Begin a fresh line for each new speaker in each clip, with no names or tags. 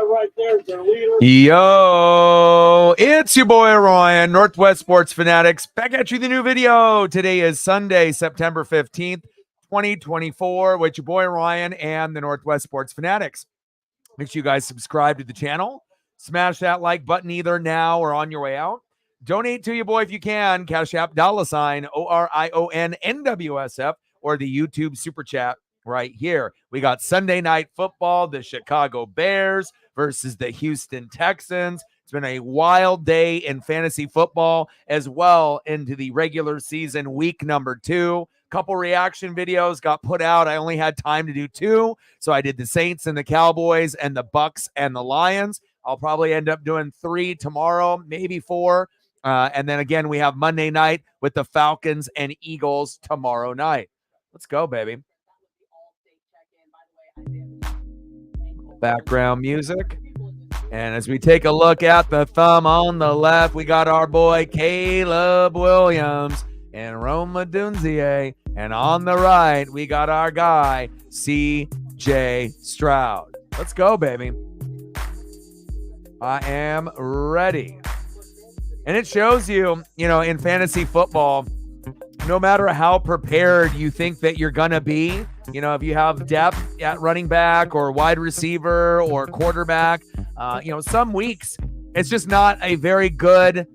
right there is their leader.
Yo, it's your boy Ryan, Northwest Sports Fanatics, back at you with a new video. Today is Sunday, September 15th, 2024, with your boy Ryan and the Northwest Sports Fanatics. Make sure you guys subscribe to the channel. Smash that like button either now or on your way out. Donate to your boy if you can. Cash App $, ORION-NWSF, or the YouTube Super Chat right here. We got Sunday Night Football, the Chicago Bears versus the Houston Texans. It's been a wild day in fantasy football as well into the regular season week number 2. Couple reaction videos got put out. I only had time to do 2, so I did the Saints and the Cowboys and the Bucks and the Lions. I'll probably end up doing 3 tomorrow, maybe 4. And then again, we have Monday night with the Falcons and Eagles tomorrow night. Let's go, baby. Background music. And as we take a look at the thumb on the left, we got our boy Caleb Williams and Roma Dunzier. And on the right, we got our guy, C.J. Stroud. Let's go, baby. I am ready. And it shows you, in fantasy football, no matter how prepared you think that you're going to be, if you have depth at running back or wide receiver or quarterback, some weeks it's just not a very good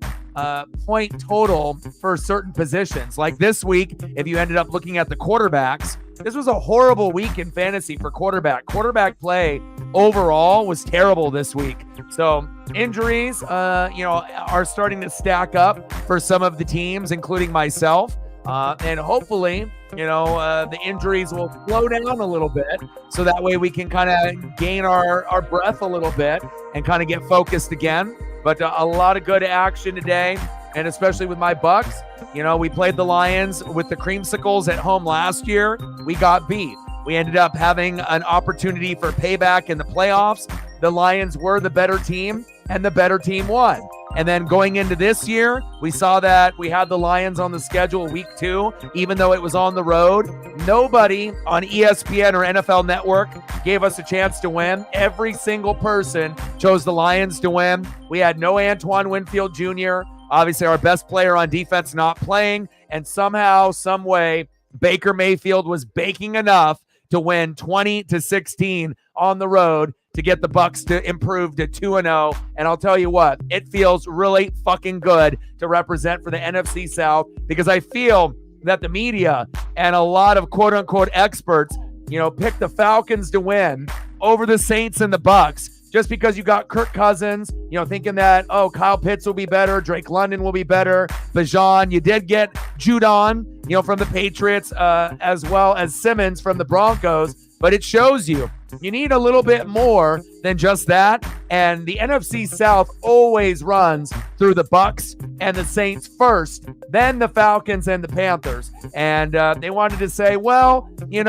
point total for certain positions. Like this week, if you ended up looking at the quarterbacks, this was a horrible week in fantasy for quarterback. Quarterback play overall was terrible this week. So injuries, are starting to stack up for some of the teams, including myself. And hopefully, the injuries will slow down a little bit so that way we can kind of gain our breath a little bit and kind of get focused again. But a lot of good action today, and especially with my Bucks. We played the Lions with the creamsicles at home last year. We got beat. We ended up having an opportunity for payback in the playoffs. The Lions were the better team, and the better team won. And then going into this year, we saw that we had the Lions on the schedule week 2, even though it was on the road. Nobody on ESPN or NFL Network gave us a chance to win. Every single person chose the Lions to win. We had no Antoine Winfield Jr., obviously our best player on defense not playing, and somehow, some way, Baker Mayfield was baking enough to win 20-16 on the road to get the Bucks to improve to 2-0. And I'll tell you what, it feels really fucking good to represent for the NFC South, because I feel that the media and a lot of quote-unquote experts, pick the Falcons to win over the Saints and the Bucks just because you got Kirk Cousins, thinking that, Kyle Pitts will be better, Drake London will be better, Bijan. You did get Judon, from the Patriots, as well as Simmons from the Broncos. But it shows you need a little bit more than just that. And the NFC South always runs through the Bucks and the Saints first, then the Falcons and the Panthers. And they wanted to say, well, you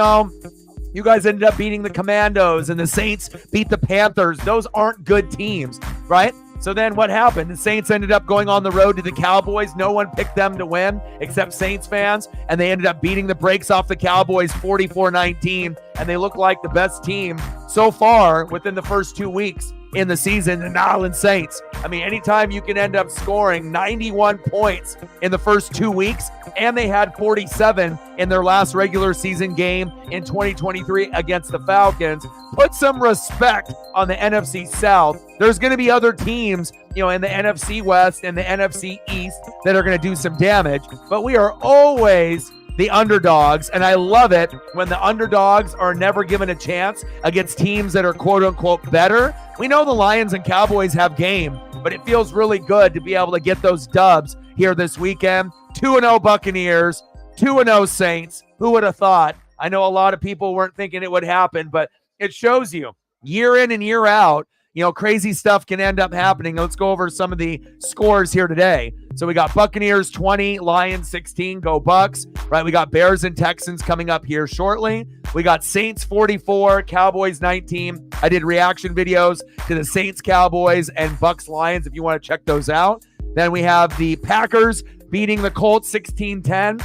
guys ended up beating the Commandos and the Saints beat the Panthers. Those aren't good teams, right? So then what happened? The Saints ended up going on the road to the Cowboys. No one picked them to win except Saints fans, and they ended up beating the brakes off the Cowboys 44-19, and they look like the best team so far within the first 2 weeks in the season, the New Orleans Saints. I mean, anytime you can end up scoring 91 points in the first 2 weeks, and they had 47 in their last regular season game in 2023 against the Falcons, put some respect on the NFC South. There's going to be other teams, in the NFC West and the NFC East that are going to do some damage, but we are always the underdogs, and I love it when the underdogs are never given a chance against teams that are quote-unquote better. We know the Lions and Cowboys have game, but it feels really good to be able to get those dubs here this weekend. 2-0 Buccaneers, 2-0 Saints. Who would have thought? I know a lot of people weren't thinking it would happen, but it shows you year in and year out, crazy stuff can end up happening. Let's go over some of the scores here today. So we got Buccaneers 20, Lions 16, go Bucks, right? We got Bears and Texans coming up here shortly. We got Saints 44, Cowboys 19. I did reaction videos to the Saints, Cowboys, and Bucks, Lions if you want to check those out. Then we have the Packers beating the Colts 16-10.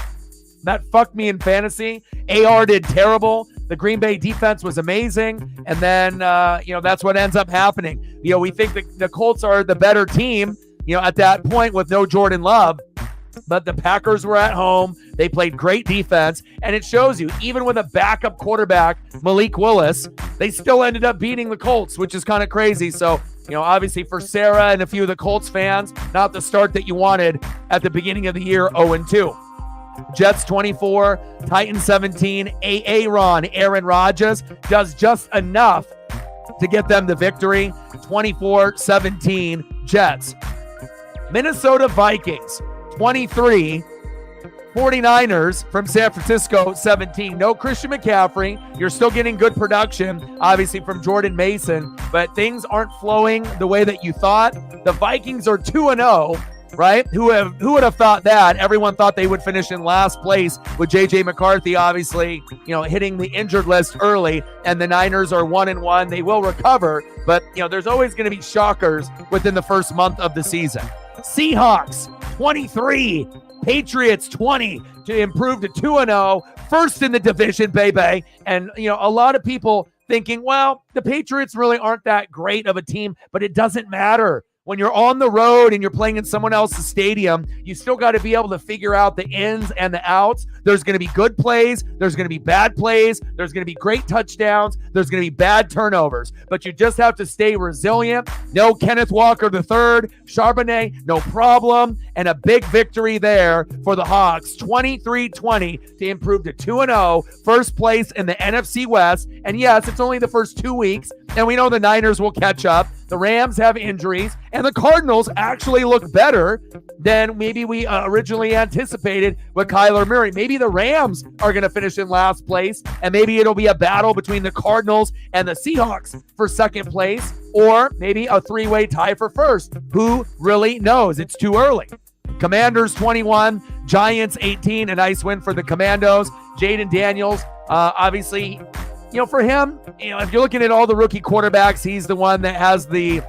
That fucked me in fantasy. AR did terrible. The Green Bay defense was amazing. And then, that's what ends up happening. We think the Colts are the better team, at that point with no Jordan Love. But the Packers were at home. They played great defense. And it shows you, even with a backup quarterback, Malik Willis, they still ended up beating the Colts, which is kind of crazy. So, obviously for Sarah and a few of the Colts fans, not the start that you wanted at the beginning of the year, 0-2. Jets 24, Titans 17. Aaron Rodgers does just enough to get them the victory. 24-17 Jets. Minnesota Vikings 23, 49ers from San Francisco 17. No Christian McCaffrey. You're still getting good production, obviously, from Jordan Mason, but things aren't flowing the way that you thought. The Vikings are 2-0, right? Who would have thought that? Everyone thought they would finish in last place with J.J. McCarthy, obviously, hitting the injured list early, and the Niners are 1-1. They will recover, but, there's always going to be shockers within the first month of the season. Seahawks 23, Patriots 20 to improve to 2-0, first in the division, baby. And, a lot of people thinking, well, the Patriots really aren't that great of a team, but it doesn't matter. When you're on the road and you're playing in someone else's stadium, you still got to be able to figure out the ins and the outs. There's going to be good plays. There's going to be bad plays. There's going to be great touchdowns. There's going to be bad turnovers. But you just have to stay resilient. No Kenneth Walker III, Charbonnet, no problem. And a big victory there for the Hawks, 23-20 to improve to 2-0, first place in the NFC West. And yes, it's only the first 2 weeks, and we know the Niners will catch up. The Rams have injuries, and the Cardinals actually look better than maybe we originally anticipated with Kyler Murray. Maybe the Rams are going to finish in last place, and maybe it'll be a battle between the Cardinals and the Seahawks for second place, or maybe a three-way tie for first. Who really knows? It's too early. Commanders 21, Giants 18, a nice win for the Commandos. Jaden Daniels, obviously, for him, if you're looking at all the rookie quarterbacks, he's the one that has the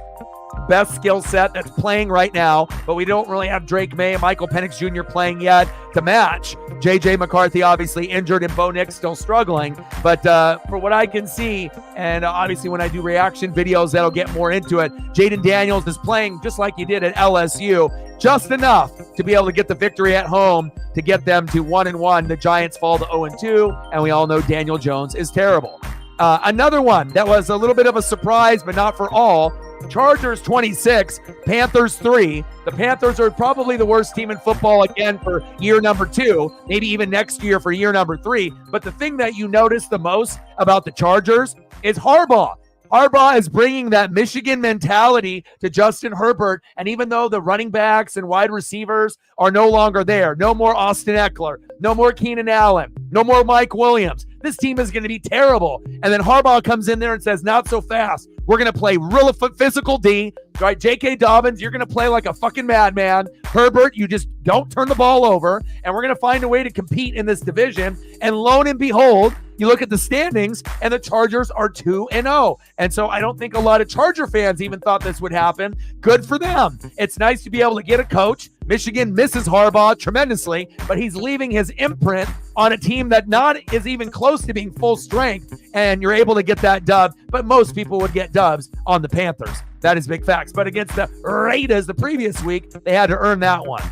best skill set that's playing right now, but we don't really have Drake May and Michael Penix Jr. playing yet to match. J.J. McCarthy obviously injured and Bo Nix still struggling, but for what I can see, and obviously when I do reaction videos that'll get more into it, Jaden Daniels is playing just like he did at LSU, just enough to be able to get the victory at home to get them to 1-1. The Giants fall to 0-2, and we all know Daniel Jones is terrible. Another one that was a little bit of a surprise, but not for all. Chargers 26, Panthers 3. The Panthers are probably the worst team in football again for year number 2, maybe even next year for year number 3. But the thing that you notice the most about the Chargers is Harbaugh. Harbaugh is bringing that Michigan mentality to Justin Herbert, and even though the running backs and wide receivers are no longer there, no more Austin Eckler, no more Keenan Allen, no more Mike Williams, this team is going to be terrible. And then Harbaugh comes in there and says, not so fast. We're going to play real physical D. Right, J.K. Dobbins, you're going to play like a fucking madman. Herbert, you just don't turn the ball over, and we're going to find a way to compete in this division. And lo and behold, you look at the standings, and the Chargers are 2-0. And so I don't think a lot of Charger fans even thought this would happen. Good for them. It's nice to be able to get a coach. Michigan misses Harbaugh tremendously, but he's leaving his imprint on a team that not is even close to being full strength, and you're able to get that dub. But most people would get dubs on the Panthers. That is big facts. But against the Raiders the previous week, they had to earn that one.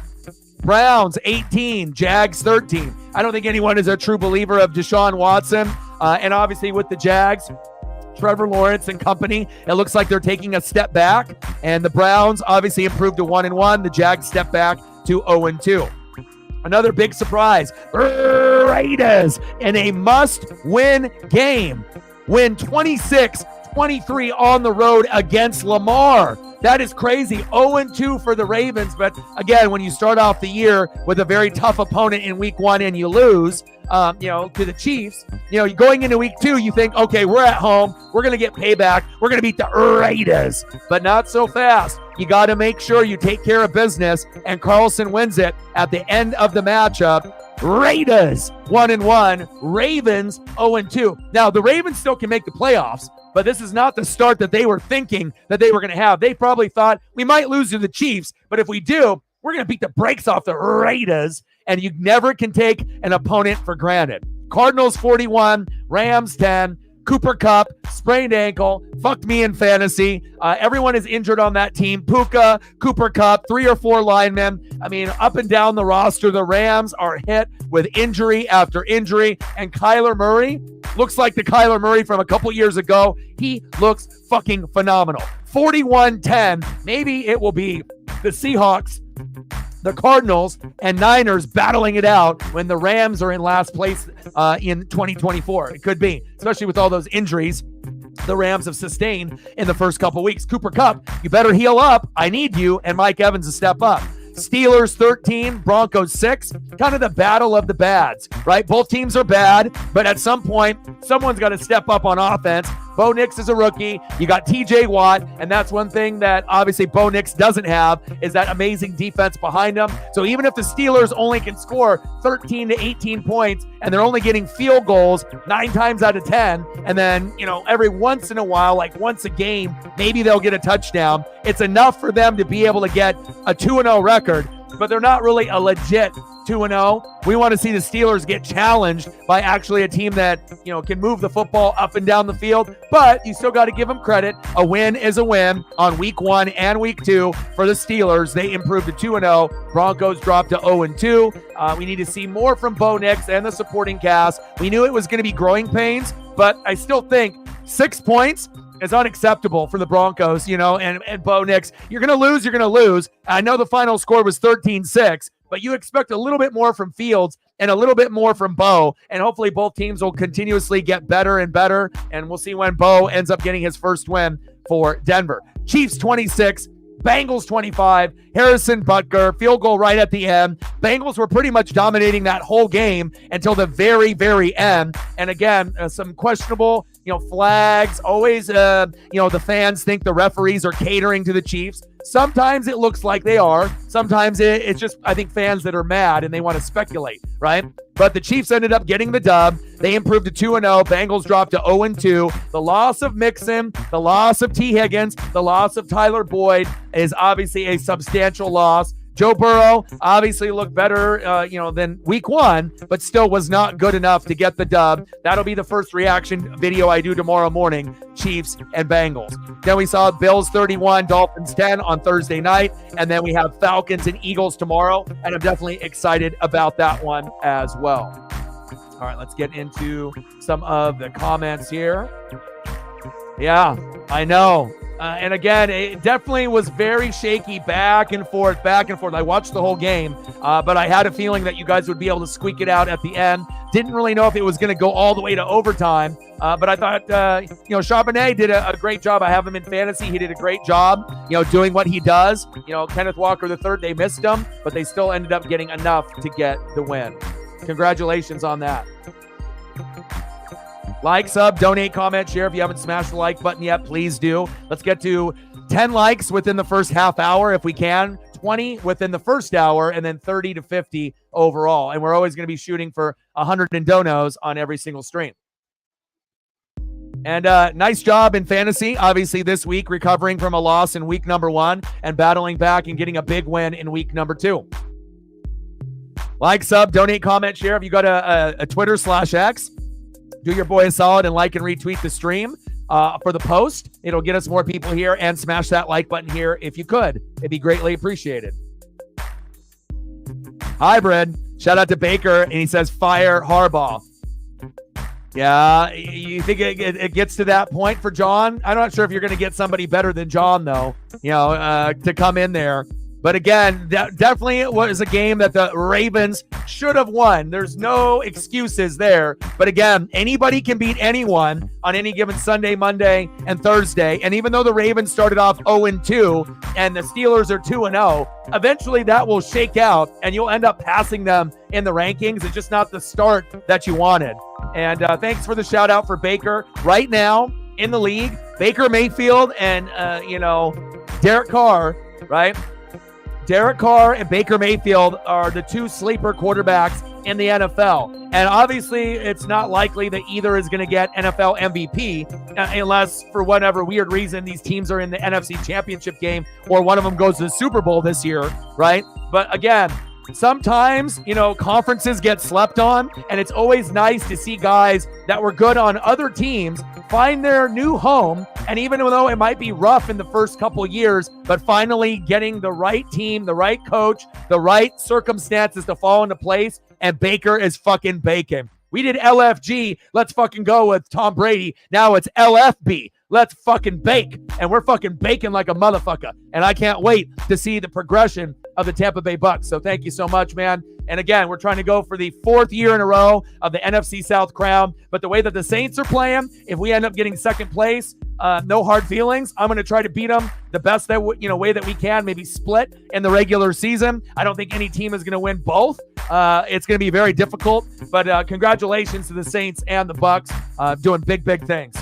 Browns 18, Jags 13. I don't think anyone is a true believer of Deshaun Watson. And obviously with the Jags, Trevor Lawrence and company, it looks like they're taking a step back. And the Browns obviously improved to 1-1. The Jags step back to 0-2. Another big surprise. Raiders in a must-win game. Win 26-23 on the road against Lamar. That is crazy. 0-2 for the Ravens. But again, when you start off the year with a very tough opponent in week 1 and you lose, to the Chiefs, going into week 2, you think, okay, we're at home. We're going to get payback. We're going to beat the Raiders, but not so fast. You got to make sure you take care of business, and Carlson wins it at the end of the matchup. Raiders 1-1, Ravens 0-2. Now, the Ravens still can make the playoffs, but this is not the start that they were thinking that they were going to have. They probably thought we might lose to the Chiefs, but if we do, we're going to beat the brakes off the Raiders, and you never can take an opponent for granted. Cardinals 41, Rams 10. Cooper Kupp, sprained ankle, fucked me in fantasy. Everyone is injured on that team. Puka, Cooper Kupp, 3 or 4 linemen. I mean, up and down the roster, the Rams are hit with injury after injury. And Kyler Murray looks like the Kyler Murray from a couple years ago. He looks fucking phenomenal. 41-10. Maybe it will be the Seahawks, the Cardinals, and Niners battling it out when the Rams are in last place in 2024. It could be, especially with all those injuries the Rams have sustained in the first couple weeks. Cooper Kupp, you better heal up. I need you, and Mike Evans to step up. Steelers 13, Broncos 6, kind of the battle of the bads, right? Both teams are bad, but at some point, someone's got to step up on offense. Bo Nix is a rookie. You got TJ Watt, and that's one thing that obviously Bo Nix doesn't have is that amazing defense behind him. So even if the Steelers only can score 13 to 18 points and they're only getting field goals 9 times out of 10, and then, every once in a while, like once a game, maybe they'll get a touchdown, it's enough for them to be able to get a 2-0 record, but they're not really a legit 2-0. We want to see the Steelers get challenged by actually a team that, can move the football up and down the field, but you still got to give them credit. A win is a win on week 1 and week 2 for the Steelers. They improved to 2-0. Broncos dropped to 0-2. We need to see more from Bo Nix and the supporting cast. We knew it was going to be growing pains, but I still think 6 points is unacceptable for the Broncos, and Bo Nix. You're going to lose. I know the final score was 13-6, but you expect a little bit more from Fields and a little bit more from Bo, and hopefully both teams will continuously get better and better, and we'll see when Bo ends up getting his first win for Denver. Chiefs 26, Bengals 25, Harrison Butker, field goal right at the end. Bengals were pretty much dominating that whole game until the very, very end. And again, some questionable, flags. Always, the fans think the referees are catering to the Chiefs. Sometimes it looks like they are. Sometimes it's just, I think, fans that are mad and they want to speculate, right? But the Chiefs ended up getting the dub. They improved to 2-0. Bengals dropped to 0-2. The loss of Mixon, the loss of T. Higgins, the loss of Tyler Boyd is obviously a substantial loss. Joe Burrow obviously looked better, than week 1, but still was not good enough to get the dub. That'll be the first reaction video I do tomorrow morning, Chiefs and Bengals. Then we saw Bills 31, Dolphins 10 on Thursday night, and then we have Falcons and Eagles tomorrow, and I'm definitely excited about that one as well. All right, let's get into some of the comments here. Yeah, I know. And again, it definitely was very shaky, back and forth. I watched the whole game, but I had a feeling that you guys would be able to squeak it out at the end. Didn't really know if it was going to go all the way to overtime, but I thought, Charbonnet did a great job. I have him in fantasy. He did a great job, doing what he does. Kenneth Walker III, they missed him, but they still ended up getting enough to get the win. Congratulations on that. Like, sub, donate, comment, share. If you haven't smashed the like button yet, please do. Let's get to 10 likes within the first half hour if we can, 20 within the first hour, and then 30 to 50 overall. And we're always going to be shooting for 100 and donos on every single stream. And nice job in fantasy, obviously, this week, recovering from a loss in week number 1 and battling back and getting a big win in week number 2. Like, sub, donate, comment, share. If you got a Twitter/X, do your boy a solid and like and retweet the stream for the post. It'll get us more people here, and smash that like button here if you could. It'd be greatly appreciated. Hybrid, shout out to Baker, and he says, fire Harbaugh. Yeah, you think it gets to that point for John? I'm not sure if you're going to get somebody better than John, though, to come in there. But again, that definitely was a game that the Ravens should have won. There's no excuses there. But again, anybody can beat anyone on any given Sunday, Monday, and Thursday. And even though the Ravens started off 0-2 and the Steelers are 2-0, eventually that will shake out and you'll end up passing them in the rankings. It's just not the start that you wanted. And thanks for the shout out for Baker. Right now in the league, Baker Mayfield and, Derek Carr, right? Derek Carr and Baker Mayfield are the 2 sleeper quarterbacks in the NFL. And obviously, it's not likely that either is going to get NFL MVP unless, for whatever weird reason, these teams are in the NFC Championship game or one of them goes to the Super Bowl this year, right? But again, sometimes, conferences get slept on, and it's always nice to see guys that were good on other teams find their new home. And even though it might be rough in the first couple of years, but finally getting the right team, the right coach, the right circumstances to fall into place, and Baker is fucking baking. We did LFG. Let's fucking go with Tom Brady. Now it's LFB. Let's fucking bake. And we're fucking baking like a motherfucker. And I can't wait to see the progression of the Tampa Bay Bucks. So thank you so much, man. And again, we're trying to go for the 4th year in a row of the NFC South crown. But the way that the Saints are playing, if we end up getting second place, no hard feelings. I'm going to try to beat them the best way that we can, maybe split in the regular season. I don't think any team is going to win both. It's going to be very difficult. But congratulations to the Saints and the Bucks doing big, big things.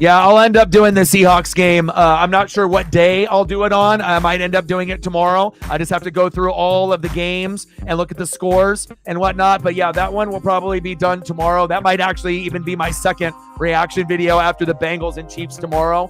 Yeah, I'll end up doing the Seahawks game. I'm not sure what day I'll do it on. I might end up doing it tomorrow. I just have to go through all of the games and look at the scores and whatnot. But yeah, that one will probably be done tomorrow. That might actually even be my second reaction video after the Bengals and Chiefs tomorrow.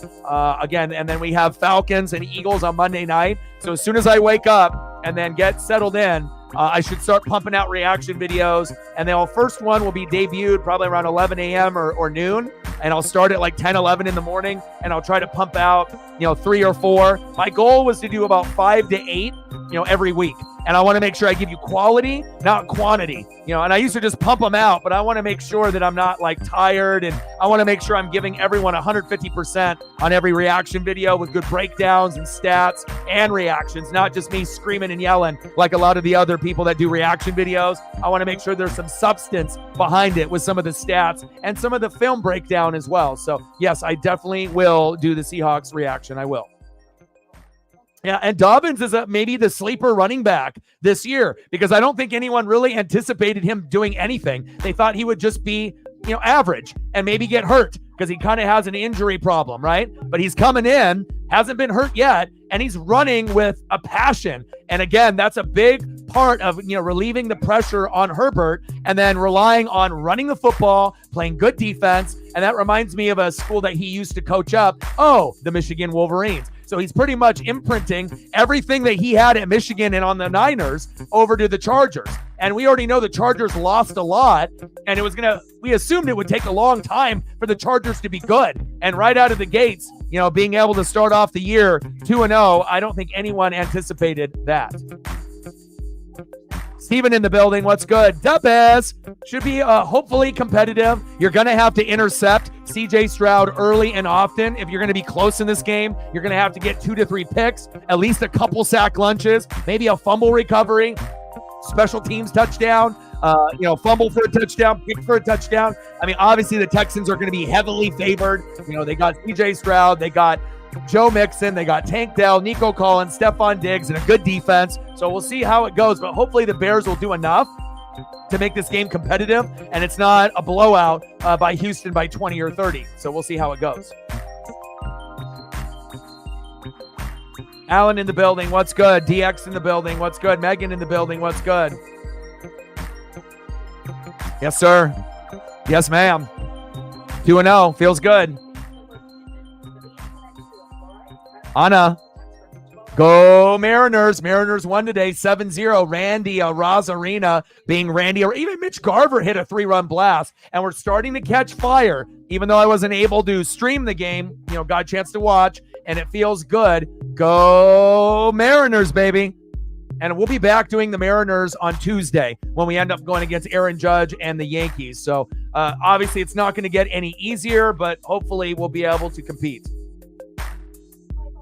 Again, and then we have Falcons and Eagles on Monday night. So as soon as I wake up and then get settled in, I should start pumping out reaction videos. And the first one will be debuted probably around 11 a.m. or noon. And I'll start at like 10, 11 in the morning. And I'll try to pump out, 3 or 4. My goal was to do about 5 to 8, every week. And I want to make sure I give you quality, not quantity. And I used to just pump them out, but I want to make sure that I'm not like tired. And I want to make sure I'm giving everyone 150% on every reaction video with good breakdowns and stats and reactions, not just me screaming and yelling like a lot of the other people that do reaction videos. I want to make sure there's some substance behind it with some of the stats and some of the film breakdown as well. So yes, I definitely will do the Seahawks reaction. I will. Yeah, and Dobbins is maybe the sleeper running back this year because I don't think anyone really anticipated him doing anything. They thought he would just be, average and maybe get hurt because he kind of has an injury problem, right? But he's coming in, hasn't been hurt yet, and he's running with a passion. And again, that's a big part of, relieving the pressure on Herbert and then relying on running the football, playing good defense. And that reminds me of a school that he used to coach up. Oh, the Michigan Wolverines. So he's pretty much imprinting everything that he had at Michigan and on the Niners over to the Chargers. And we already know the Chargers lost a lot, and we assumed it would take a long time for the Chargers to be good. And right out of the gates, being able to start off the year 2-0, I don't think anyone anticipated that. Steven in the building. What's good? Dubes should be hopefully competitive. You're going to have to intercept CJ Stroud early and often. If you're going to be close in this game, you're going to have to get 2 to 3 picks, at least a couple sack lunches, maybe a fumble recovery, special teams touchdown, fumble for a touchdown, pick for a touchdown. I mean, obviously the Texans are going to be heavily favored. They got CJ Stroud, they got Joe Mixon, they got Tank Dell, Nico Collins, Stephon Diggs, and a good defense. So we'll see how it goes, but hopefully the Bears will do enough to make this game competitive, and it's not a blowout by Houston by 20 or 30. So we'll see how it goes. Alan in the building. What's good? DX in the building. What's good? Megan in the building. What's good? Yes, sir. Yes, ma'am. 2-0. Feels good. Anna. Go Mariners. Mariners won today, 7-0. Randy Rosarina being Randy. Or even Mitch Garver hit a 3-run blast. And we're starting to catch fire. Even though I wasn't able to stream the game, got a chance to watch. And it feels good. Go Mariners, baby. And we'll be back doing the Mariners on Tuesday when we end up going against Aaron Judge and the Yankees. So obviously it's not going to get any easier, but hopefully we'll be able to compete.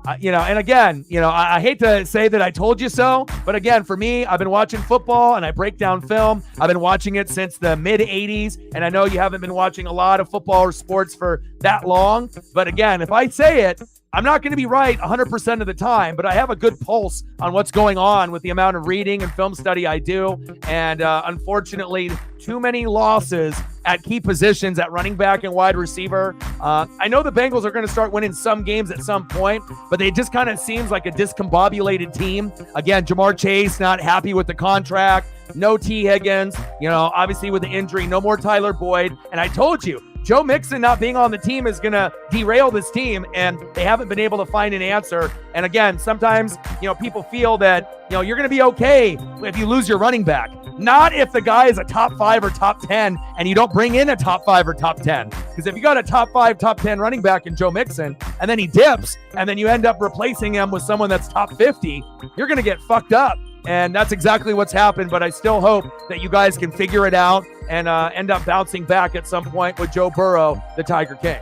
And again, I hate to say that I told you so, but again, for me, I've been watching football and I break down film. I've been watching it since the mid 80s. And I know you haven't been watching a lot of football or sports for that long. But again, if I say it, I'm not going to be right 100% of the time, but I have a good pulse on what's going on with the amount of reading and film study I do. And unfortunately, too many losses at key positions at running back and wide receiver. I know the Bengals are going to start winning some games at some point, but they just kind of seems like a discombobulated team. Again, Jamar Chase not happy with the contract. No T. Higgins, obviously with the injury, no more Tyler Boyd. And I told you, Joe Mixon not being on the team is going to derail this team, and they haven't been able to find an answer. And again, sometimes, people feel that, you're going to be okay if you lose your running back. Not if the guy is a top 5 or top 10 and you don't bring in a top 5 or top 10. Because if you got a top 5, top 10 running back in Joe Mixon, and then he dips, and then you end up replacing him with someone that's top 50, you're going to get fucked up. And that's exactly what's happened. But I still hope that you guys can figure it out and end up bouncing back at some point with Joe Burrow, the Tiger King.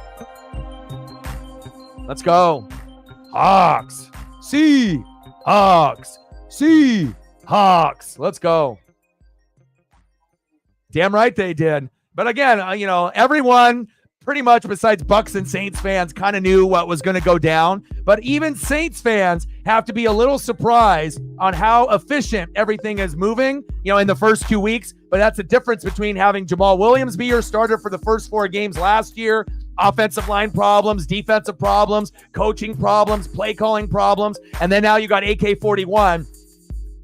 Let's go. Hawks. Seahawks. Seahawks. Let's go. Damn right they did. But again, everyone pretty much besides Bucs and Saints fans kind of knew what was going to go down. But even Saints fans have to be a little surprised on how efficient everything is moving, in the first 2 weeks. But that's the difference between having Jamal Williams be your starter for the first 4 games last year, offensive line problems, defensive problems, coaching problems, play calling problems, and then now you got AK-41.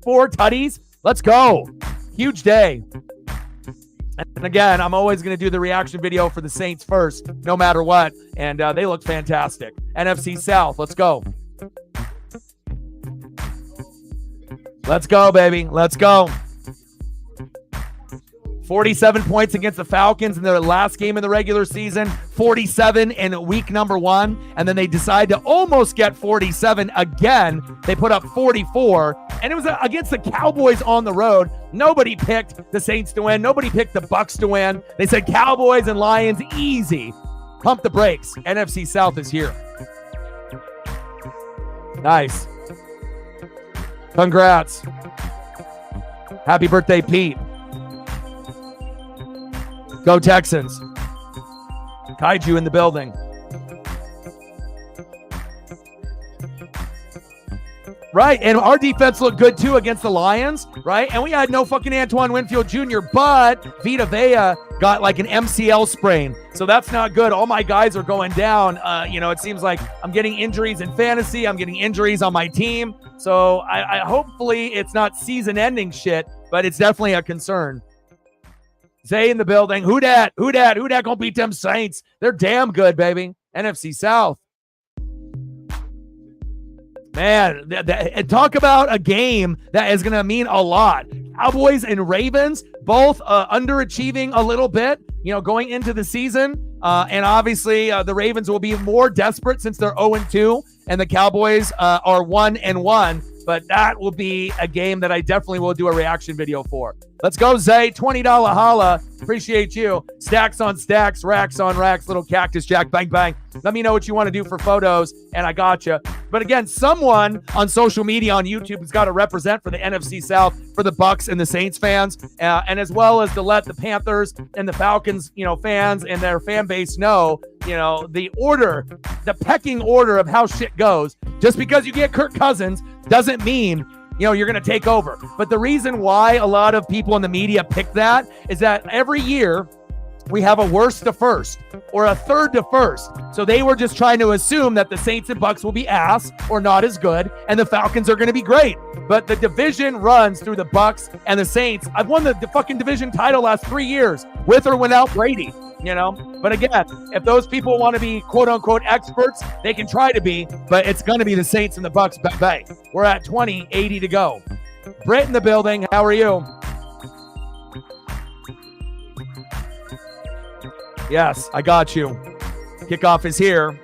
4 tutties. Let's go. Huge day. And again, I'm always going to do the reaction video for the Saints first, no matter what. And they look fantastic. NFC South, let's go. Let's go, baby. Let's go. 47 points against the Falcons in their last game of the regular season, 47 in week number 1, and then they decide to almost get 47 again. They put up 44, and it was against the Cowboys on the road. Nobody picked the Saints to win. Nobody picked the Bucs to win. They said Cowboys and Lions, easy. Pump the brakes. NFC South is here. Nice. Congrats. Happy birthday, Pete. Go Texans. Kaiju in the building. Right, and our defense looked good too against the Lions, right? And we had no fucking Antoine Winfield Jr., but Vita Vea got like an MCL sprain. So that's not good. All my guys are going down. It seems like I'm getting injuries in fantasy. I'm getting injuries on my team. So I hopefully it's not season-ending shit, but it's definitely a concern. Zay in the building. Who dat gonna beat them Saints? They're damn good, baby. NFC South. Man, talk about a game that is going to mean a lot. Cowboys and Ravens, both underachieving a little bit, going into the season. And obviously, the Ravens will be more desperate since they're 0-2, and the Cowboys are 1-1. But that will be a game that I definitely will do a reaction video for. Let's go, Zay. $20 holla. Appreciate you. Stacks on stacks, racks on racks, little cactus jack, bang, bang. Let me know what you want to do for photos, and I got you. But again, someone on social media on YouTube has got to represent for the NFC South, for the Bucs and the Saints fans, and as well as to let the Panthers and the Falcons, fans and their fan base know, the order, the pecking order of how shit goes. Just because you get Kirk Cousins doesn't mean you're going to take over. But the reason why a lot of people in the media pick that is that every year we have a worst to first or a third to first. So they were just trying to assume that the Saints and Bucs will be ass or not as good, and the Falcons are going to be great. But the division runs through the Bucs and the Saints. I've won the fucking division title last 3 years, with or without Brady. But again, if those people want to be quote unquote experts, they can try to be, but it's going to be the Saints and the Bucs. Bang. We're at 20:80 to go. Brett in the building. How are you? Yes, I got you. Kickoff is here.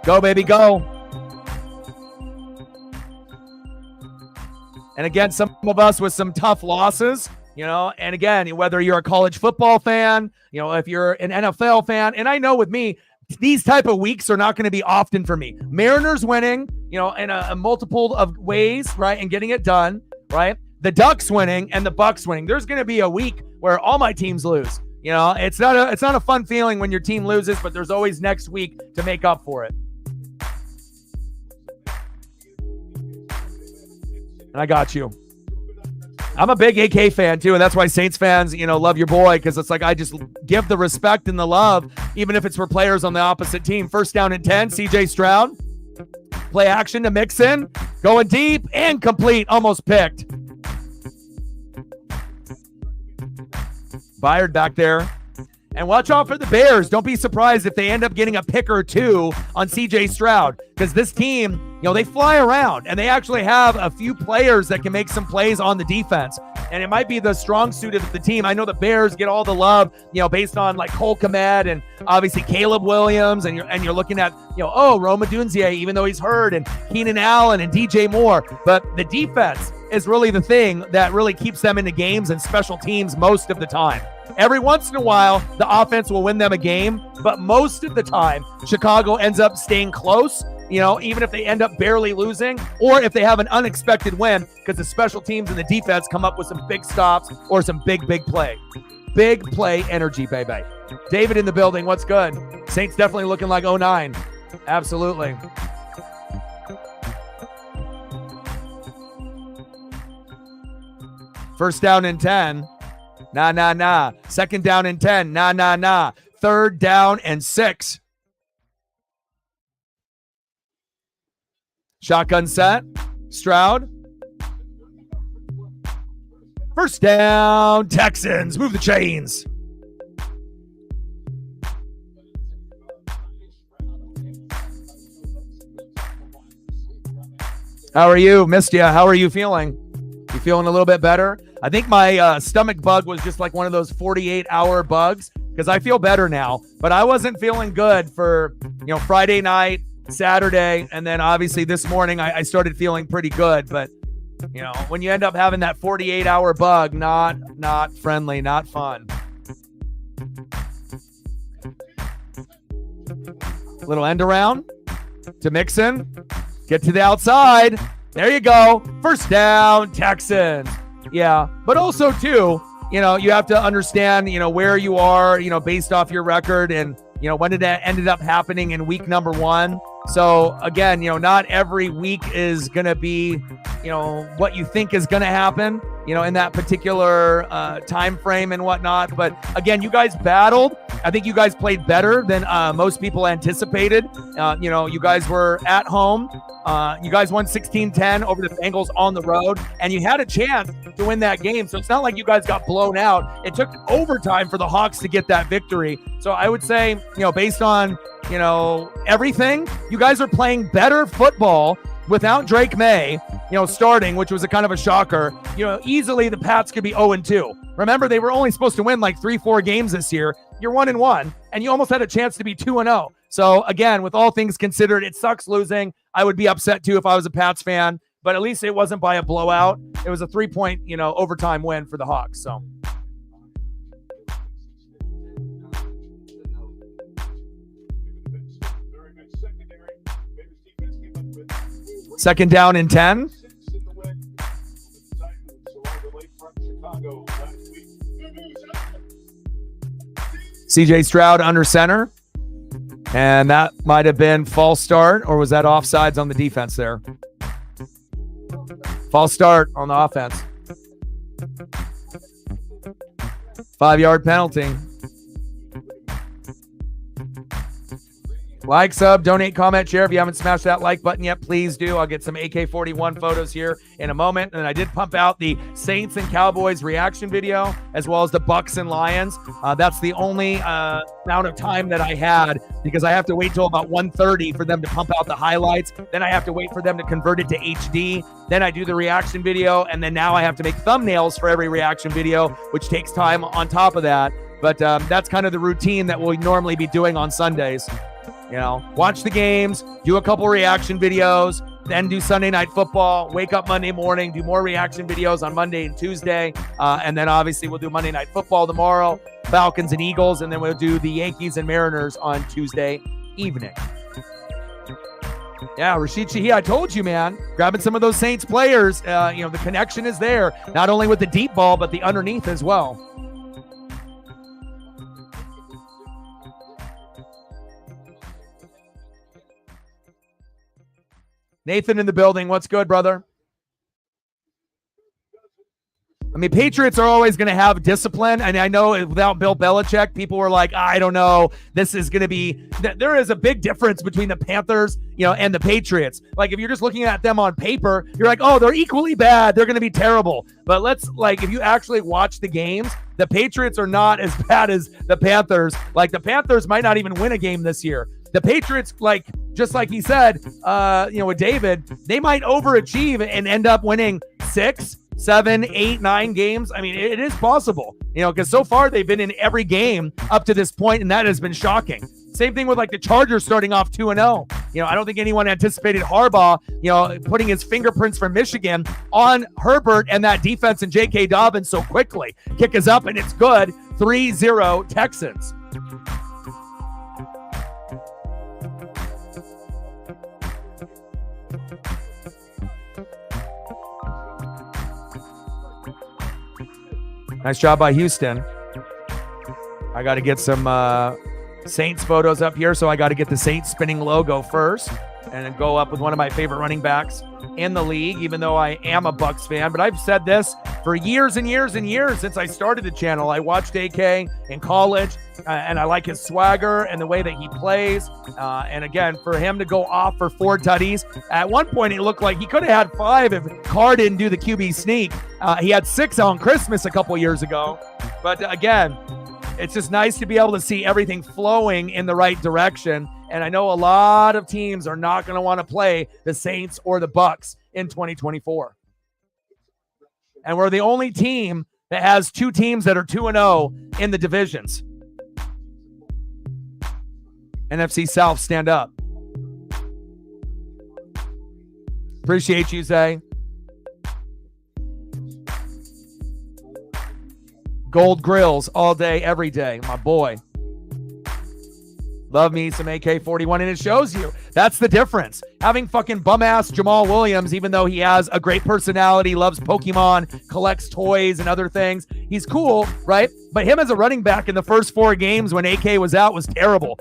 Go, baby, go. And again, some of us with some tough losses. And again, whether you're a college football fan, if you're an NFL fan, and I know with me, these type of weeks are not going to be often for me. Mariners winning, in a multiple of ways, right, and getting it done, right? The Ducks winning and the Bucs winning. There's going to be a week where all my teams lose. It's not a fun feeling when your team loses, but there's always next week to make up for it. And I got you. I'm a big AK fan too, and that's why Saints fans, love your boy, because it's like I just give the respect and the love, even if it's for players on the opposite team. First down and 10, CJ Stroud. Play action to Mixon. Going deep and complete, almost picked. Byard back there. And watch out for the Bears. Don't be surprised if they end up getting a pick or two on CJ Stroud, because this team, they fly around and they actually have a few players that can make some plays on the defense. And it might be the strong suit of the team. I know the Bears get all the love, based on like Cole Kmet and obviously Caleb Williams. And you're looking at, Rome Odunze, even though he's hurt, and Keenan Allen and DJ Moore. But the defense is really the thing that really keeps them into games, and special teams most of the time. Every once in a while, the offense will win them a game, but most of the time, Chicago ends up staying close, even if they end up barely losing, or if they have an unexpected win, because the special teams and the defense come up with some big stops or some big play. Big play energy, baby. David in the building, what's good? Saints definitely looking like 09. Absolutely. First down and 10. Nah. Second down and 10. Nah. Third down and 6. Shotgun set. Stroud. First down, Texans. Move the chains. How are you? Missed you. How are you feeling? You feeling a little bit better? I think my stomach bug was just like one of those 48-hour bugs, because I feel better now. But I wasn't feeling good for, Friday night, Saturday, and then obviously this morning I started feeling pretty good. But, when you end up having that 48-hour bug, not friendly, not fun. Little end around to Mixon. Get to the outside. There you go. First down, Texans. Yeah, but also too, you have to understand, where you are, based off your record, and when it ended up happening in week number 1. So again, not every week is going to be, what you think is going to happen, in that particular time frame and whatnot. But again, you guys battled. I think you guys played better than most people anticipated. You guys were at home. You guys won 16-10 over the Bengals on the road, and you had a chance to win that game. So it's not like you guys got blown out. It took overtime for the Hawks to get that victory. So I would say, based on, everything, you guys are playing better football without Drake May, starting, which was a kind of a shocker. Easily the Pats could be 0-2. Remember, they were only supposed to win like 3-4 games this year. You're 1-1, and you almost had a chance to be 2-0. So again, with all things considered, it sucks losing. I would be upset too if I was a Pats fan, but at least it wasn't by a blowout. It was a 3-point, overtime win for the Hawks. So. Second down and 10. CJ Stroud under center. And that might have been false start, or was that offsides on the defense there? False start on the offense. 5-yard penalty. Like, sub, donate, comment, share. If you haven't smashed that like button yet, please do. I'll get some AK-41 photos here in a moment. And I did pump out the Saints and Cowboys reaction video, as well as the Bucks and Lions. That's the only amount of time that I had, because I have to wait till about 1:30 for them to pump out the highlights. Then I have to wait for them to convert it to HD. Then I do the reaction video. And then now I have to make thumbnails for every reaction video, which takes time on top of that. But that's kind of the routine that we'll normally be doing on Sundays. Watch the games, do a couple reaction videos, then do Sunday Night Football, wake up Monday morning, do more reaction videos on Monday and Tuesday. And then obviously we'll do Monday Night Football tomorrow, Falcons and Eagles, and then we'll do the Yankees and Mariners on Tuesday evening. Yeah, Rashid Shahi, I told you, man, grabbing some of those Saints players, the connection is there, not only with the deep ball, but the underneath as well. Nathan in the building. What's good, brother? I mean, Patriots are always going to have discipline. And I know without Bill Belichick, people were like, I don't know. This is going to be – there is a big difference between the Panthers, and the Patriots. Like, if you're just looking at them on paper, you're like, oh, they're equally bad. They're going to be terrible. But if you actually watch the games, The Patriots are not as bad as the Panthers. Like, the Panthers might not even win a game this year. The Patriots, like, just like he said, with David, they might overachieve and end up winning 6, 7, 8, 9 games. I mean, it is possible, because so far they've been in every game up to this point, and that has been shocking. Same thing with like the Chargers starting off 2-0. I don't think anyone anticipated Harbaugh, putting his fingerprints from Michigan on Herbert and that defense and J.K. Dobbins so quickly. Kick is up and it's good. 3-0 Texans. Nice job by Houston. I got to get some Saints photos up here, so I got to get the Saints spinning logo first and then go up with one of my favorite running backs in the league, even though I am a Bucs fan. But I've said this for years and years and years since I started the channel. I watched AK in college, and I like his swagger and the way that he plays. And again, for him to go off for 4 tutties, at one point it looked like he could have had 5 if Carr didn't do the QB sneak. He had 6 on Christmas a couple years ago. But again, it's just nice to be able to see everything flowing in the right direction. And I know a lot of teams are not going to want to play the Saints or the Bucs in 2024. And we're the only team that has 2 teams that are 2-0 in the divisions. NFC South, stand up. Appreciate you, Zay. Gold grills all day, every day, my boy. Love me some AK-41, and it shows you. That's the difference. Having fucking bum-ass Jamal Williams, even though he has a great personality, loves Pokemon, collects toys and other things. He's cool, right? But him as a running back in the first 4 games when AK was out was terrible.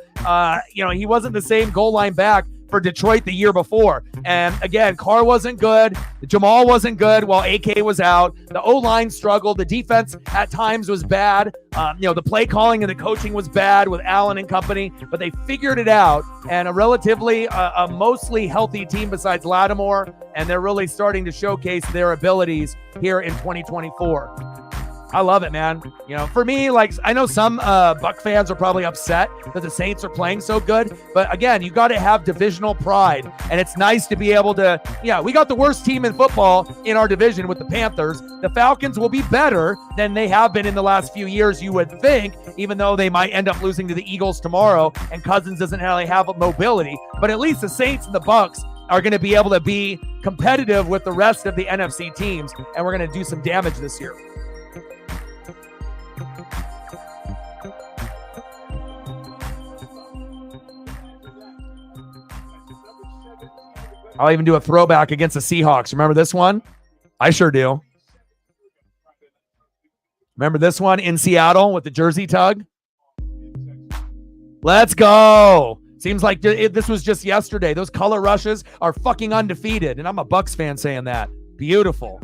He wasn't the same goal line back for Detroit the year before. And again, Carr wasn't good. Jamal wasn't good while AK was out. The O-line struggled. The defense at times was bad. The play calling and the coaching was bad with Allen and company, but they figured it out. And a relatively, a mostly healthy team besides Lattimore, and they're really starting to showcase their abilities here in 2024. I love it, man. For me, like, I know some Buck fans are probably upset that the Saints are playing so good, but again, you got to have divisional pride, and it's nice to be able to, we got the worst team in football in our division with the Panthers. The Falcons will be better than they have been in the last few years, you would think, even though they might end up losing to the Eagles tomorrow, and Cousins doesn't really have a mobility, but at least the Saints and the Bucks are going to be able to be competitive with the rest of the NFC teams, and we're going to do some damage this year. I'll even do a throwback against the Seahawks. Remember this one? I sure do. Remember this one in Seattle with the jersey tug? Let's go. Seems like this was just yesterday. Those color rushes are fucking undefeated, and I'm a Bucs fan saying that. Beautiful.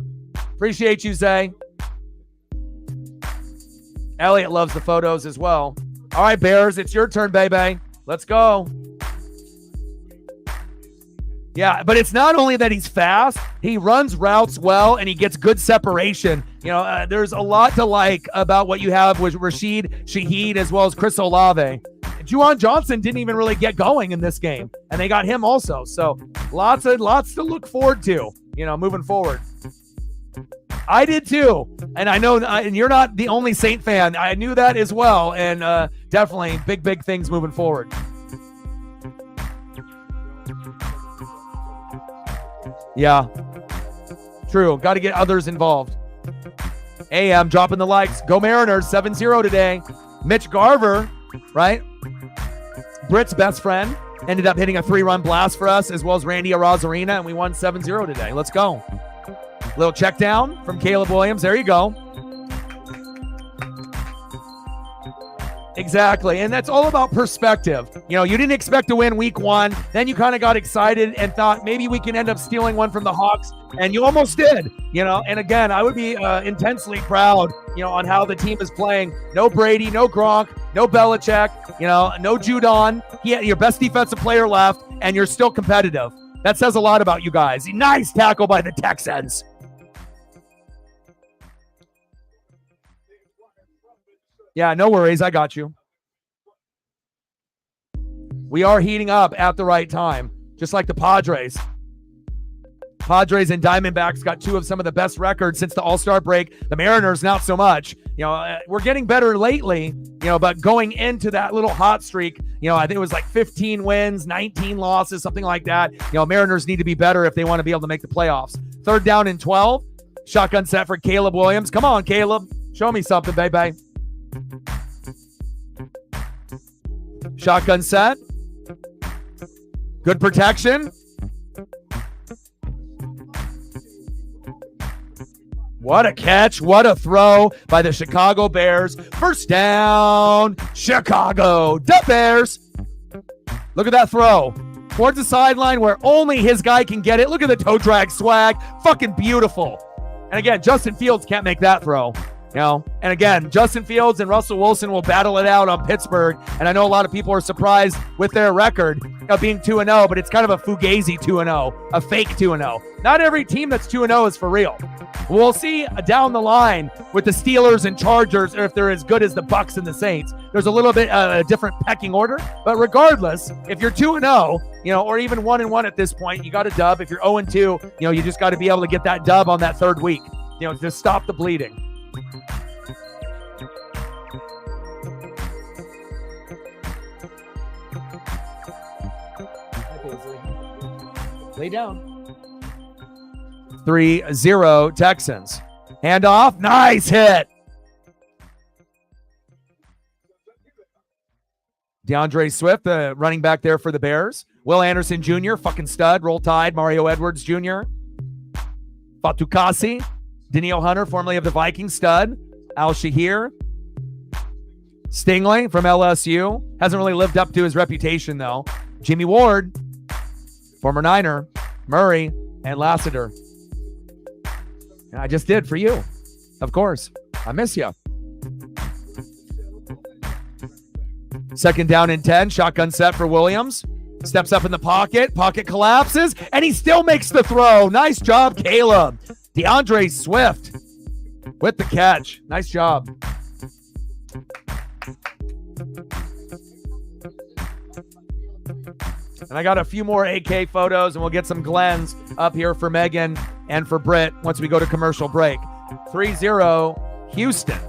Appreciate you, Zay. Elliot loves the photos as well. All right, Bears, it's your turn, baby. Let's go. Yeah, but it's not only that he's fast, he runs routes well, and he gets good separation. There's a lot to like about what you have with Rashid Shaheed as well as Chris Olave. Juwan Johnson didn't even really get going in this game, and they got him also. So lots to look forward to, moving forward. I did too, and I know, and you're not the only Saint fan. I knew that as well, and definitely big things moving forward. Yeah, true. Got to get others involved. AM dropping the likes. Go Mariners, 7-0 today. Mitch Garver, right? Britt's best friend, ended up hitting a 3-run blast for us, as well as Randy Arozarena, and we won 7-0 today. Let's go. Little check down from Caleb Williams. There you go. Exactly. And that's all about perspective. You didn't expect to win week 1. Then you kind of got excited and thought maybe we can end up stealing one from the Hawks. And you almost did, And again, I would be intensely proud, on how the team is playing. No Brady, no Gronk, no Belichick, no Judon. Your best defensive player left, and you're still competitive. That says a lot about you guys. Nice tackle by the Texans. Yeah, no worries. I got you. We are heating up at the right time, just like the Padres. Padres and Diamondbacks got two of some of the best records since the All-Star break. The Mariners, not so much. We're getting better lately, but going into that little hot streak, I think it was like 15 wins, 19 losses, something like that. Mariners need to be better if they want to be able to make the playoffs. 3rd down and 12. Shotgun set for Caleb Williams. Come on, Caleb. Show me something, baby. Shotgun set. Good protection. What a catch. What a throw by the Chicago Bears. First down, Chicago. The Bears. Look at that throw. Towards the sideline where only his guy can get it. Look at the toe drag swag. Fucking beautiful. And again, Justin Fields can't make that throw. And again, Justin Fields and Russell Wilson will battle it out on Pittsburgh. And I know a lot of people are surprised with their record of being 2-0, but it's kind of a fugazi 2-0, a fake 2-0. Not every team that's 2-0 is for real. We'll see down the line with the Steelers and Chargers, or if they're as good as the Bucs and the Saints. There's a little bit a different pecking order, but regardless, if you're 2-0, or even 1-1 at this point, you got a dub. If you're 0-2, you just got to be able to get that dub on that 3rd week, to stop the bleeding. Lay down. 3-0 Texans. Handoff. Nice hit. DeAndre Swift, the running back there for the Bears. Will Anderson Jr., fucking stud. Roll Tide. Mario Edwards Jr. Fatukasi. Danielle Hunter, formerly of the Vikings, stud. Al Shahir. Stingley from LSU. Hasn't really lived up to his reputation, though. Jimmy Ward, former Niner. Murray and Lassiter. And I just did for you. Of course. I miss you. 2nd down and 10. Shotgun set for Williams. Steps up in the pocket. Pocket collapses. And he still makes the throw. Nice job, Caleb. DeAndre Swift with the catch. Nice job. And I got a few more AK photos, and we'll get some Glens up here for Megan and for Britt once we go to commercial break. 3-0 Houston.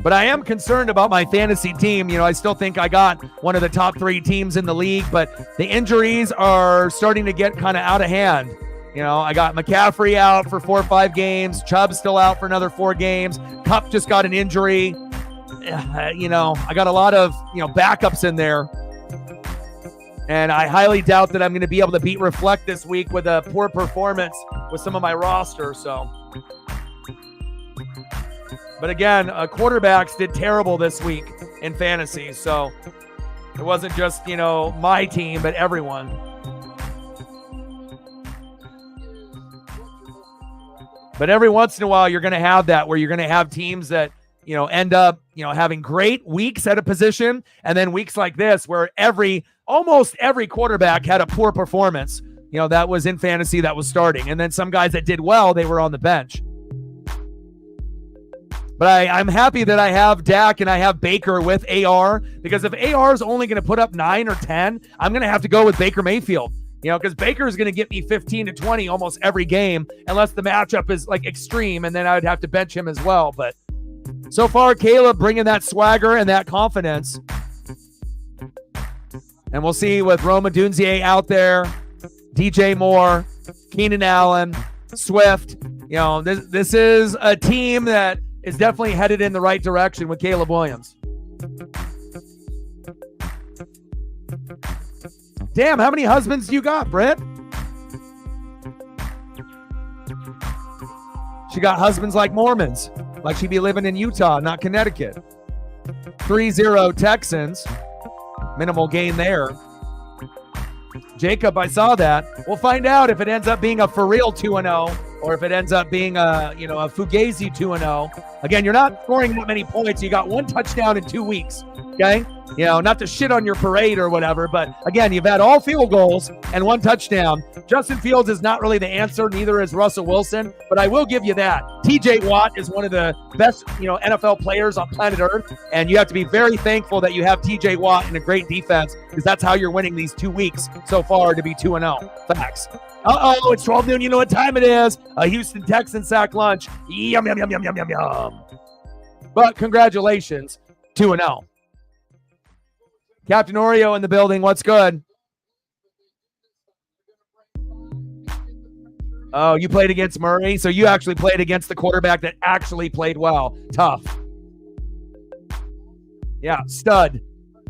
But I am concerned about my fantasy team. I still think I got one of the top 3 teams in the league, but the injuries are starting to get kind of out of hand. I got McCaffrey out for 4 or 5 games. Chubb's still out for another 4 games. Kupp just got an injury. I got a lot of, backups in there. And I highly doubt that I'm going to be able to beat Reflect this week with a poor performance with some of my roster. So, but again, quarterbacks did terrible this week in fantasy. So it wasn't just, my team, but everyone. But every once in a while, you're going to have that where you're going to have teams that, end up, having great weeks at a position, and then weeks like this where almost every quarterback had a poor performance, that was in fantasy that was starting. And then some guys that did well, they were on the bench. But I'm happy that I have Dak and I have Baker with AR, because if AR is only going to put up 9 or 10, I'm going to have to go with Baker Mayfield. Because Baker is going to get me 15 to 20 almost every game, unless the matchup is like extreme, and then I would have to bench him as well. But so far, Caleb bringing that swagger and that confidence. And we'll see with Roma Dunzier out there, DJ Moore, Keenan Allen, Swift. This is a team that is definitely headed in the right direction with Caleb Williams. Damn, how many husbands do you got, Britt? She got husbands like Mormons. Like she'd be living in Utah, not Connecticut. 3-0 Texans. Minimal gain there. Jacob, I saw that. We'll find out if it ends up being a for real 2-0 or if it ends up being a fugazi 2-0. Again, you're not scoring that many points. You got 1 touchdown in 2 weeks. Okay? not to shit on your parade or whatever, but again, you've had all field goals and 1 touchdown. Justin Fields is not really the answer, neither is Russell Wilson, but I will give you that. TJ Watt is one of the best, NFL players on planet Earth, and you have to be very thankful that you have TJ Watt in a great defense, because that's how you're winning these 2 weeks so far to be 2-0. Facts. Uh-oh, it's 12 noon. You know what time it is. A Houston Texan sack lunch. Yum, yum, yum, yum, yum, yum, yum. But congratulations, 2-0. Captain Oreo in the building. What's good? Oh, you played against Murray? So you actually played against the quarterback that actually played well. Tough. Yeah, stud.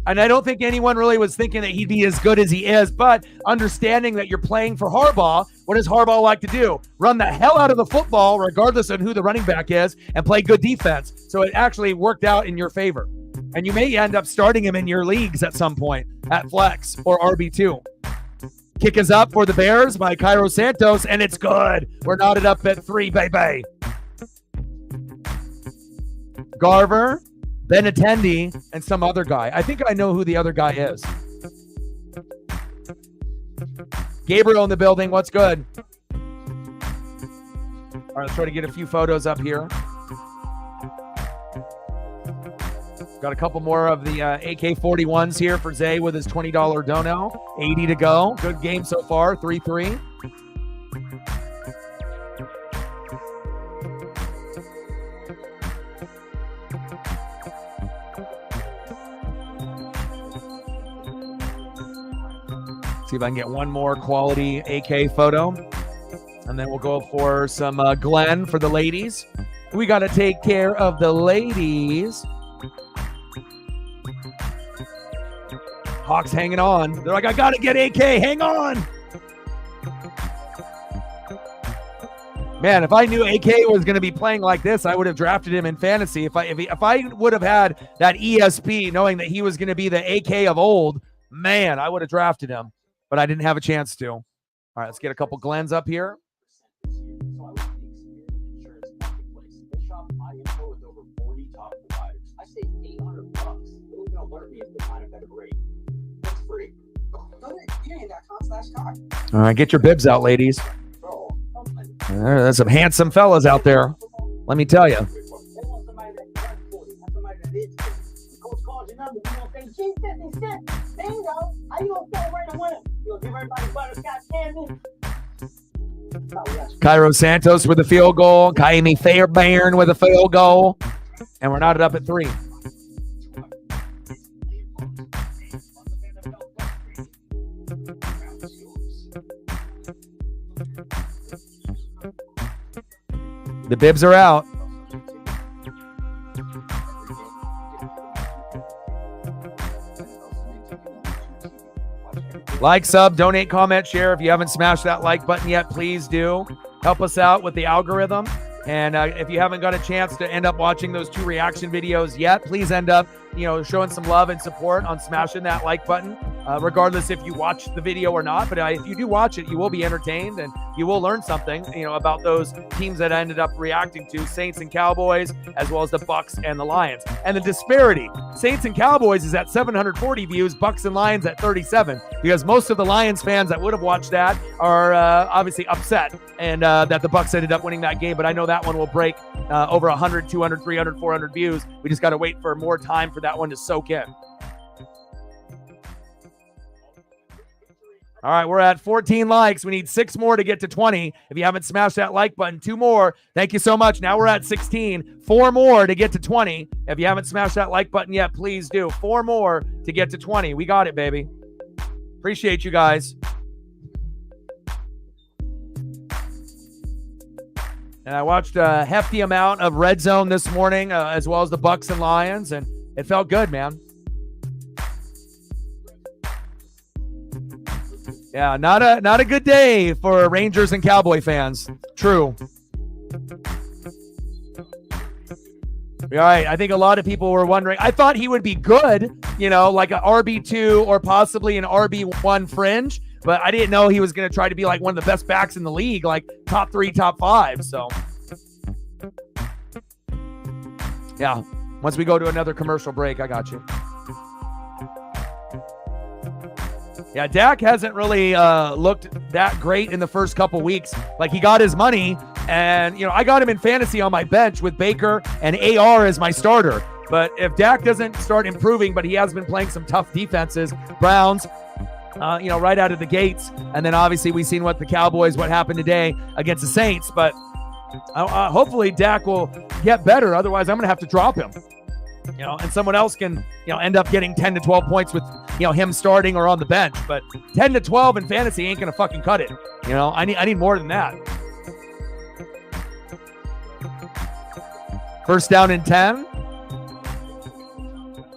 And I don't think anyone really was thinking that he'd be as good as he is, but understanding that you're playing for Harbaugh, what does Harbaugh like to do? Run the hell out of the football, regardless of who the running back is, and play good defense. So it actually worked out in your favor. And you may end up starting him in your leagues at some point at flex or RB2. Kick is up for the Bears by Cairo Santos, and it's good. We're knotted up at 3, baby. Garver, Benintendi, and some other guy. I think I know who the other guy is. Gabriel in the building. What's good? All right, let's try to get a few photos up here. Got a couple more of the AK-41s here for Zay with his $20 dono. 80 to go. Good game so far. 3-3. See if I can get one more quality AK photo. And then we'll go for some Glenn for the ladies. We got to take care of the ladies. Hawks hanging on. They're like, I got to get AK. Hang on. Man, if I knew AK was going to be playing like this, I would have drafted him in fantasy. If I would have had that ESP, knowing that he was going to be the AK of old, man, I would have drafted him. But I didn't have a chance to. All right, let's get a couple Glens up here. All right, get your bibs out, ladies. There's some handsome fellas out there. Let me tell you. Cairo Santos with a field goal. Kaimi Fairbairn with a field goal. And we're knotted up at 3. The bibs are out. Like, sub, donate, comment, share. If you haven't smashed that like button yet, please do. Help us out with the algorithm. And if you haven't got a chance to end up watching those 2 reaction videos yet, please end up, showing some love and support on smashing that like button, regardless if you watch the video or not. But if you do watch it, you will be entertained and you will learn something, about those teams that I ended up reacting to, Saints and Cowboys, as well as the Bucks and the Lions. And the disparity, Saints and Cowboys is at 740 views, Bucks and Lions at 37, because most of the Lions fans that would have watched that are obviously upset and that the Bucks ended up winning that game. But I know that one will break over 100, 200, 300, 400 views. We just got to wait for more time for that one to soak in. All right, we're at 14 likes. We need 6 more to get to 20. If you haven't smashed that like button, 2 more. Thank you so much. Now we're at 16. 4 more to get to 20. If you haven't smashed that like button yet, please do. 4 more to get to 20. We got it, baby. Appreciate you guys. And I watched a hefty amount of Red Zone this morning, as well as the Bucks and Lions, and it felt good, man. Yeah, not a good day for Rangers and Cowboy fans. True. All right, I think a lot of people were wondering. I thought he would be good, like an RB2 or possibly an RB1 fringe, but I didn't know he was going to try to be like one of the best backs in the league, like top 3, top 5. So, yeah, once we go to another commercial break, I got you. Yeah, Dak hasn't really looked that great in the first couple weeks. Like, he got his money, and, I got him in fantasy on my bench with Baker and AR as my starter. But if Dak doesn't start improving, but he has been playing some tough defenses, Browns, right out of the gates. And then obviously we've seen what happened today against the Saints. But hopefully Dak will get better. Otherwise, I'm going to have to drop him. And someone else can, end up getting 10 to 12 points with, him starting or on the bench. But 10 to 12 in fantasy ain't going to fucking cut it. I need more than that. First down and 10.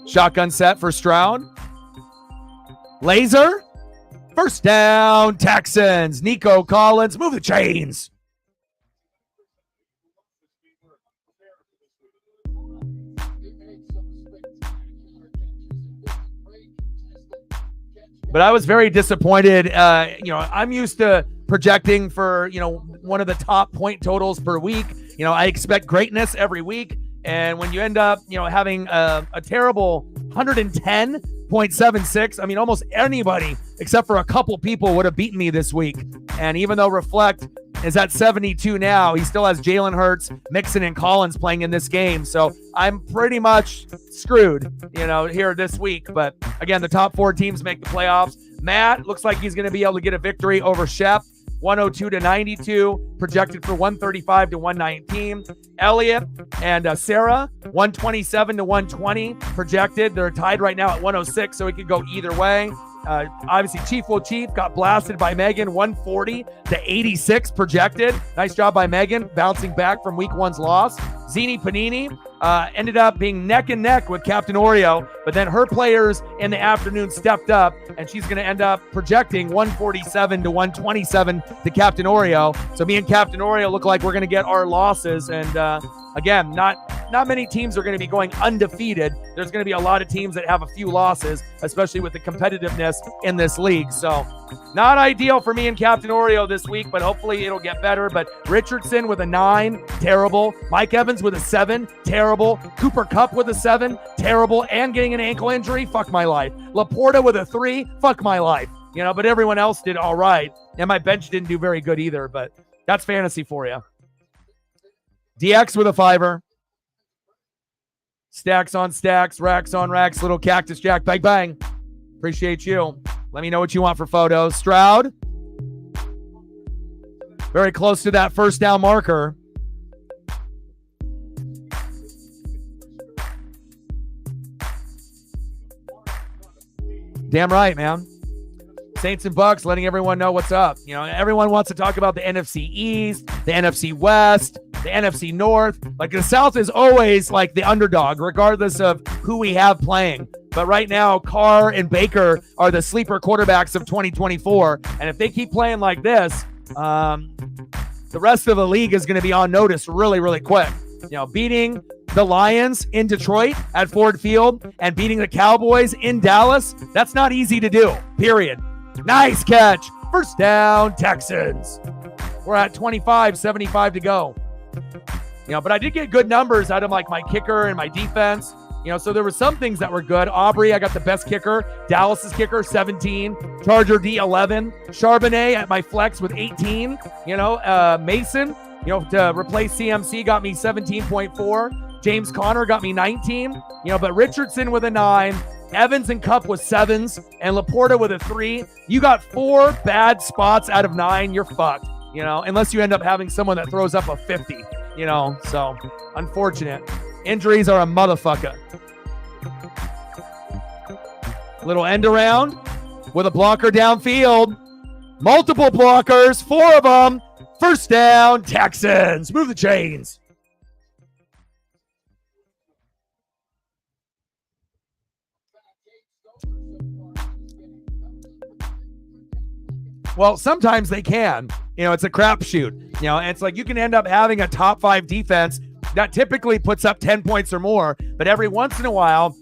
Shotgun set for Stroud. Laser. First down, Texans. Nico Collins, move the chains. But I was very disappointed. I'm used to projecting for, one of the top point totals per week. I expect greatness every week. And when you end up, having a terrible 110.76, almost anybody except for a couple people would have beaten me this week. And even though Reflect is at 72 now, he still has Jalen Hurts, Mixon, and Collins playing in this game. So I'm pretty much screwed, here this week. But again, the top 4 teams make the playoffs. Matt looks like he's going to be able to get a victory over Shep. 102 to 92, projected for 135 to 119. Elliott and Sarah, 127 to 120, projected. They're tied right now at 106, so it could go either way. Obviously, Chief Will Chief got blasted by Megan, 140 to 86 projected. Nice job by Megan, bouncing back from week 1's loss. Zini Panini ended up being neck and neck with Captain Oreo, but then her players in the afternoon stepped up, and she's going to end up projecting 147 to 127 to Captain Oreo. So me and Captain Oreo look like we're going to get our losses, and again, not many teams are going to be going undefeated. There's going to be a lot of teams that have a few losses, especially with the competitiveness in this league. So not ideal for me and Captain Oreo this week, but hopefully it'll get better. But Richardson with a 9, terrible. Mike Evans with a 7, terrible. Cooper Kupp with a 7, terrible. And getting an ankle injury, fuck my life. Laporta with a 3, fuck my life. But everyone else did all right. And my bench didn't do very good either, but that's fantasy for you. DX with a 5. Stacks on stacks, racks on racks, little cactus jack, bang, bang. Appreciate you. Let me know what you want for photos. Stroud, very close to that first down marker. Damn right, man. Saints and Bucks letting everyone know what's up. Everyone wants to talk about the NFC East, the NFC West, the NFC North. Like, the South is always like the underdog, regardless of who we have playing. But right now, Carr and Baker are the sleeper quarterbacks of 2024. And if they keep playing like this, the rest of the league is going to be on notice really, really quick. Beating the Lions in Detroit at Ford Field and beating the Cowboys in Dallas, that's not easy to do, period. Nice catch. First down, Texans. We're at 25-75 to go. But I did get good numbers out of like my kicker and my defense. So there were some things that were good. Aubrey, I got the best kicker. Dallas's kicker, 17. Charger D, 11. Charbonnet at my flex with 18. Mason, to replace CMC got me 17.4. James Conner got me 19. But Richardson with a 9. Evans and Kupp with 7s. And Laporta with a 3. You got 4 bad spots out of 9. You're fucked. Unless you end up having someone that throws up a 50. So unfortunate. Injuries are a motherfucker. Little end around with a blocker downfield. Multiple blockers, 4 of them. First down, Texans. Move the chains. Well, sometimes they can. It's a crapshoot. It's like you can end up having a top 5 defense that typically puts up 10 points or more, but every once in a while,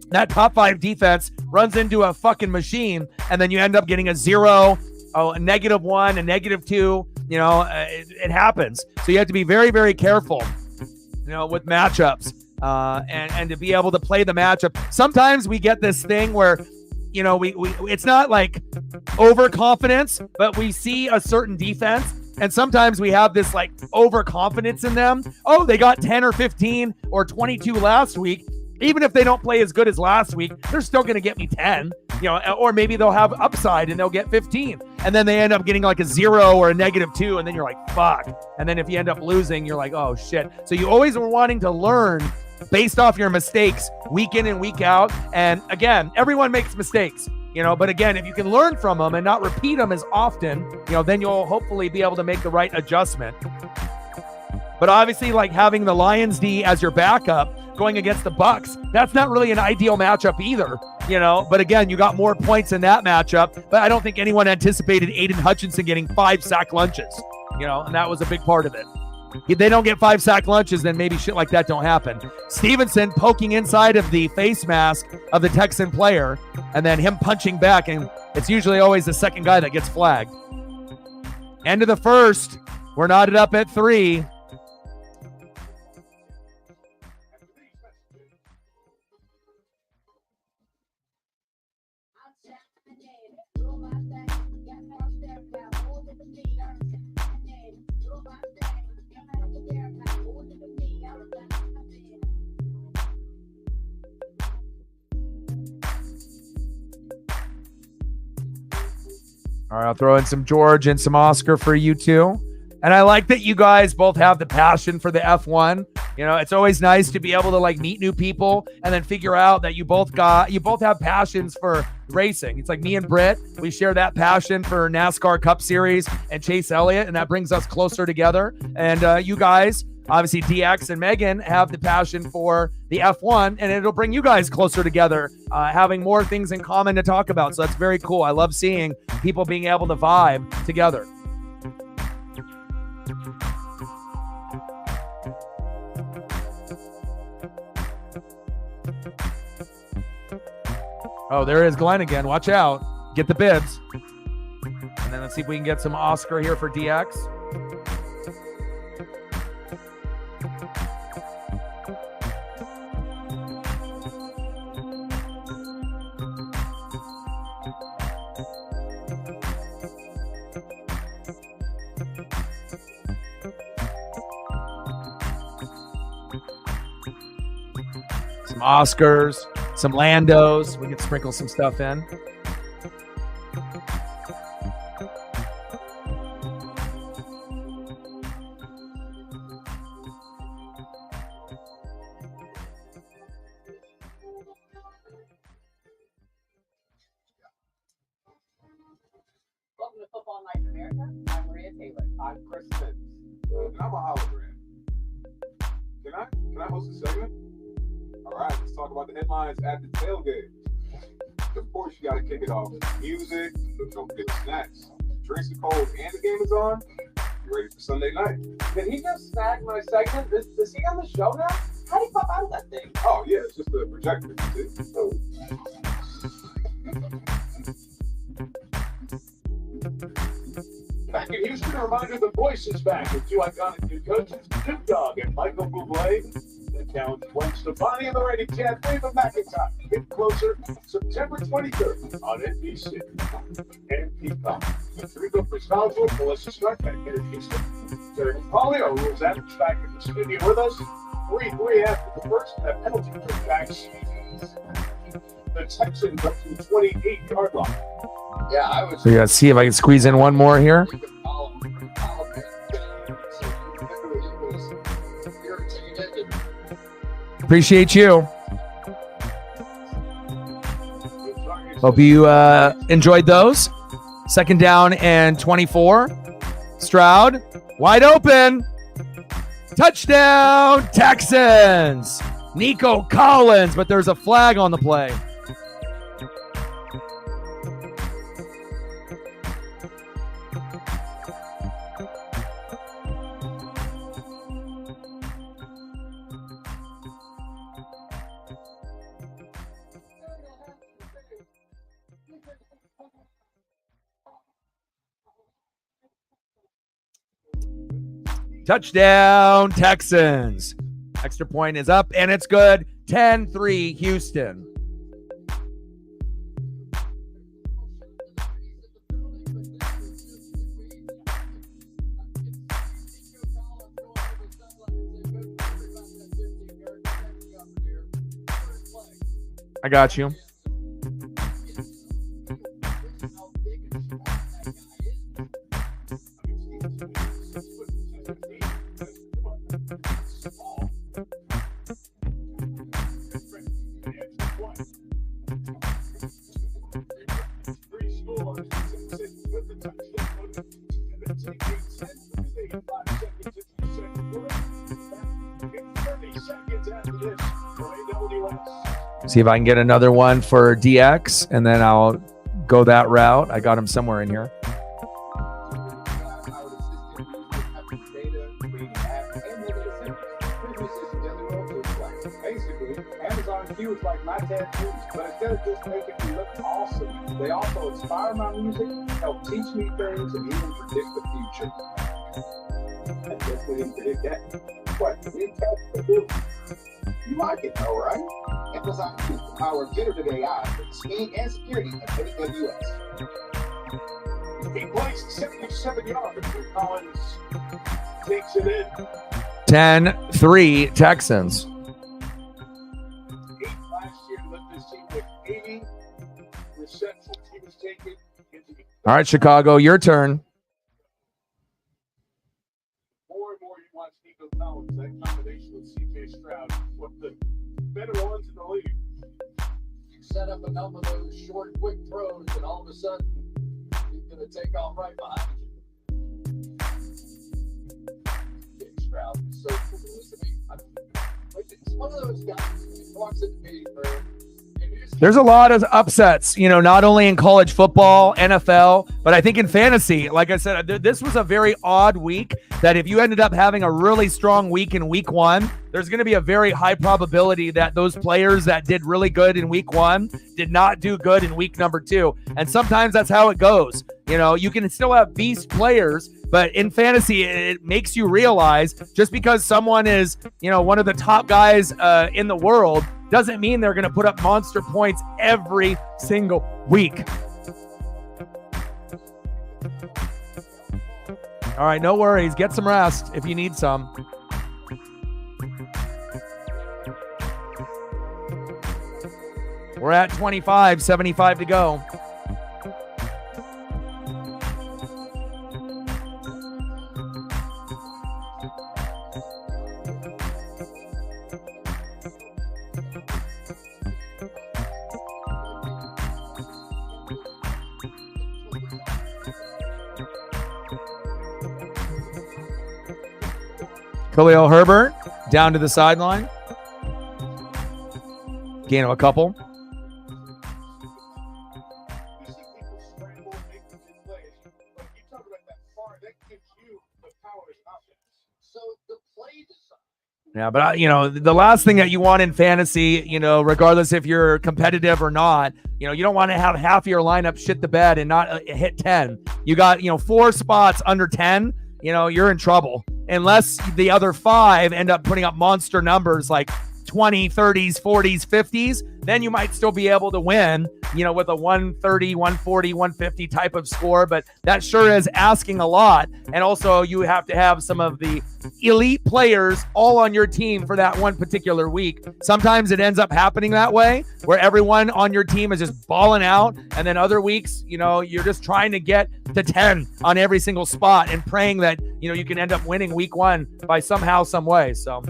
that top 5 defense runs into a fucking machine, and then you end up getting a 0, a -1, a -2. It happens. So you have to be very, very careful, with matchups, and to be able to play the matchup. Sometimes we get this thing where, we it's not like overconfidence, but we see a certain defense. And sometimes we have this like overconfidence in them. Oh, they got 10 or 15 or 22 last week. Even if they don't play as good as last week, they're still going to get me 10, or maybe they'll have upside and they'll get 15. And then they end up getting like a 0 or a -2. And then you're like, fuck. And then if you end up losing, you're like, oh shit. So you always are wanting to learn based off your mistakes week in and week out. And again, everyone makes mistakes. But again, if you can learn from them and not repeat them as often, then you'll hopefully be able to make the right adjustment. But obviously, like having the Lions D as your backup going against the Bucs, that's not really an ideal matchup either, But again, you got more points in that matchup. But I don't think anyone anticipated Aiden Hutchinson getting 5 sack lunches, and that was a big part of it. If they don't get 5 sack lunches, then maybe shit like that don't happen. Stevenson poking inside of the face mask of the Texan player, and then him punching back, and it's usually always the second guy that gets flagged. End of the first. We're knotted up at 3. All right, I'll throw in some George and some Oscar for you two. And I like that you guys both have the passion for the F1. It's always nice to be able to like meet new people and then figure out that you both have passions for racing. It's like me and Britt, we share that passion for NASCAR Cup Series and Chase Elliott, and that brings us closer together. And you guys, obviously DX and Megan, have the passion for the F1, and it'll bring you guys closer together, having more things in common to talk about. So that's very cool. I love seeing people being able to vibe together. Oh, there is Glenn again. Watch out. Get the bibs. And then let's see if we can get some Oscar here for DX. Some Oscars, some Landos. We can sprinkle some stuff in.
Welcome to Football Night in America. I'm Maria Taylor. I'm Chris Sims.
And I'm a hologram. Can I host a segment? All right, let's talk about the headlines at the tailgate. Of course, you got to kick it off with music. Don't forget the snacks. Drinks are cold and the game is on. You ready for Sunday night?
Did he just snag my segment? Is he on the show now? How do you pop out of that thing?
Oh, yeah, it's just a projector. So.
Back in Houston, a reminder the voice is back with 2 iconic new coaches, Snoop Dogg and Michael Bublé. The challenge Gwen Stefani and the reigning champ, David McIntyre. Get closer September 23rd on NBC and Peacock. Rico Cristaldo, Melissa Stark, back here in Houston. Derek Pauly, our rules advocates, back in the studio with us. 3-3 after the first, that penalty kickbacks. The Texans up to the 28-yard line.
Yeah, I was.
So yeah, see if I can squeeze in one more here. Appreciate you. Hope you enjoyed those. 2nd down and 24. Stroud, wide open. Touchdown, Texans. Nico Collins, but there's a flag on the play. Touchdown, Texans. Extra point is up, and it's good. 10-3, Houston. I got you. See if I can get another one for DX, and then I'll go that route. I got him somewhere in here.
Basically, Amazon Q is like my tattoos, but instead of just making me look awesome, they also inspire my music, help teach me things, and even predict the future. I guess we didn't predict that. What? You like it though, right? Amazon Q, the power of generative AI for speed and security at AWS.
He placed 77 yards. Collins takes it in.
10-3 Texans.
8 last year left this team with 80 receptions. He was taken into the
All right, Chicago, your turn.
more and more you watch Nico Collins, that combination with CJ Stroud, one of the better ones in the league.
You set up a number of those short, quick throws, and all of a sudden, he's going to take off right behind you. Big Stroud is so cool. It's one of those guys who walks in the meeting room.
There's a lot of upsets, not only in college football, NFL, but I think in fantasy. Like I said, this was a very odd week that if you ended up having a really strong week in week one, there's going to be a very high probability that those players that did really good in week one did not do good in week number two. And sometimes that's how it goes. You can still have beast players, but in fantasy, it makes you realize just because someone is, one of the top guys in the world doesn't mean they're going to put up monster points every single week. All right, no worries. Get some rest if you need some. We're at 25, 75 to go. Khalil Herbert down to the sideline. Gain of a couple.
You see people scramble and make some big plays. But you talk about that far, that gives you the power of offense.
So the play design.
Yeah, but the last thing that you want in fantasy, regardless if you're competitive or not, you don't want to have half your lineup shit the bed and not hit 10. You got, 4 spots under 10, you're in trouble. Unless the other 5 end up putting up monster numbers like 20, 30s, 40s, 50s, then you might still be able to win, with a 130, 140, 150 type of score. But that sure is asking a lot. And also you have to have some of the elite players all on your team for that one particular week. Sometimes it ends up happening that way where everyone on your team is just balling out. And then other weeks, you're just trying to get to 10 on every single spot and praying that, you can end up winning week one by somehow, some way. So,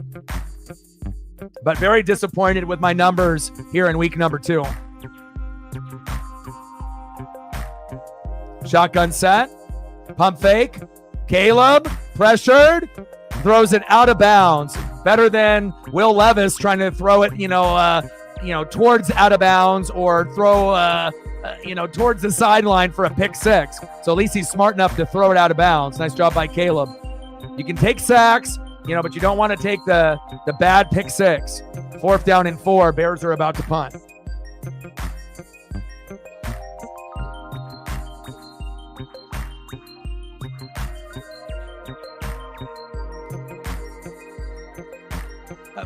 but very disappointed with my numbers here in week number 2. Shotgun set, pump fake, Caleb pressured, throws it out of bounds. Better than Will Levis trying to throw it, towards out of bounds or throw, towards the sideline for a pick 6. So at least he's smart enough to throw it out of bounds. Nice job by Caleb. You can take sacks, but you don't want to take the bad pick 6. 4th down and 4. Bears are about to punt.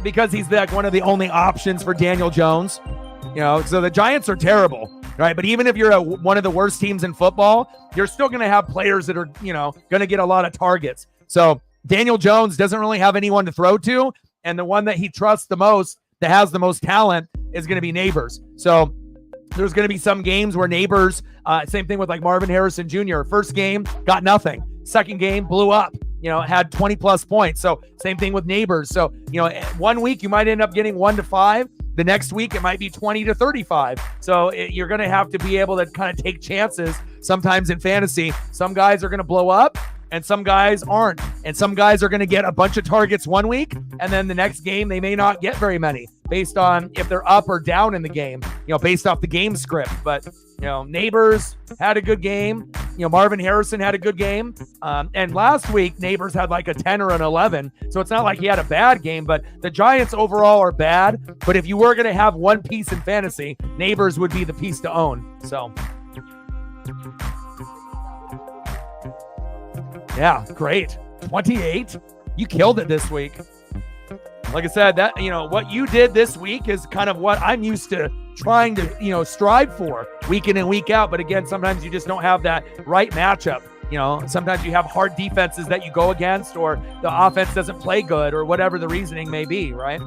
Because he's like one of the only options for Daniel Jones. So the Giants are terrible, right? But even if you're one of the worst teams in football, you're still going to have players that are, going to get a lot of targets. So Daniel Jones doesn't really have anyone to throw to. And the one that he trusts the most, that has the most talent, is going to be Neighbors. So there's going to be some games where Neighbors, same thing with like Marvin Harrison Jr. First game, got nothing. Second game, blew up, had 20 plus points. So same thing with Neighbors. So, 1 week you might end up getting 1 to 5. The next week it might be 20 to 35. So you're going to have to be able to kind of take chances. Sometimes in fantasy, some guys are going to blow up and some guys aren't. And some guys are going to get a bunch of targets 1 week, and then the next game they may not get very many based on if they're up or down in the game, based off the game script. But, Neighbors had a good game. Marvin Harrison had a good game. And last week, Neighbors had like a 10 or an 11. So it's not like he had a bad game, but the Giants overall are bad. But if you were going to have one piece in fantasy, Neighbors would be the piece to own. So, yeah, great. 28. You killed it this week. Like I said, that, what you did this week is kind of what I'm used to trying to, strive for week in and week out. But again, sometimes you just don't have that right matchup. Sometimes you have hard defenses that you go against, or the offense doesn't play good, or whatever the reasoning may be, right?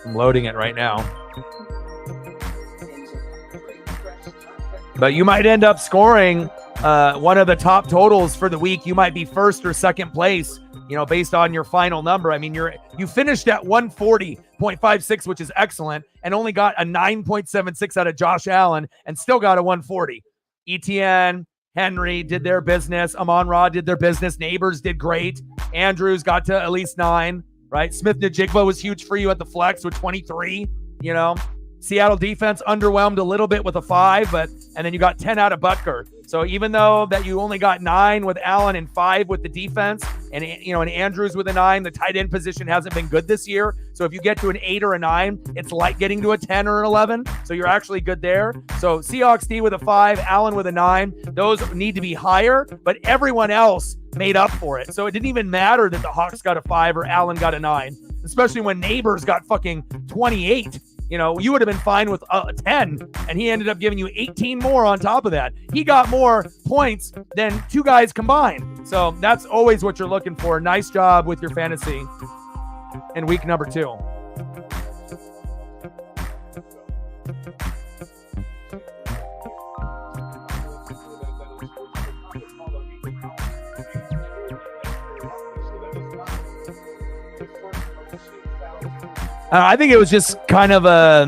I'm loading it right now. But you might end up scoring one of the top totals for the week. You might be first or second place, based on your final number. I mean, you finished at 140.56, which is excellent, and only got a 9.76 out of Josh Allen and still got a 140. ETN, Henry did their business. Amon-Ra did their business. Neighbors did great. Andrews got to at least 9, right? Smith-Njigba was huge for you at the flex with 23, Seattle defense underwhelmed a little bit with a 5, and then you got 10 out of Butker. So even though that you only got 9 with Allen and 5 with the defense, and and Andrews with a 9, the tight end position hasn't been good this year. So if you get to an 8 or a 9, it's like getting to a 10 or an 11. So you're actually good there. So Seahawks D with a 5, Allen with a 9. Those need to be higher, but everyone else made up for it. So it didn't even matter that the Hawks got a 5 or Allen got a 9, especially when Neighbors got fucking 28. You would have been fine with 10, and he ended up giving you 18 more on top of that. He got more points than 2 guys combined. So that's always what you're looking for. Nice job with your fantasy in week number 2. I think it was just kind of a,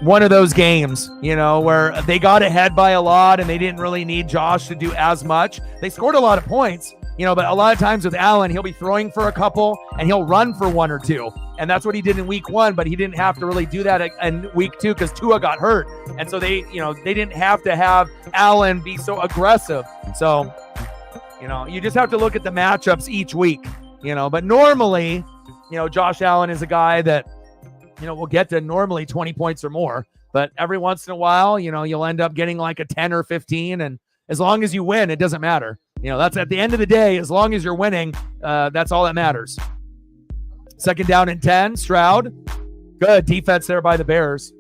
one of those games, where they got ahead by a lot and they didn't really need Josh to do as much. They scored a lot of points, but a lot of times with Allen, he'll be throwing for a couple and he'll run for 1 or 2. And that's what he did in week 1, but he didn't have to really do that in week 2 because Tua got hurt. And so they didn't have to have Allen be so aggressive. So, you just have to look at the matchups each week, but normally, Josh Allen is a guy that, will get to normally 20 points or more, but every once in a while, you'll end up getting like a 10 or 15. And as long as you win, it doesn't matter. That's at the end of the day, as long as you're winning, that's all that matters. Second down and 10, Stroud. Good defense there by the Bears.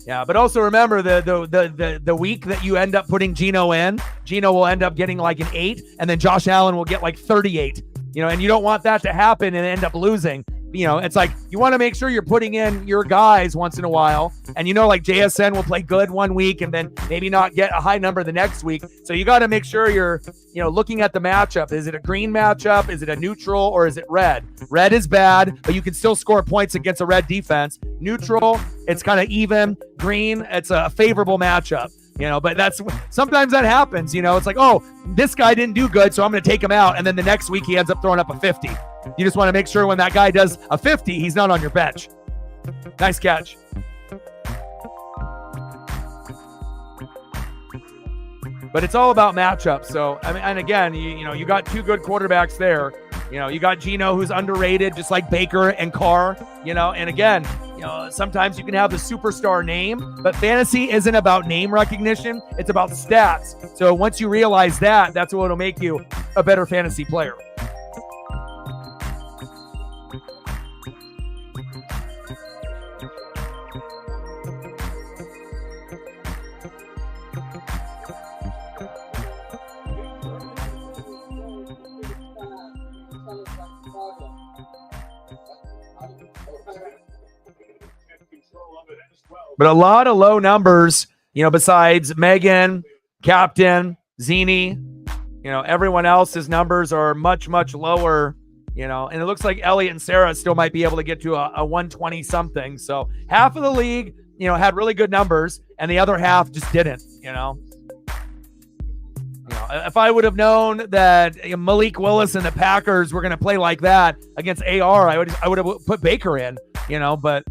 Yeah, but also remember the week that you end up putting Geno in, Geno will end up getting like an 8, and then Josh Allen will get like 38. And you don't want that to happen and end up losing. It's like you want to make sure you're putting in your guys once in a while, and like JSN will play good 1 week and then maybe not get a high number the next week. So you got to make sure you're looking at the matchup. Is it a green matchup? Is it a neutral, or is it red? Red is bad, but you can still score points against a red defense. Neutral, it's kind of even. Green, it's a favorable matchup. But sometimes that happens. It's like, oh, this guy didn't do good, so I'm going to take him out, and then the next week he ends up throwing up a 50. You just want to make sure when that guy does a 50, he's not on your bench. Nice catch. But it's all about matchups. So, and again, you got 2 good quarterbacks there. You got Geno, who's underrated, just like Baker and Carr, and again, sometimes you can have the superstar name, but fantasy isn't about name recognition. It's about stats. So once you realize that, that's what will make you a better fantasy player. But a lot of low numbers, besides Megan, Captain, Zini, everyone else's numbers are much, much lower, and it looks like Elliot and Sarah still might be able to get to a 120 something. So half of the league, had really good numbers and the other half just didn't, if I would have known that Malik Willis and the Packers were going to play like that against AR, I would have put Baker in, but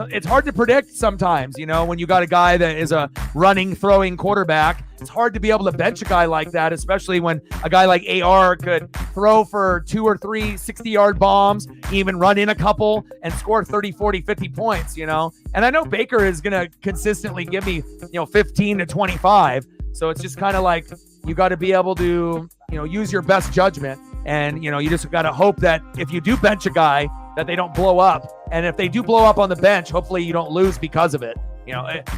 it's hard to predict sometimes, when you got a guy that is a running, throwing quarterback. It's hard to be able to bench a guy like that, especially when a guy like AR could throw for 2 or 3 60-yard bombs, even run in a couple and score 30, 40, 50 points, And I know Baker is going to consistently give me, 15 to 25. So it's just kind of like you got to be able to, use your best judgment. And, you just got to hope that if you do bench a guy, that they don't blow up. And if they do blow up on the bench, hopefully you don't lose because of it.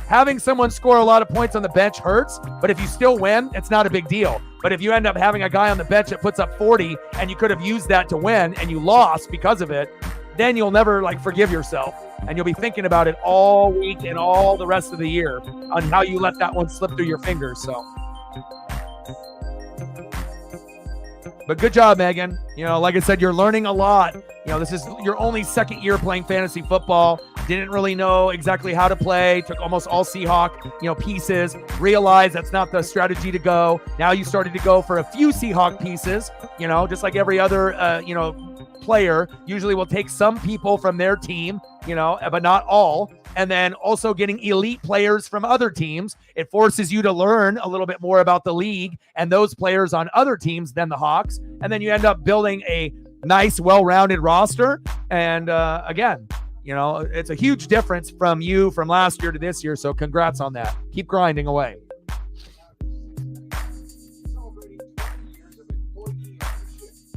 Having someone score a lot of points on the bench hurts, but if you still win, it's not a big deal. But if you end up having a guy on the bench that puts up 40 and you could have used that to win and you lost because of it, then you'll never forgive yourself. And you'll be thinking about it all week and all the rest of the year on how you let that one slip through your fingers. So, but good job, Megan. Like I said, you're learning a lot. This is your only second year playing fantasy football. Didn't really know exactly how to play. Took almost all Seahawk, pieces. Realized that's not the strategy to go. Now you started to go for a few Seahawk pieces, just like every other, player usually will take some people from their team, but not all. And then also getting elite players from other teams. It forces you to learn a little bit more about the league and those players on other teams than the Hawks. And then you end up building a nice, well-rounded roster. And again, it's a huge difference from last year to this year. So congrats on that. Keep grinding away.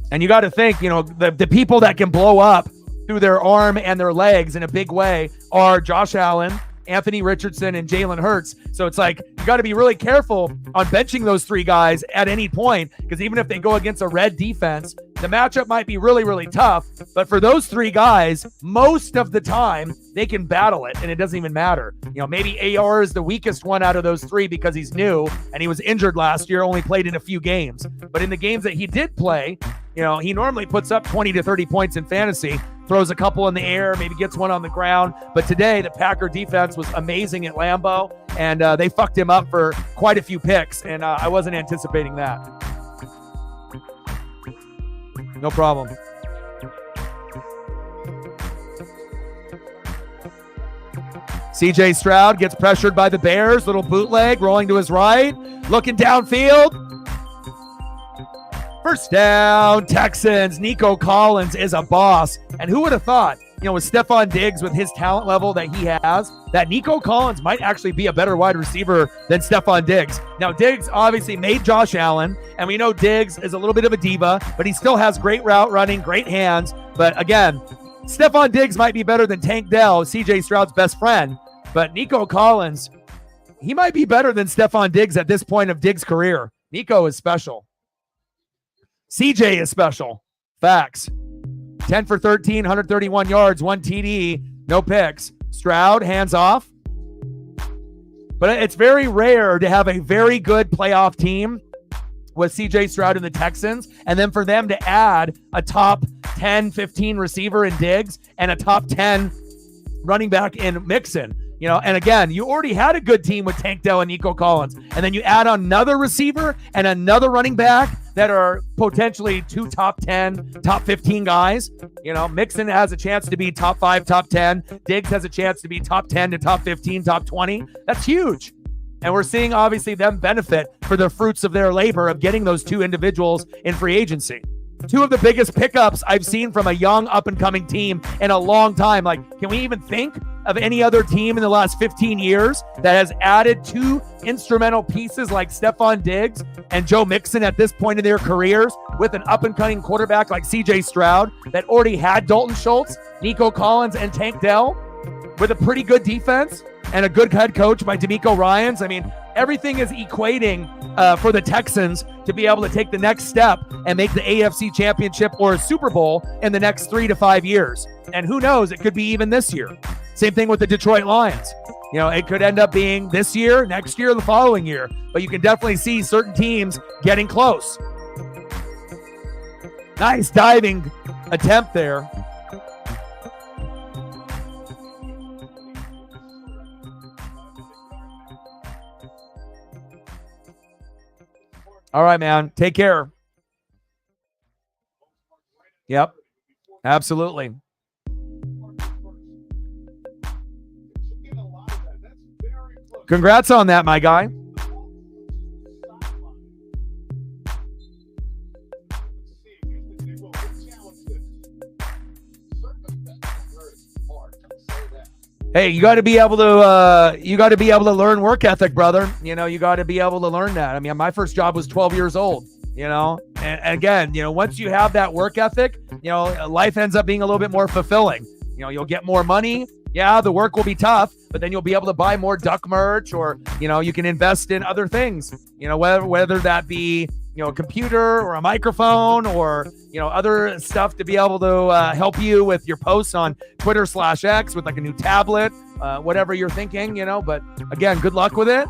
And you got to think, the people that can blow up through their arm and their legs in a big way are Josh Allen, Anthony Richardson, and Jalen Hurts. So it's like you got to be really careful on benching those 3 guys at any point, because even if they go against a red defense, the matchup might be really, really tough. But for those 3 guys, most of the time, they can battle it, and it doesn't even matter. Maybe AR is the weakest one out of those 3 because he's new, and he was injured last year, only played in a few games. But in the games that he did play, he normally puts up 20 to 30 points in fantasy, throws a couple in the air, maybe gets one on the ground. But today, the Packer defense was amazing at Lambeau, and they fucked him up for quite a few picks, and I wasn't anticipating that. No problem. CJ Stroud gets pressured by the Bears. Little bootleg, rolling to his right, looking downfield. First down, Texans. Nico Collins is a boss. And who would have thought, with Stephon Diggs, with his talent level that he has, that Nico Collins might actually be a better wide receiver than Stephon Diggs. Now, Diggs obviously made Josh Allen, and we know Diggs is a little bit of a diva, but he still has great route running, great hands. But again, Stephon Diggs might be better than Tank Dell, CJ Stroud's best friend. But Nico Collins, he might be better than Stephon Diggs at this point of Diggs' career. Nico is special. CJ is special. Facts. 10 for 13, 131 yards, 1 TD, no picks. Stroud, hands off. But it's very rare to have a very good playoff team with CJ Stroud and the Texans, and then for them to add a top 10, 15 receiver in Diggs and a top 10 running back in Mixon. And again, you already had a good team with Tank Dell and Nico Collins, and then you add another receiver and another running back that are potentially 2 top 10, top 15 guys. Mixon has a chance to be top 5, top 10. Diggs has a chance to be top 10 to top 15, top 20. That's huge. And we're seeing, obviously, them benefit for the fruits of their labor of getting those 2 individuals in free agency. 2 of the biggest pickups I've seen from a young up-and-coming team in a long time. Can we even think of any other team in the last 15 years that has added 2 instrumental pieces like Stephon Diggs and Joe Mixon at this point in their careers with an up-and-coming quarterback like CJ Stroud that already had Dalton Schultz, Nico Collins, and Tank Dell with a pretty good defense and a good head coach by DeMeco Ryans? everything is equating for the Texans to be able to take the next step and make the AFC Championship or a Super Bowl in the next 3 to 5 years. And who knows, it could be even this year. Same thing with the Detroit Lions. You know, it could end up being this year, next year, the following year. But you can definitely see certain teams getting close. Nice diving attempt there. All right, man. Take care. Yep. Absolutely. Congrats on that, my guy. Hey, you got to be able to learn work ethic, brother. You know, you got to be able to learn that. I mean, my first job was 12 years old, you know, and again, you know, once you have that work ethic, you know, life ends up being a little bit more fulfilling. You know, you'll get more money. Yeah, the work will be tough, but then you'll be able to buy more duck merch, or, you know, you can invest in other things, you know, whether that be, you know, a computer or a microphone or, you know, other stuff to be able to help you with your posts on Twitter/X with like a new tablet, whatever you're thinking, you know. But again, good luck with it.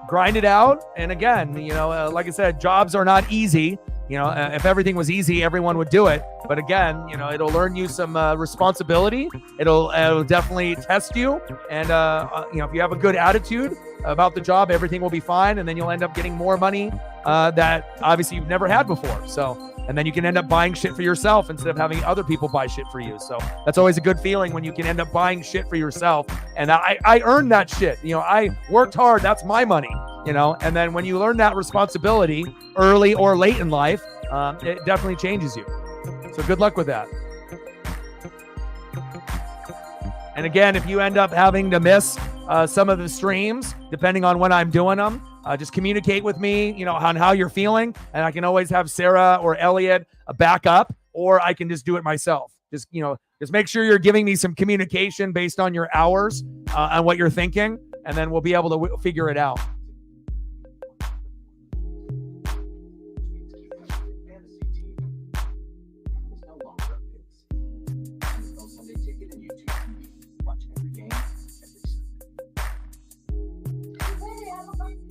Grind it out. And again, you know, like I said, jobs are not easy. You know, if everything was easy, everyone would do it. But again, you know, it'll learn you some responsibility. It'll definitely test you. And, you know, if you have a good attitude about the job, everything will be fine. And then you'll end up getting more money that obviously you've never had before. So, and then you can end up buying shit for yourself instead of having other people buy shit for you. So that's always a good feeling when you can end up buying shit for yourself. And I earned that shit. You know, I worked hard. That's my money. You know, and then when you learn that responsibility early or late in life, it definitely changes you. So good luck with that. And again, if you end up having to miss some of the streams, depending on when I'm doing them, just communicate with me, you know, on how you're feeling. And I can always have Sarah or Elliot back up, or I can just do it myself. Just, you know, just make sure you're giving me some communication based on your hours and what you're thinking, and then we'll be able to figure it out.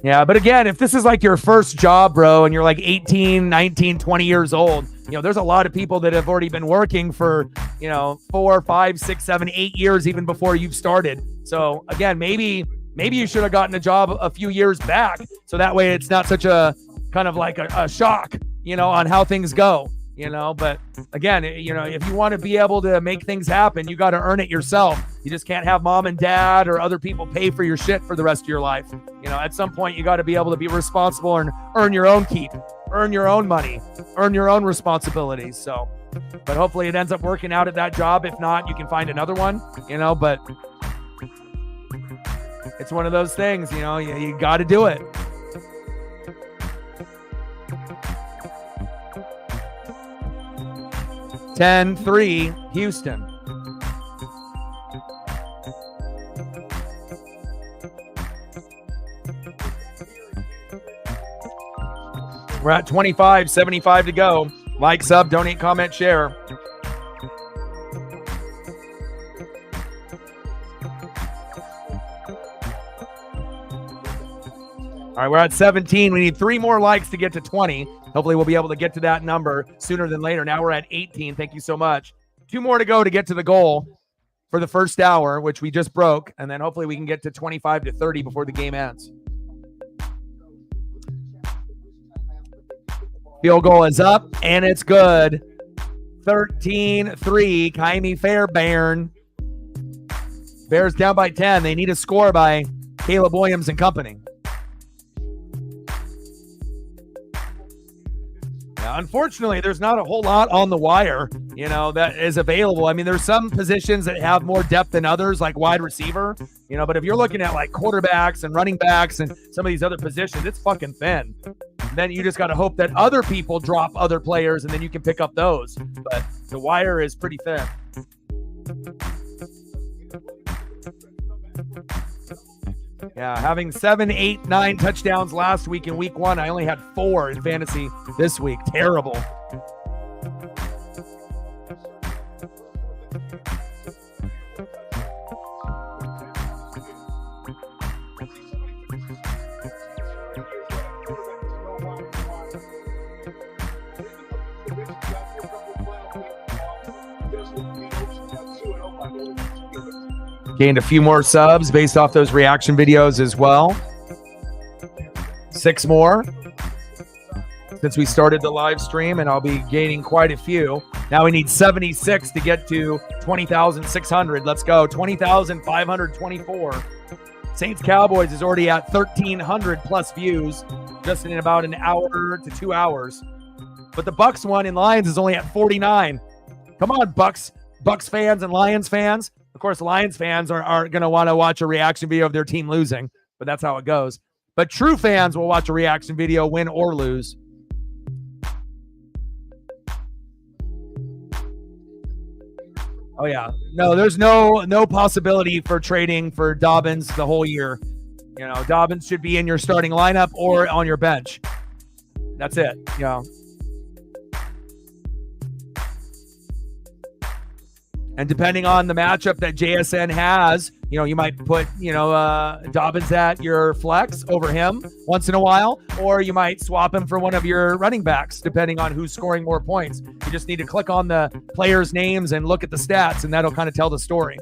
Yeah, but again, if this is like your first job, bro, and you're like 18, 19, 20 years old, you know, there's a lot of people that have already been working for, you know, 4, 5, 6, 7, 8 years even before you've started. So again, maybe you should have gotten a job a few years back, so that way it's not such a kind of like a shock, you know, on how things go, you know. But again, you know, if you want to be able to make things happen, you got to earn it yourself. You just can't have mom and dad or other people pay for your shit for the rest of your life. You know, at some point you got to be able to be responsible and earn your own keep, earn your own money, earn your own responsibilities. So, but hopefully it ends up working out at that job. If not, you can find another one, you know, but it's one of those things, you know, you got to do it. (10-3) Houston. We're at 25:75 to go. Like, sub, donate, comment, share. All right, we're at 17. We need 3 more likes to get to 20. Hopefully we'll be able to get to that number sooner than later. Now we're at 18. Thank you so much. 2 more to go to get to the goal for the first hour, which we just broke. And then hopefully we can get to 25 to 30 before the game ends. Field goal is up, and it's good. 13-3, Kaimi Fairbairn. Bears down by 10. They need a score by Caleb Williams and company. Now, unfortunately, there's not a whole lot on the wire, you know, that is available. I mean, there's some positions that have more depth than others, like wide receiver, you know, but if you're looking at like quarterbacks and running backs and some of these other positions, it's fucking thin. And then you just got to hope that other people drop other players and then you can pick up those. But the wire is pretty thin. Yeah, having 7, 8, 9 touchdowns last week in week 1. I only had 4 in fantasy this week. Terrible. Gained a few more subs based off those reaction videos as well. 6 more since we started the live stream, and I'll be gaining quite a few. Now we need 76 to get to 20,600. Let's go. 20,524. Saints Cowboys is already at 1,300 plus views just in about an hour to 2 hours. But the Bucks one in Lions is only at 49. Come on, Bucks fans and Lions fans. Of course, Lions fans are going to want to watch a reaction video of their team losing, but that's how it goes. But true fans will watch a reaction video, win or lose. Oh, yeah. No, there's no possibility for trading for Dobbins the whole year. You know, Dobbins should be in your starting lineup or on your bench. That's it. You know. And depending on the matchup that JSN has, you know, you might put, Dobbins at your flex over him once in a while, or you might swap him for one of your running backs, depending on who's scoring more points. You just need to click on the players' names and look at the stats, and that'll kind of tell the story.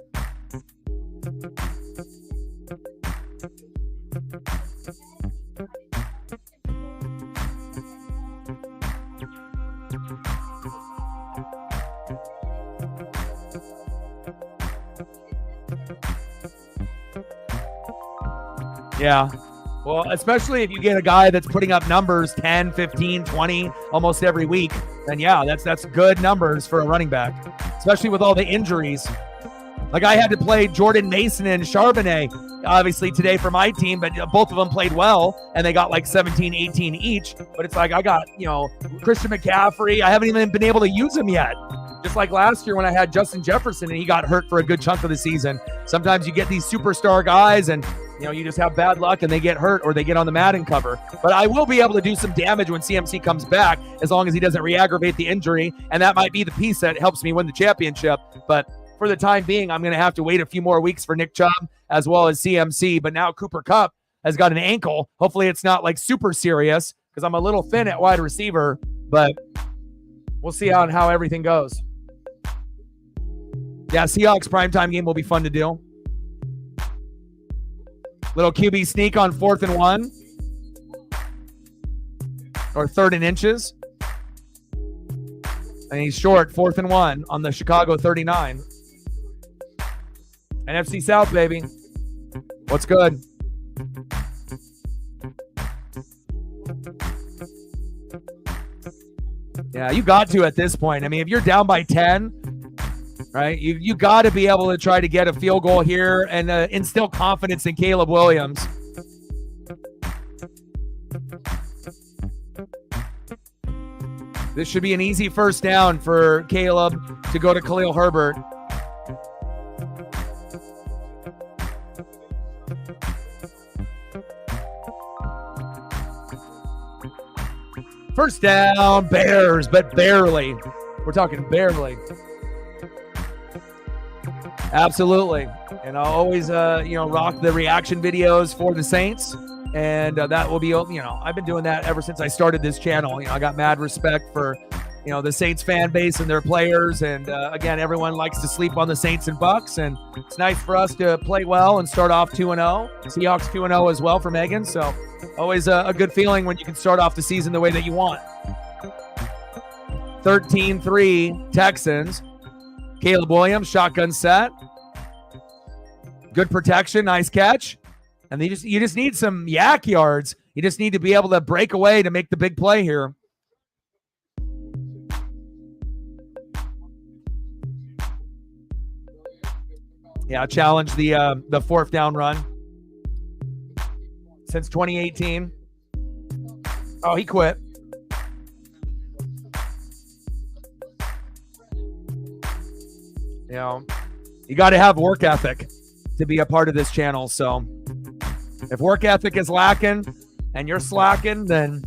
Yeah. Well, especially if you get a guy that's putting up numbers 10, 15, 20 almost every week, then yeah, that's good numbers for a running back, especially with all the injuries. Like I had to play Jordan Mason and Charbonnet, obviously today for my team, but both of them played well and they got like 17, 18 each. But it's like I got, Christian McCaffrey. I haven't even been able to use him yet. Just like last year when I had Justin Jefferson and he got hurt for a good chunk of the season. Sometimes you get these superstar guys and you just have bad luck and they get hurt or they get on the Madden cover. But I will be able to do some damage when CMC comes back as long as he doesn't re-aggravate the injury. And that might be the piece that helps me win the championship. But for the time being, I'm going to have to wait a few more weeks for Nick Chubb as well as CMC. But now Cooper Kupp has got an ankle. Hopefully it's not like super serious because I'm a little thin at wide receiver. But we'll see how everything goes. Yeah, Seahawks primetime game will be fun to do. Little QB sneak on 4th and 1. Or 3rd and inches. And he's short, 4th and 1 on the Chicago 39. NFC South, baby. What's good? Yeah, you got to at this point. I mean, if you're down by 10... right? You got to be able to try to get a field goal here and instill confidence in Caleb Williams. This should be an easy first down for Caleb to go to Khalil Herbert. First down, Bears, but barely. We're talking barely. Absolutely. And I'll always, rock the reaction videos for the Saints. And that will be, I've been doing that ever since I started this channel. I got mad respect for, the Saints fan base and their players. And again, everyone likes to sleep on the Saints and Bucks. And it's nice for us to play well and start off 2-0. Seahawks 2-0 as well for Megan. So always a good feeling when you can start off the season the way that you want. 13-3 Texans. Caleb Williams, shotgun set. Good protection, nice catch. And you just need some yak yards. You just need to be able to break away to make the big play here. Yeah, challenge the 4th down run. Since 2018. Oh, he quit. You got to have work ethic to be a part of this channel. So If work ethic is lacking and you're slacking, then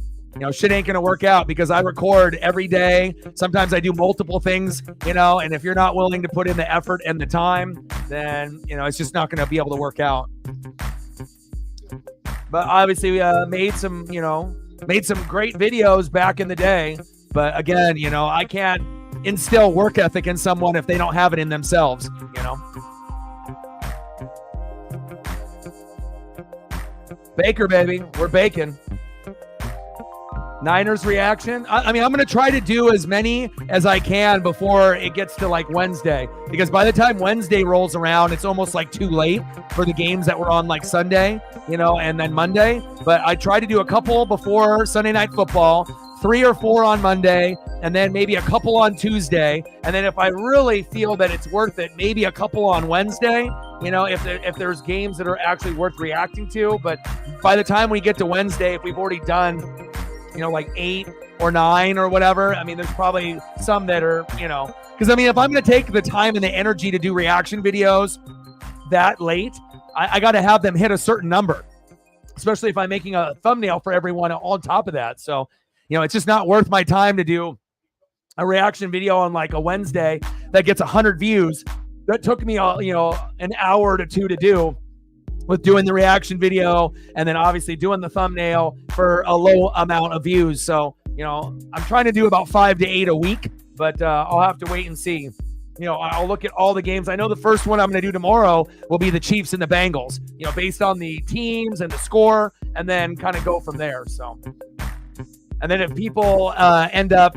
shit ain't gonna work out, because I record every day. Sometimes I do multiple things, and if you're not willing to put in the effort and the time, then it's just not gonna be able to work out. But obviously made some great videos back in the day. But again, I can't instill work ethic in someone if they don't have it in themselves, Baker, baby, we're baking. Niners reaction. I'm going to try to do as many as I can before it gets to like Wednesday, because by the time Wednesday rolls around, it's almost like too late for the games that were on like Sunday, and then Monday. But I try to do a couple before Sunday Night Football, 3 or 4 on Monday, and then maybe a couple on Tuesday. And then if I really feel that it's worth it, maybe a couple on Wednesday, if there's games that are actually worth reacting to. But by the time we get to Wednesday, if we've already done like 8 or 9 or whatever, there's probably some that are, because if I'm going to take the time and the energy to do reaction videos that late, I got to have them hit a certain number, especially if I'm making a thumbnail for everyone on top of that. So, it's just not worth my time to do a reaction video on like a Wednesday that gets 100 views. That took me, an hour to 2 to do, with doing the reaction video and then obviously doing the thumbnail for a low amount of views. So, I'm trying to do about 5 to 8 a week, but I'll have to wait and see. I'll look at all the games. I know the first one I'm going to do tomorrow will be the Chiefs and the Bengals, based on the teams and the score, and then kind of go from there. So, and then if people end up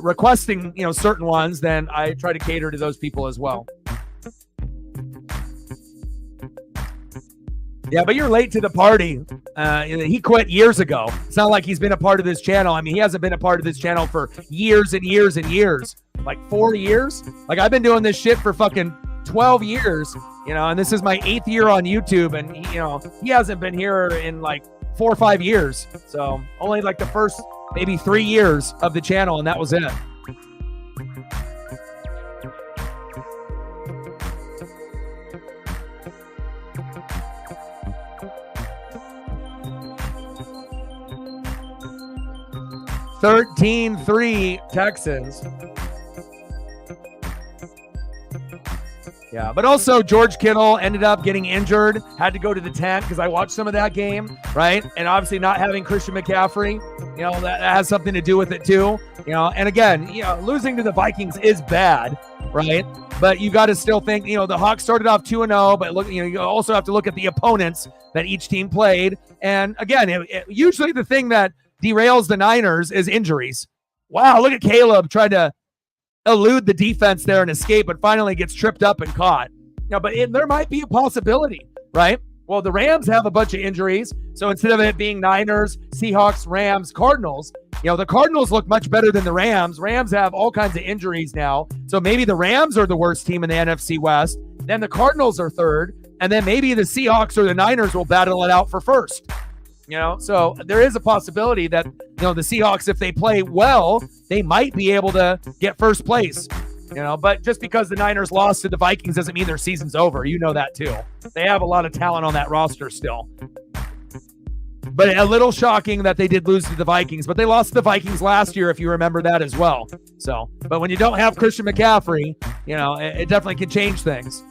requesting, certain ones, then I try to cater to those people as well. Yeah, but you're late to the party. He quit years ago. It's not like he's been a part of this channel. He hasn't been a part of this channel for years and years and years. Like 4 years? Like, I've been doing this shit for fucking 12 years, and this is my 8th year on YouTube, and he hasn't been here in like 4 or 5 years. So only like the first maybe 3 years of the channel, and that was it. (13-3) Texans. Yeah, but also George Kittle ended up getting injured, had to go to the tent, because I watched some of that game, right? And obviously not having Christian McCaffrey, that has something to do with it too. And again, losing to the Vikings is bad, right? But you got to still think, the Hawks started off 2-0, but look, you also have to look at the opponents that each team played. And again, usually the thing that derails the Niners is injuries. Wow, look at Caleb trying to elude the defense there and escape, but finally gets tripped up and caught. But there might be a possibility, right? Well, the Rams have a bunch of injuries, so instead of it being Niners, Seahawks, Rams, Cardinals, the Cardinals look much better than the Rams. Rams have all kinds of injuries now, so maybe the Rams are the worst team in the NFC West, then the Cardinals are third, and then maybe the Seahawks or the Niners will battle it out for first. So there is a possibility that, the Seahawks, if they play well, they might be able to get first place, but just because the Niners lost to the Vikings doesn't mean their season's over. That too. They have a lot of talent on that roster still. But a little shocking that they did lose to the Vikings, but they lost to the Vikings last year, if you remember that as well. So, but when you don't have Christian McCaffrey, it definitely can change things.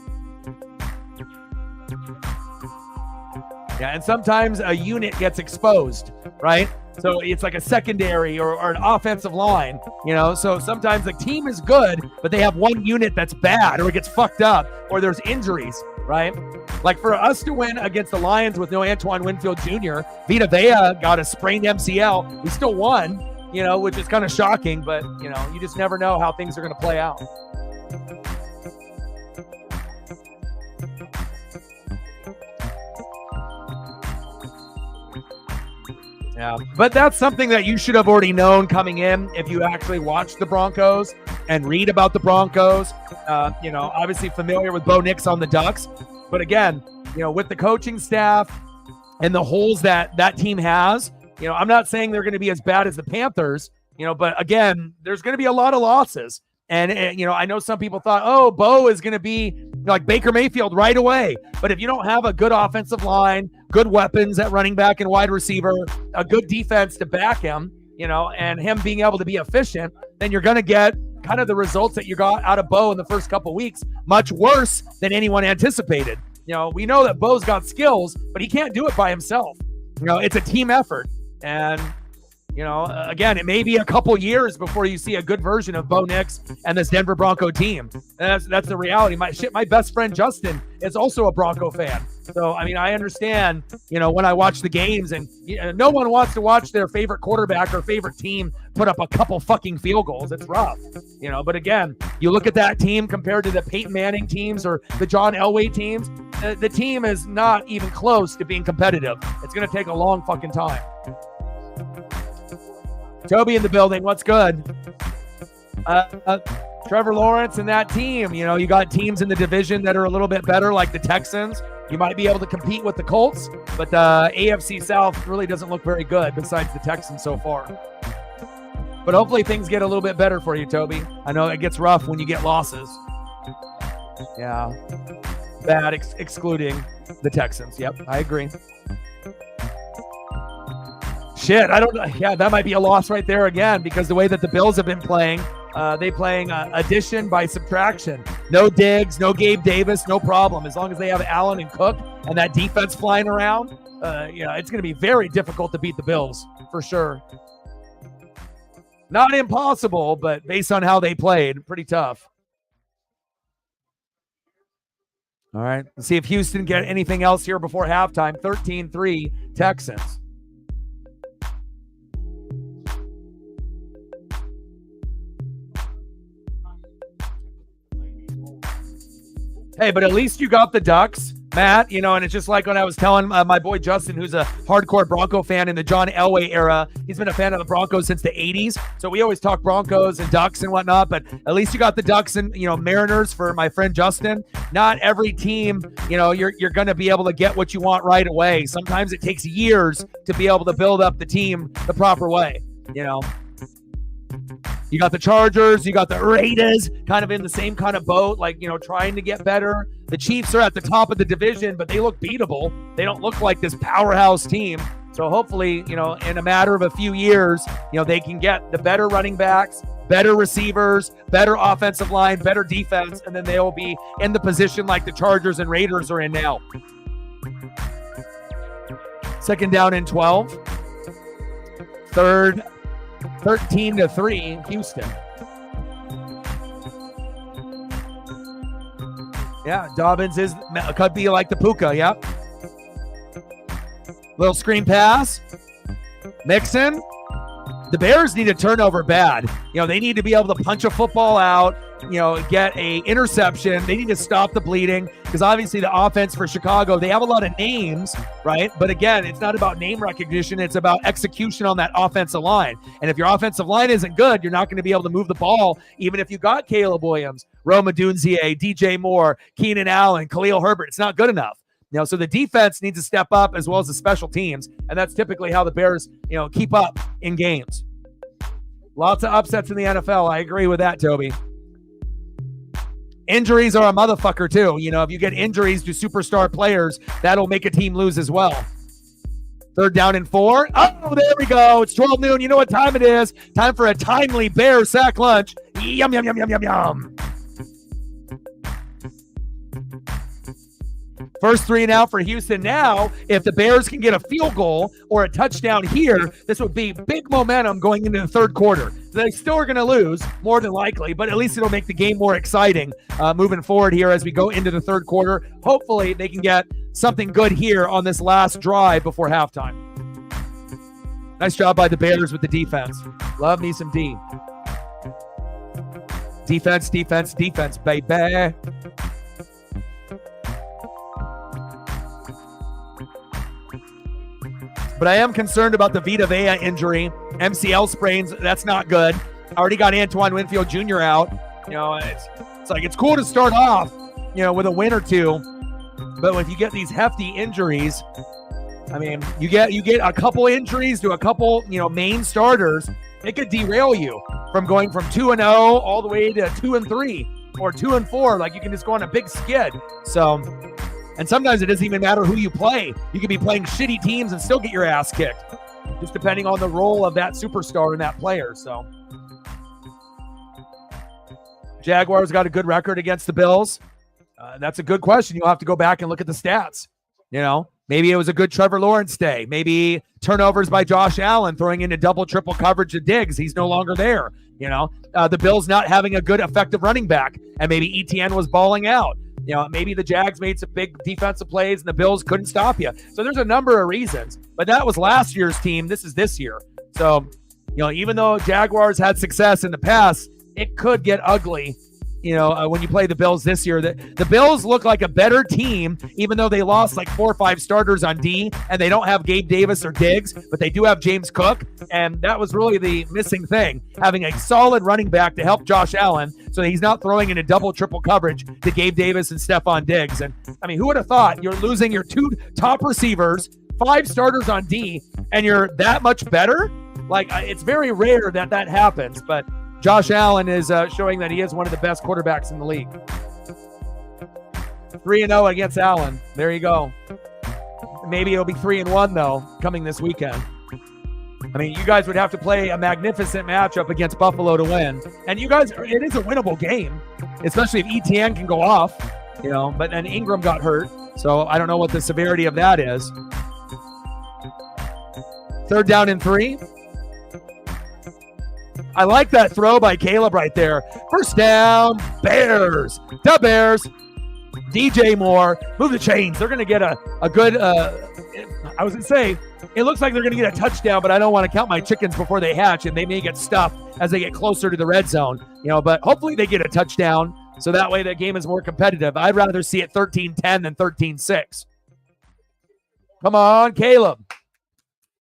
Yeah, and sometimes a unit gets exposed, right? So it's like a secondary or an offensive line, So sometimes the team is good, but they have one unit that's bad, or it gets fucked up, or there's injuries, right? Like for us to win against the Lions with no Antoine Winfield Jr., Vita Vea got a sprained MCL. We still won, which is kind of shocking, but, you just never know how things are going to play out. Yeah, but that's something that you should have already known coming in if you actually watched the Broncos and read about the Broncos. Obviously familiar with Bo Nix on the Ducks. But again, with the coaching staff and the holes that team has, I'm not saying they're going to be as bad as the Panthers, but again, there's going to be a lot of losses. And, I know some people thought, oh, Bo is going to be, like Baker Mayfield right away. But if you don't have a good offensive line, good weapons at running back and wide receiver, a good defense to back him, and him being able to be efficient, then you're going to get kind of the results that you got out of Bo in the first couple weeks, much worse than anyone anticipated. We know that Bo's got skills, but he can't do it by himself. It's a team effort. And, again, it may be a couple years before you see a good version of Bo Nix and this Denver Bronco team. And that's the reality. My best friend Justin is also a Bronco fan. So, I understand, when I watch the games, and no one wants to watch their favorite quarterback or favorite team put up a couple fucking field goals. It's rough, but again, you look at that team compared to the Peyton Manning teams or the John Elway teams, the team is not even close to being competitive. It's going to take a long fucking time. Toby in the building. What's good? Trevor Lawrence and that team. You got teams in the division that are a little bit better, like the Texans. You might be able to compete with the Colts, but the AFC South really doesn't look very good besides the Texans so far. But hopefully things get a little bit better for you, Toby. I know it gets rough when you get losses. Yeah. Bad, excluding the Texans. Yep, I agree. Shit, I don't know. Yeah, that might be a loss right there again, because the way that the Bills have been playing, they playing addition by subtraction. No Diggs, no Gabe Davis, no problem. As long as they have Allen and Cook and that defense flying around, it's going to be very difficult to beat the Bills for sure. Not impossible, but based on how they played, pretty tough. All right, let's see if Houston get anything else here before halftime. 13-3 Texans. Hey, but at least you got the Ducks, Matt, and it's just like when I was telling my boy Justin, who's a hardcore Bronco fan in the John Elway era. He's been a fan of the Broncos since the 80s. So we always talk Broncos and Ducks and whatnot, but at least you got the Ducks and, Mariners for my friend Justin. Not every team, you're going to be able to get what you want right away. Sometimes it takes years to be able to build up the team the proper way, You got the Chargers, you got the Raiders, kind of in the same kind of boat, like, trying to get better. The Chiefs are at the top of the division, but they look beatable. They don't look like this powerhouse team. So hopefully, in a matter of a few years, they can get the better running backs, better receivers, better offensive line, better defense, and then they will be in the position like the Chargers and Raiders are in now. Second down and 12. Third 13-3 Houston. Yeah, Dobbins could be like the Puka, yep. Little screen pass. Mixon. The Bears need a turnover bad. They need to be able to punch a football out, get a interception. They need to stop the bleeding, because obviously the offense for Chicago, they have a lot of names, right? But again, it's not about name recognition. It's about execution on that offensive line. And if your offensive line isn't good, you're not going to be able to move the ball, even if you got Caleb Williams, Rome Odunze, DJ Moore, Keenan Allen, Khalil Herbert. It's not good enough. So the defense needs to step up, as well as the special teams. And that's typically how the Bears, keep up in games. Lots of upsets in the NFL. I agree with that, Toby. Injuries are a motherfucker too. If you get injuries to superstar players, that'll make a team lose as well. Third down and 4. Oh, there we go. It's 12 noon. You know what time it is. Time for a timely Bear sack lunch. Yum, yum, yum, yum, yum, yum. First 3 and out for Houston. Now, if the Bears can get a field goal or a touchdown here, this would be big momentum going into the third quarter. They still are going to lose, more than likely, but at least it'll make the game more exciting moving forward here as we go into the third quarter. Hopefully, they can get something good here on this last drive before halftime. Nice job by the Bears with the defense. Love me some D. Defense, defense, defense, baby. But I am concerned about the Vita Vea injury. MCL sprains, that's not good. Already got Antoine Winfield Jr. out. It's like, it's cool to start off, with a win or two. But if you get these hefty injuries, you get a couple injuries to a couple, main starters, it could derail you from going from 2-0 all the way to 2-3. or 2-4. Like, you can just go on a big skid. So, and sometimes it doesn't even matter who you play. You can be playing shitty teams and still get your ass kicked, just depending on the role of that superstar and that player. So, Jaguars got a good record against the Bills. That's a good question. You'll have to go back and look at the stats. You know, maybe it was a good Trevor Lawrence day. Maybe turnovers by Josh Allen, throwing into double, triple coverage to Diggs. He's no longer there. You know, the Bills not having a good, effective running back, and maybe ETN was balling out. You know, maybe the Jags made some big defensive plays and the Bills couldn't stop you. So there's a number of reasons. But that was last year's team. This is this year. So, you know, even though Jaguars had success in the past, it could get ugly. You know, when you play the Bills this year, the Bills look like a better team, even though they lost like 4 or 5 starters on D, and they don't have Gabe Davis or Diggs, but they do have James Cook, and that was really the missing thing, having a solid running back to help Josh Allen so that he's not throwing into double, triple coverage to Gabe Davis and Stephon Diggs. And, I mean, who would have thought you're losing your 2 top receivers, 5 starters on D, and you're that much better? Like, it's very rare that that happens, but Josh Allen is showing that he is one of the best quarterbacks in the league. 3-0 against Allen. There you go. Maybe it'll be 3-1, though, coming this weekend. I mean, you guys would have to play a magnificent matchup against Buffalo to win. And you guys, it is a winnable game, especially if ETN can go off, you know, but then Ingram got hurt. So I don't know what the severity of that is. 3rd down and 3. I like that throw by Caleb right there. 1st down, Bears. The Bears. DJ Moore. Move the chains. They're going to get a good, I was going to say, it looks like they're going to get a touchdown, but I don't want to count my chickens before they hatch, and they may get stuffed as they get closer to the red zone. You know, but hopefully they get a touchdown, so that way the game is more competitive. I'd rather see it 13-10 than 13-6. Come on, Caleb.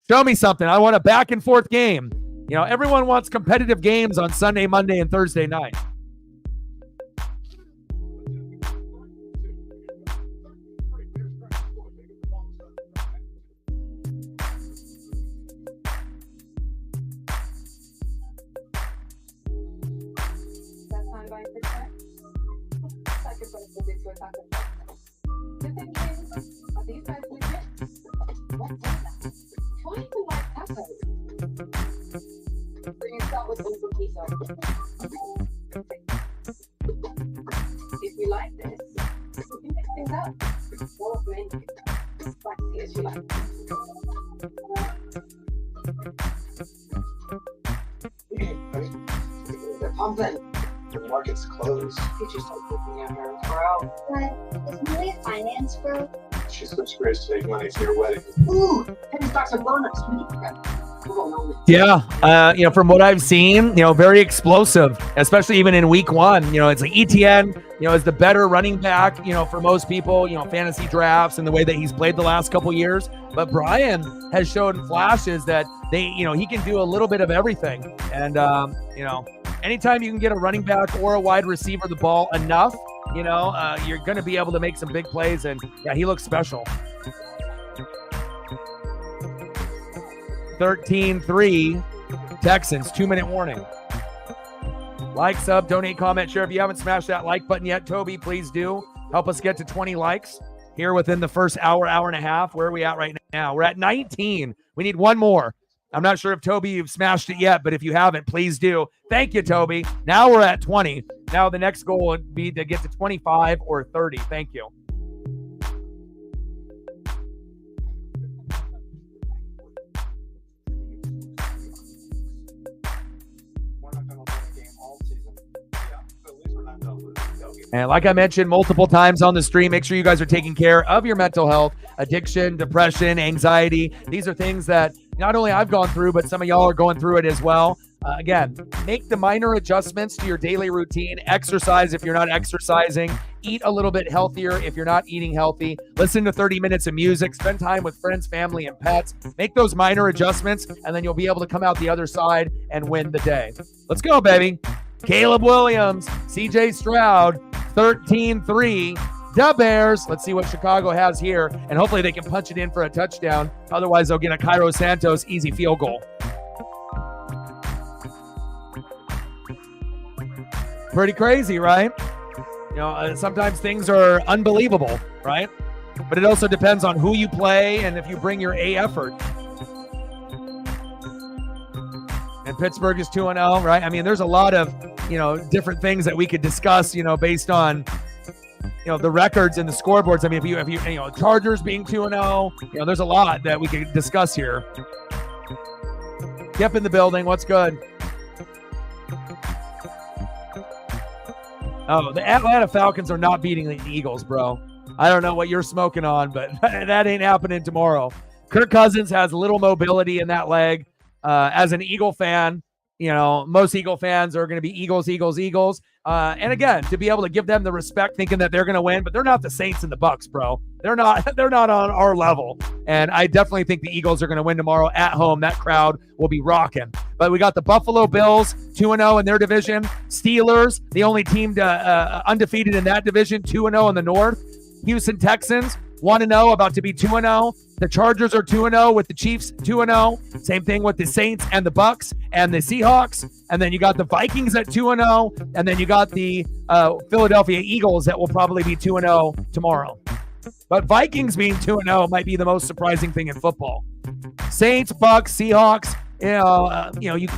Show me something. I want a back-and-forth game. You know, everyone wants competitive games on Sunday, Monday, and Thursday night.
If you like this, you can mix things up. More of menu. Spicy as you like. They're pumping. The market's closed. You just like looking at her, bro.
But is Malia finance, bro?
She switched careers to make money for your wedding.
Ooh, penny stocks and bonus.
Yeah, you know, from what I've seen, you know, very explosive, especially even in week 1. You know, it's like ETN, you know, is the better running back, you know, for most people, you know, fantasy drafts and the way that he's played the last couple years. But Brian has shown flashes that you know, he can do a little bit of everything. And, you know, anytime you can get a running back or a wide receiver the ball enough, you know, you're going to be able to make some big plays. And yeah, he looks special. 13-3 Texans. 2-minute warning. Like, sub, donate, comment, share. If you haven't smashed that like button yet, Toby, please do. Help us get to 20 likes here within the first hour and a half. Where are we at right now? We're at 19. We need one more. I'm not sure if, Toby, you've smashed it yet, but if you haven't, please do. Thank you, Toby. Now we're at 20. Now the next goal would be to get to 25 or 30. Thank you. And like I mentioned multiple times on the stream, make sure you guys are taking care of your mental health, addiction, depression, anxiety. These are things that not only I've gone through, but some of y'all are going through it as well. Again, make the minor adjustments to your daily routine. Exercise if you're not exercising. Eat a little bit healthier if you're not eating healthy. Listen to 30 minutes of music. Spend time with friends, family, and pets. Make those minor adjustments, and then you'll be able to come out the other side and win the day. Let's go, baby. Caleb Williams, CJ Stroud, 13-3. The Bears. Let's see what Chicago has here, and hopefully they can punch it in for a touchdown. Otherwise, they'll get a Cairo Santos easy field goal. Pretty crazy, right? Sometimes things are unbelievable, right? But it also depends on who you play and if you bring your A effort. And Pittsburgh is 2-0, right? I mean, there's a lot of, different things that we could discuss, based on, the records and the scoreboards. I mean, if you Chargers being 2-0, there's a lot that we could discuss here. Kip in the building. What's good? Oh, the Atlanta Falcons are not beating the Eagles, bro. I don't know what you're smoking on, but that ain't happening tomorrow. Kirk Cousins has little mobility in that leg. As an Eagle fan, most Eagle fans are going to be Eagles. And again, to be able to give them the respect thinking that they're going to win, but they're not the Saints and the Bucks, bro. They're not on our level. And I definitely think the Eagles are going to win tomorrow at home. That crowd will be rocking. But we got the Buffalo Bills 2-0 in their division. Steelers, the only team undefeated in that division, 2-0 in the North. Houston Texans 1-0, about to be 2-0. The Chargers are 2-0 with the Chiefs 2-0. Same thing with the Saints and the Bucks and the Seahawks. And then you got the Vikings at 2-0. And then you got the Philadelphia Eagles that will probably be 2-0 tomorrow. But Vikings being 2-0 might be the most surprising thing in football. Saints, Bucks, Seahawks,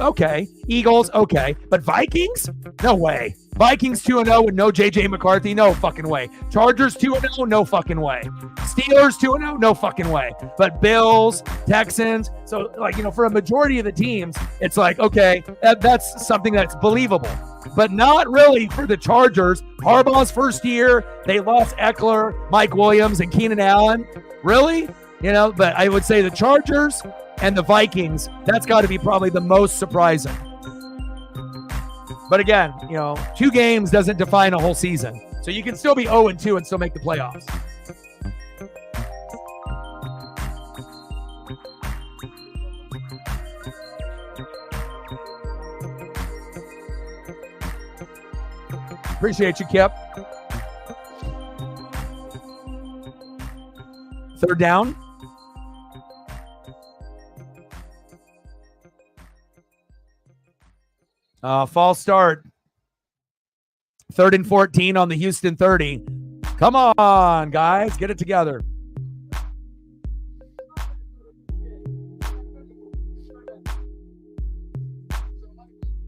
okay. Eagles, okay. But Vikings? No way. Vikings 2-0 with no J.J. McCarthy? No fucking way. Chargers 2-0? No fucking way. Steelers 2-0? No fucking way. But Bills, Texans, so for a majority of the teams, it's like, okay, that's something that's believable. But not really for the Chargers. Harbaugh's first year, they lost Eckler, Mike Williams, and Keenan Allen. Really? But I would say the Chargers and the Vikings, that's got to be probably the most surprising. But again, 2 games doesn't define a whole season. So you can still be 0-2 and still make the playoffs. Appreciate you, Kip. Third down. False start. 3rd and 14 on the Houston 30. Come on, guys. Get it together.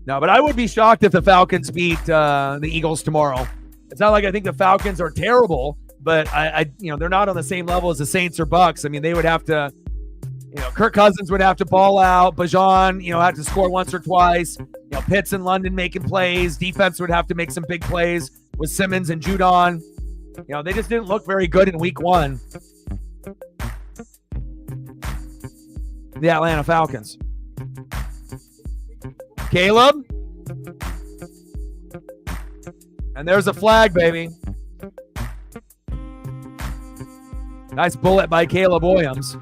No, but I would be shocked if the Falcons beat the Eagles tomorrow. It's not like I think the Falcons are terrible, but they're not on the same level as the Saints or Bucks. I mean, they would have to, Kirk Cousins would have to ball out. Bajan, have to score once or twice. Pitts and London making plays. Defense would have to make some big plays with Simmons and Judon. They just didn't look very good in week 1. The Atlanta Falcons. Caleb. And there's a flag, baby. Nice bullet by Caleb Williams.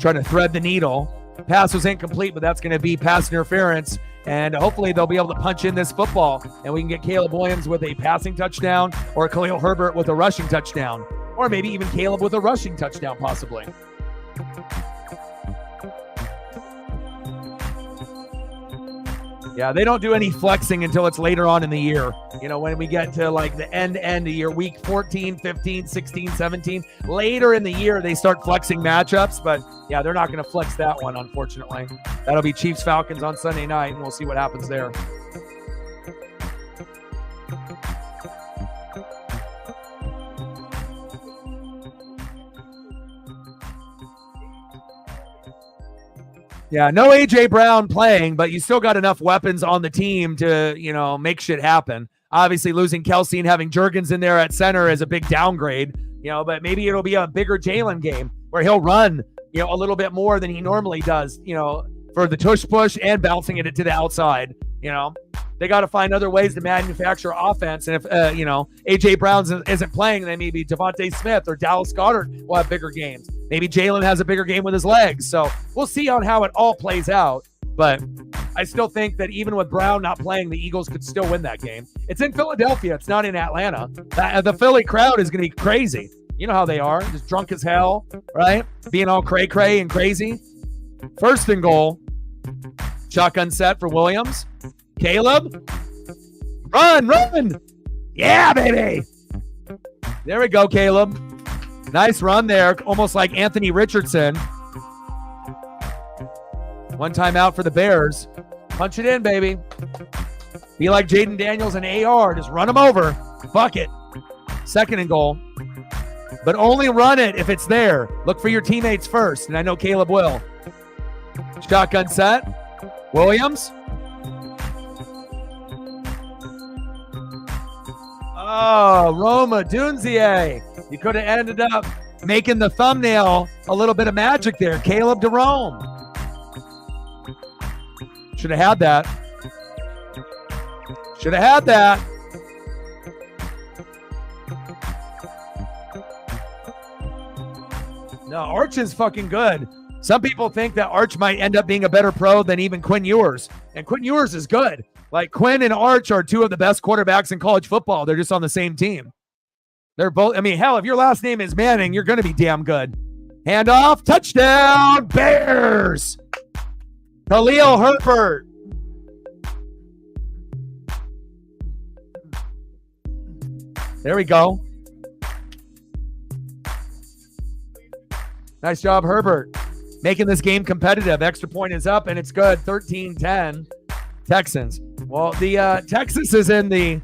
Trying to thread the needle. Pass was incomplete, but that's going to be pass interference. And hopefully they'll be able to punch in this football. And we can get Caleb Williams with a passing touchdown or Khalil Herbert with a rushing touchdown. Or maybe even Caleb with a rushing touchdown, possibly. Yeah, they don't do any flexing until it's later on in the year. When we get to the end of year, week 14, 15, 16, 17. Later in the year, they start flexing matchups. But, yeah, they're not going to flex that one, unfortunately. That'll be Chiefs-Falcons on Sunday night, and we'll see what happens there. Yeah, no A.J. Brown playing, but you still got enough weapons on the team to, make shit happen. Obviously, losing Kelsey and having Juergens in there at center is a big downgrade, but maybe it'll be a bigger Jalen game where he'll run, a little bit more than he normally does, for the tush push and bouncing it to the outside, They got to find other ways to manufacture offense. And if, A.J. Brown isn't playing, then maybe Devontae Smith or Dallas Goedert will have bigger games. Maybe Jalen has a bigger game with his legs. So we'll see on how it all plays out. But I still think that even with Brown not playing, the Eagles could still win that game. It's in Philadelphia. It's not in Atlanta. The Philly crowd is going to be crazy. You know how they are. Just drunk as hell, right? Being all cray-cray and crazy. 1st and goal. Shotgun set for Williams. Caleb. Run. Yeah, baby. There we go, Caleb. Nice run there. Almost like Anthony Richardson. One time out for the Bears. Punch it in, baby. Be like Jaden Daniels and AR. Just run them over. Fuck it. 2nd and goal. But only run it if it's there. Look for your teammates first, and I know Caleb will. Shotgun set. Williams. Oh, Roma Dunzier. You could have ended up making the thumbnail a little bit of magic there. Caleb to Rome. Should have had that. Should have had that. No, Arch is fucking good. Some people think that Arch might end up being a better pro than even Quinn Ewers. And Quinn Ewers is good. Like, Quinn and Arch are 2 of the best quarterbacks in college football. They're just on the same team. They're both, I mean, hell, if your last name is Manning, you're going to be damn good. Handoff, touchdown, Bears. Khalil Herbert. There we go. Nice job, Herbert. Making this game competitive. Extra point is up, and it's good. 13-10, Texans. Well, the Texas is in the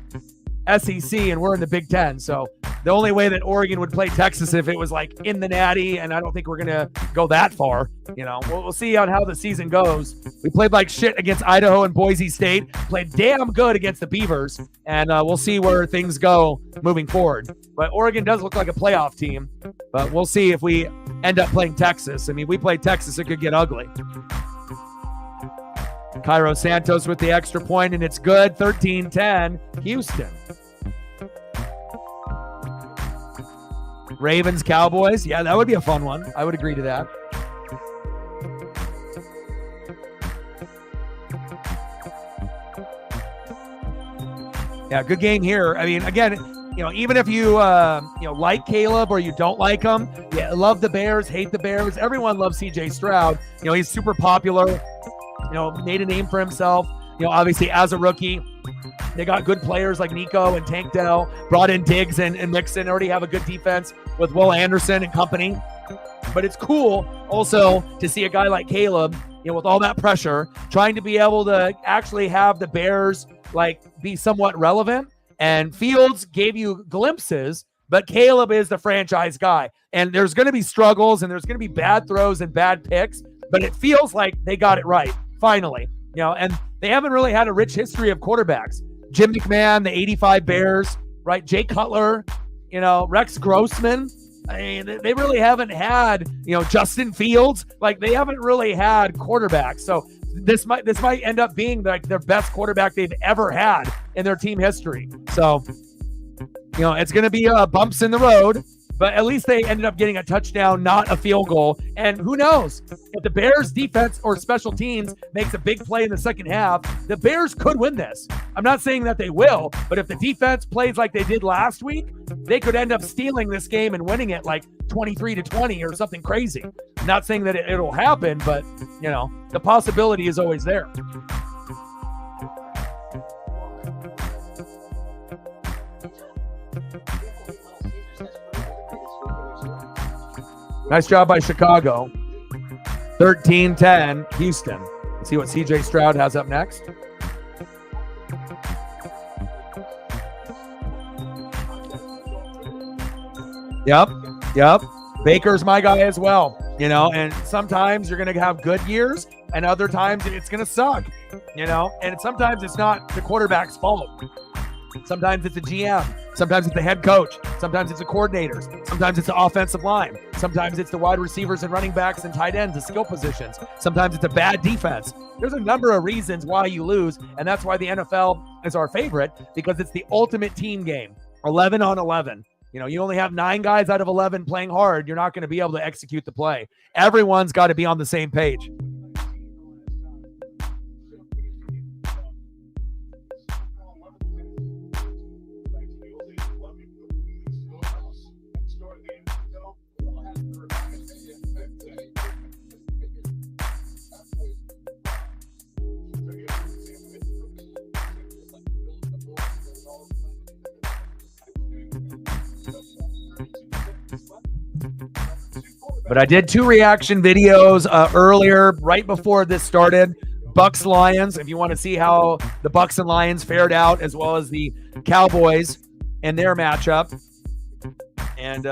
SEC, and we're in the Big Ten. So the only way that Oregon would play Texas if it was like in the Natty, and I don't think we're going to go that far. You know, we'll see on how the season goes. We played like shit against Idaho and Boise State. Played damn good against the Beavers, and we'll see where things go moving forward. But Oregon does look like a playoff team, but we'll see if we end up playing Texas. I mean, we played Texas, it could get ugly. Cairo Santos with the extra point, and it's good. 13-10, Houston. Ravens, Cowboys. Yeah, that would be a fun one. I would agree to that. Yeah, good game here. I mean, again, you know, even if you like Caleb or you don't like him, yeah, love the Bears, hate the Bears. Everyone loves CJ Stroud. You know, he's super popular. You know, made a name for himself. You know, obviously as a rookie, they got good players like Nico and Tank Dell. Brought in Diggs and Mixon. Already have a good defense with Will Anderson and company. But it's cool also to see a guy like Caleb, you know, with all that pressure, trying to be able to actually have the Bears like be somewhat relevant. And Fields gave you glimpses, but Caleb is the franchise guy. And there's going to be struggles and there's going to be bad throws and bad picks, but it feels like they got it right, finally. You know, and they haven't really had a rich history of quarterbacks. Jim McMahon, the 85 Bears, right? Jay Cutler, you know, Rex Grossman. I mean, they really haven't had, you know, Justin Fields. Like, they haven't really had quarterbacks. So this might end up being like their best quarterback they've ever had in their team history. So, you know, it's going to be bumps in the road, but at least they ended up getting a touchdown, not a field goal. And who knows, if the Bears defense or special teams makes a big play in the second half, the Bears could win this. I'm not saying that they will, but if the defense plays like they did last week, they could end up stealing this game and winning it like 23-20 or something crazy. I'm not saying that it'll happen, but, you know, the possibility is always there. Nice job by Chicago. 13-10, Houston. Let's see what CJ Stroud has up next. Yep. Baker's my guy as well. You know, and sometimes you're going to have good years, and other times it's going to suck. You know, and sometimes it's not the quarterback's fault. Sometimes it's a GM. Sometimes it's the head coach. Sometimes it's the coordinators. Sometimes it's the offensive line. Sometimes it's the wide receivers and running backs and tight ends, the skill positions. Sometimes it's a bad defense. There's a number of reasons why you lose, and that's why the NFL is our favorite, because it's the ultimate team game, 11 on 11. You know, you only have 9 guys out of 11 playing hard. You're not going to be able to execute the play. Everyone's got to be on the same page. But I did 2 reaction videos earlier, right before this started. Bucks Lions, if you want to see how the Bucks and Lions fared out, as well as the Cowboys and their matchup. And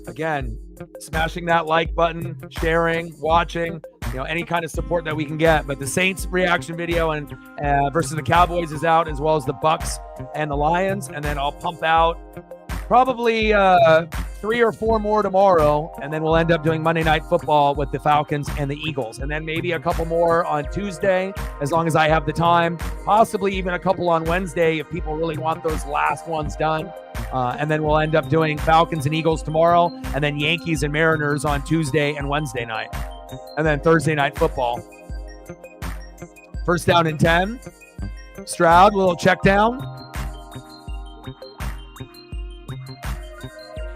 again, smashing that like button, sharing, watching, any kind of support that we can get. But the Saints reaction video and versus the Cowboys is out, as well as the Bucks and the Lions. And then I'll pump out probably 3 or 4 more tomorrow, and then we'll end up doing Monday Night Football with the Falcons and the Eagles, and then maybe a couple more on Tuesday, as long as I have the time, possibly even a couple on Wednesday if people really want those last ones done. And then we'll end up doing Falcons and Eagles tomorrow, and then Yankees and Mariners on Tuesday and Wednesday night, and then Thursday Night Football. First down and 10. Stroud, little check down.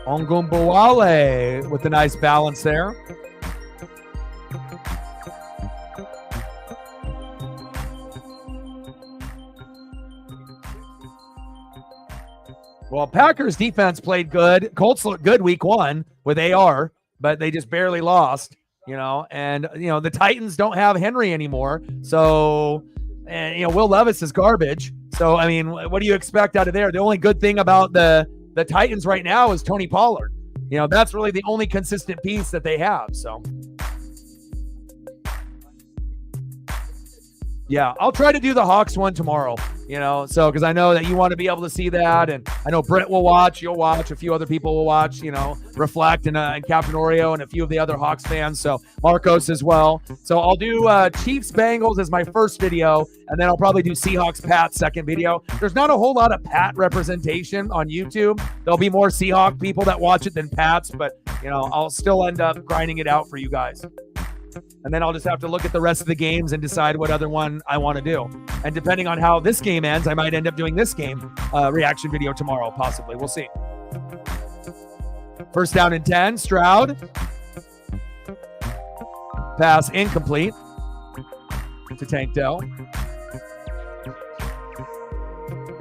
Ongumbawale with a nice balance there. Well, Packers defense played good. Colts looked good week 1 with AR, but they just barely lost, and, the Titans don't have Henry anymore. So, and, Will Levis is garbage. So, I mean, what do you expect out of there? The only good thing about the Titans right now is Tony Pollard. That's really the only consistent piece that they have. So, yeah, I'll try to do the Hawks one tomorrow, because I know that you want to be able to see that. And I know Britt will watch, you'll watch, a few other people will watch, Reflect and Captain Oreo and a few of the other Hawks fans. So Marcos as well. So I'll do Chiefs Bengals as my first video, and then I'll probably do Seahawks Pat second video. There's not a whole lot of Pat representation on YouTube. There'll be more Seahawk people that watch it than Pats, but I'll still end up grinding it out for you guys. And then I'll just have to look at the rest of the games and decide what other one I want to do. And depending on how this game ends, I might end up doing this game reaction video tomorrow, possibly. We'll see. First down and 10, Stroud. Pass incomplete to Tank Dell.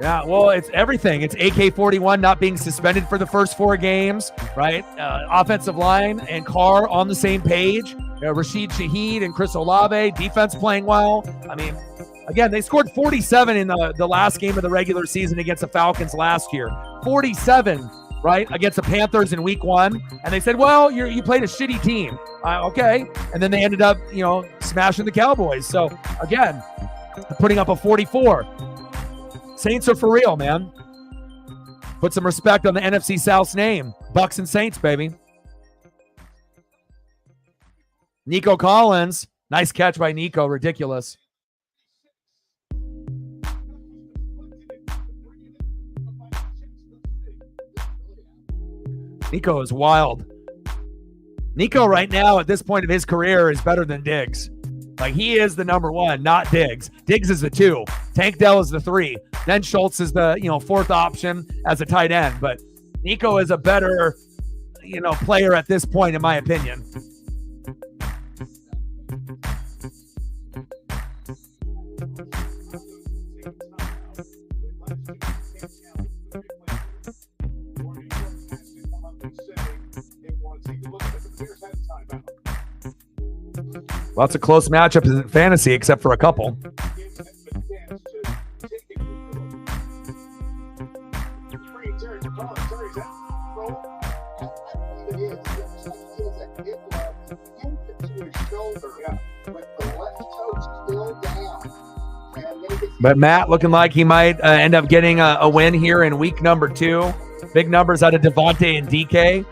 Yeah, well, it's everything. It's AK-41 not being suspended for the first 4 games, right? Offensive line and Carr on the same page. Rashid Shaheed and Chris Olave, defense playing well. I mean, again, they scored 47 in the last game of the regular season against the Falcons last year. 47, right, against the Panthers in week 1. And they said, well, you played a shitty team. Okay. And then they ended up, smashing the Cowboys. So, again, putting up a 44. Saints are for real, man. Put some respect on the NFC South's name. Bucks and Saints, baby. Nico Collins. Nice catch by Nico. Ridiculous. Nico is wild. Nico right now at this point of his career is better than Diggs. Like, he is the number 1, not Diggs. Diggs is the 2. Tank Dell is the 3. Then Schultz is the 4th option as a tight end. But Nico is a better, player at this point, in my opinion. Lots of close matchups in fantasy, except for a couple. But Matt looking like he might end up getting a win here in week number 2. Big numbers out of Devontae and DK.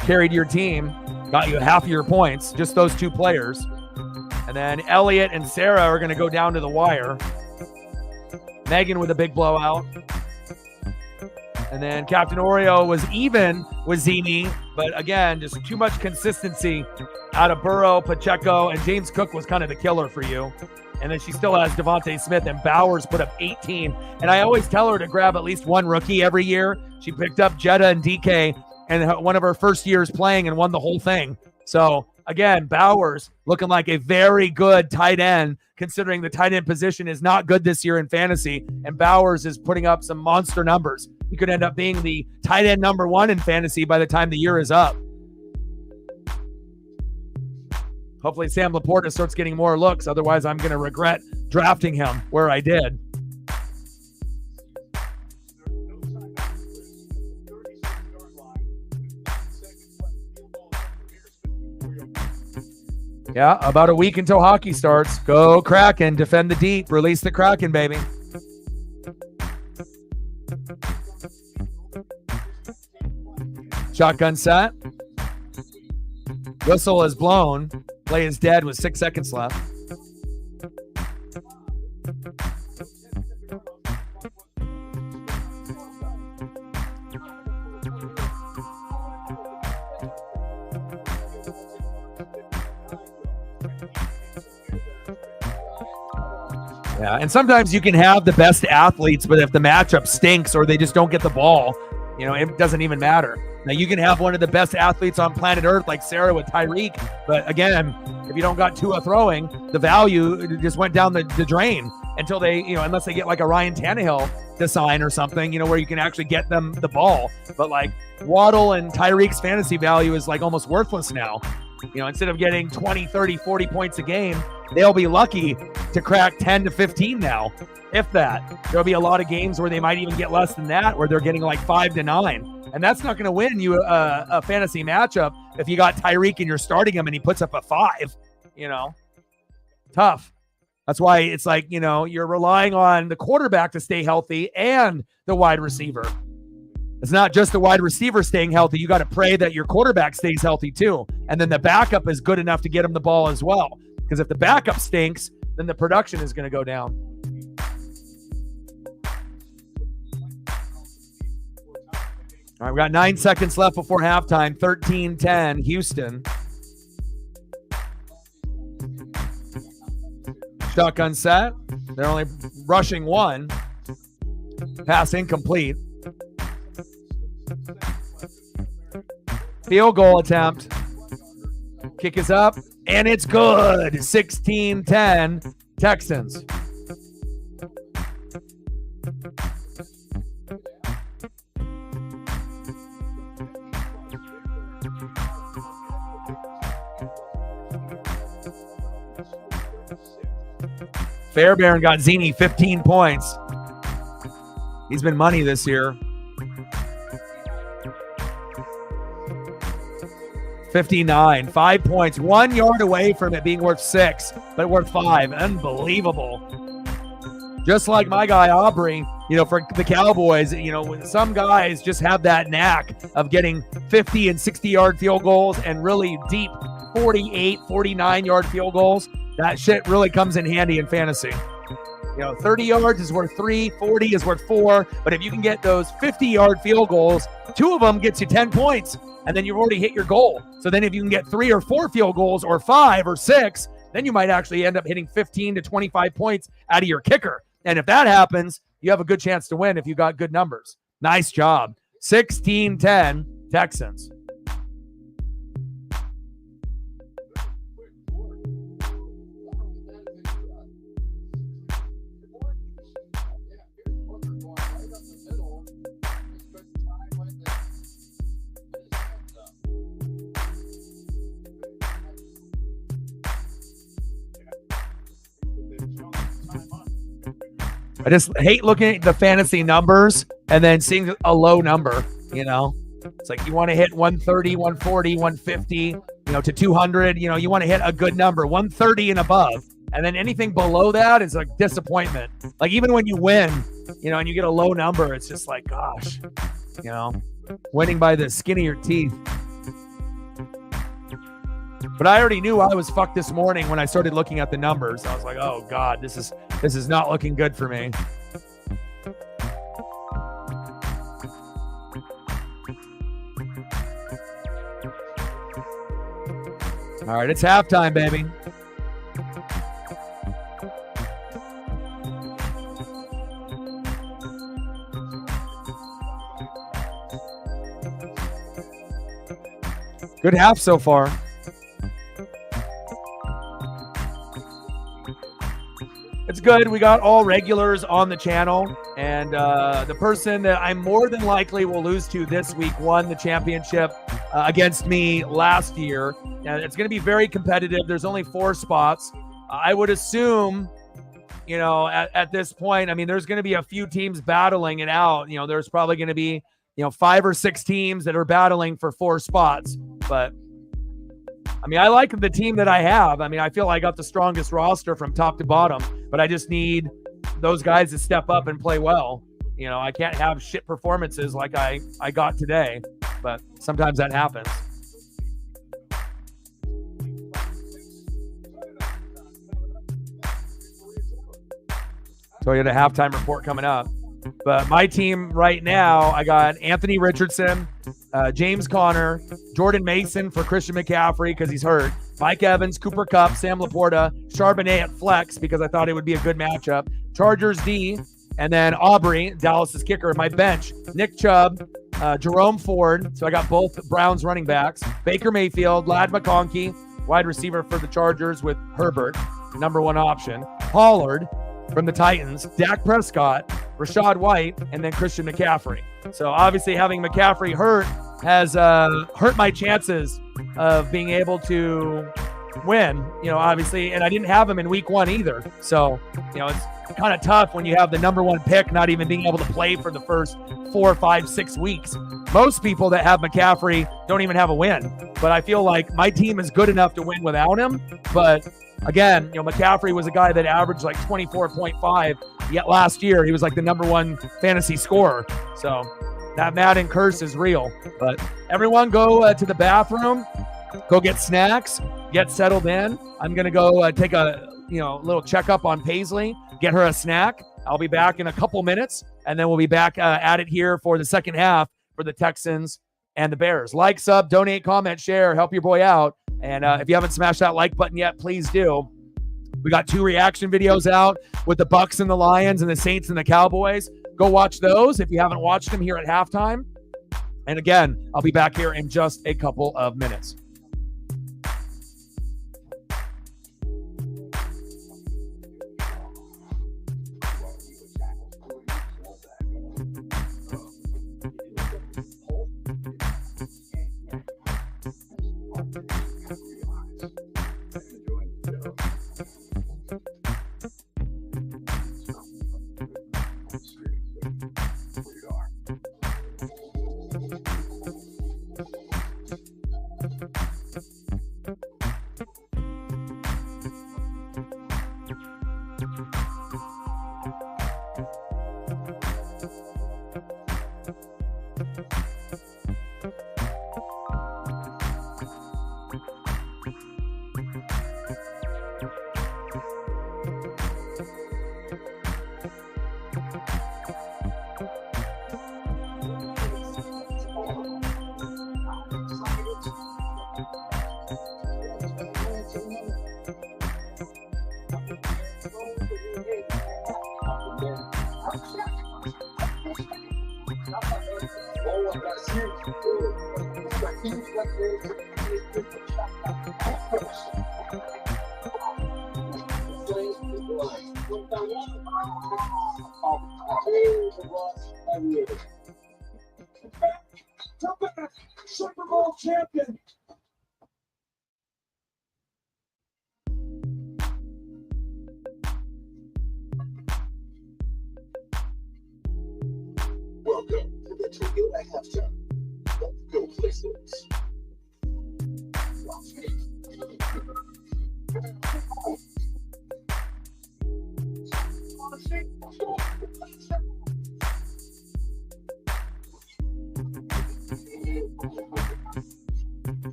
Carried your team. Got you half of your points, just those 2 players. And then Elliott and Sarah are going to go down to the wire. Megan with a big blowout. And then Captain Oreo was even with Zini, but again, just too much consistency out of Burrow, Pacheco, and James Cook was kind of the killer for you. And then she still has Devontae Smith, and Bowers put up 18. And I always tell her to grab at least one rookie every year. She picked up Jetta and DK and one of her first years playing and won the whole thing. So again, Bowers looking like a very good tight end, considering the tight end position is not good this year in fantasy. And Bowers is putting up some monster numbers. He could end up being the tight end number 1 in fantasy by the time the year is up. Hopefully Sam Laporta starts getting more looks. Otherwise, I'm going to regret drafting him where I did. Yeah, about a week until hockey starts. Go Kraken. Defend the deep. Release the Kraken, baby. Shotgun set. Whistle is blown. Play is dead with 6 seconds left. Yeah, and sometimes you can have the best athletes, but if the matchup stinks or they just don't get the ball, it doesn't even matter. Now, you can have one of the best athletes on planet Earth like Sarah with Tyreek, but again, if you don't got Tua throwing, the value just went down the drain until they, unless they get like a Ryan Tannehill to sign or something, where you can actually get them the ball. But like Waddle and Tyreek's fantasy value is like almost worthless now. Instead of getting 20, 30, 40 points a game, they'll be lucky to crack 10 to 15 now, if that. There'll be a lot of games where they might even get less than that, where they're getting like 5 to 9. And that's not going to win you a fantasy matchup if you got Tyreek and you're starting him and he puts up a 5, Tough. That's why it's like, you're relying on the quarterback to stay healthy and the wide receiver. It's not just the wide receiver staying healthy. You got to pray that your quarterback stays healthy too. And then the backup is good enough to get him the ball as well. Because if the backup stinks, then the production is going to go down. All right, we got 9 seconds left before halftime. 13-10, Houston. Shotgun set. They're only rushing 1. Pass incomplete. Field goal attempt. Kick is up, and it's good. 16-10, Texans. Fairbairn got Zini 15 points. He's been money this year. 59, 5 points, 1 yard away from it being worth 6, but worth 5. Unbelievable. Just like my guy Aubrey, for the Cowboys, some guys just have that knack of getting 50 and 60-yard field goals and really deep 48, 49-yard field goals. That shit really comes in handy in fantasy. 30 yards is worth 3, 40 is worth 4, but if you can get those 50-yard field goals, 2 of them gets you 10 points. And then you've already hit your goal. So then if you can get 3 or 4 field goals or 5 or 6, then you might actually end up hitting 15 to 25 points out of your kicker. And if that happens, you have a good chance to win if you got good numbers. Nice job. 16-10, Texans. I just hate looking at the fantasy numbers and then seeing a low number, It's like you want to hit 130, 140, 150, to 200. You want to hit a good number, 130 and above. And then anything below that is like disappointment. Like even when you win, and you get a low number, it's just like, gosh, winning by the skin of your teeth. But I already knew I was fucked this morning when I started looking at the numbers. I was like, oh God, this is not looking good for me. All right, it's halftime, baby. Good half so far. good. We got all regulars on the channel, and the person that I more than likely will lose to this week won the championship against me last year. And it's going to be very competitive. There's only 4 spots. I would assume, you know, at this point, I mean, there's going to be a few teams battling it out. You know, there's probably going to be, you know, 5 or 6 teams that are battling for 4 spots. But I mean, I like the team that I have. I mean, I feel I got the strongest roster from top to bottom, but I just need those guys to step up and play well. You know, I can't have shit performances like I got today, but sometimes that happens. So you had a halftime report coming up. But my team right now, I got Anthony Richardson, James Conner, Jordan Mason for Christian McCaffrey because he's hurt, Mike Evans, Cooper Kupp, Sam Laporta, Charbonnet at flex because I thought it would be a good matchup, Chargers D, and then Aubrey, Dallas's kicker. My bench, Nick Chubb, Jerome Ford. So I got both Browns running backs, Baker Mayfield, Ladd McConkey, wide receiver for the Chargers with Herbert, number 1 option, Pollard from the Titans, Dak Prescott, Rashad White, and then Christian McCaffrey. So obviously having McCaffrey hurt has hurt my chances of being able to win, you know, obviously. And I didn't have him in week 1 either. So, you know, it's kind of tough when you have the number 1 pick not even being able to play for the first 4, 5, 6 weeks. Most people that have McCaffrey don't even have a win. But I feel like my team is good enough to win without him. But again, you know, McCaffrey was a guy that averaged like 24.5. Yet last year, he was like the number 1 fantasy scorer. So that Madden curse is real. But everyone go to the bathroom, go get snacks, get settled in. I'm going to go take a little checkup on Paisley, get her a snack. I'll be back in a couple minutes, and then we'll be back at it here for the second half for the Texans and the Bears. Like, sub, donate, comment, share, help your boy out. And if you haven't smashed that like button yet, please do. We got 2 reaction videos out with the Bucs and the Lions and the Saints and the Cowboys. Go watch those if you haven't watched them here at halftime. And again, I'll be back here in just a couple of minutes.
Super Bowl champion.
Welcome to the Toyota halftime. Let's go places.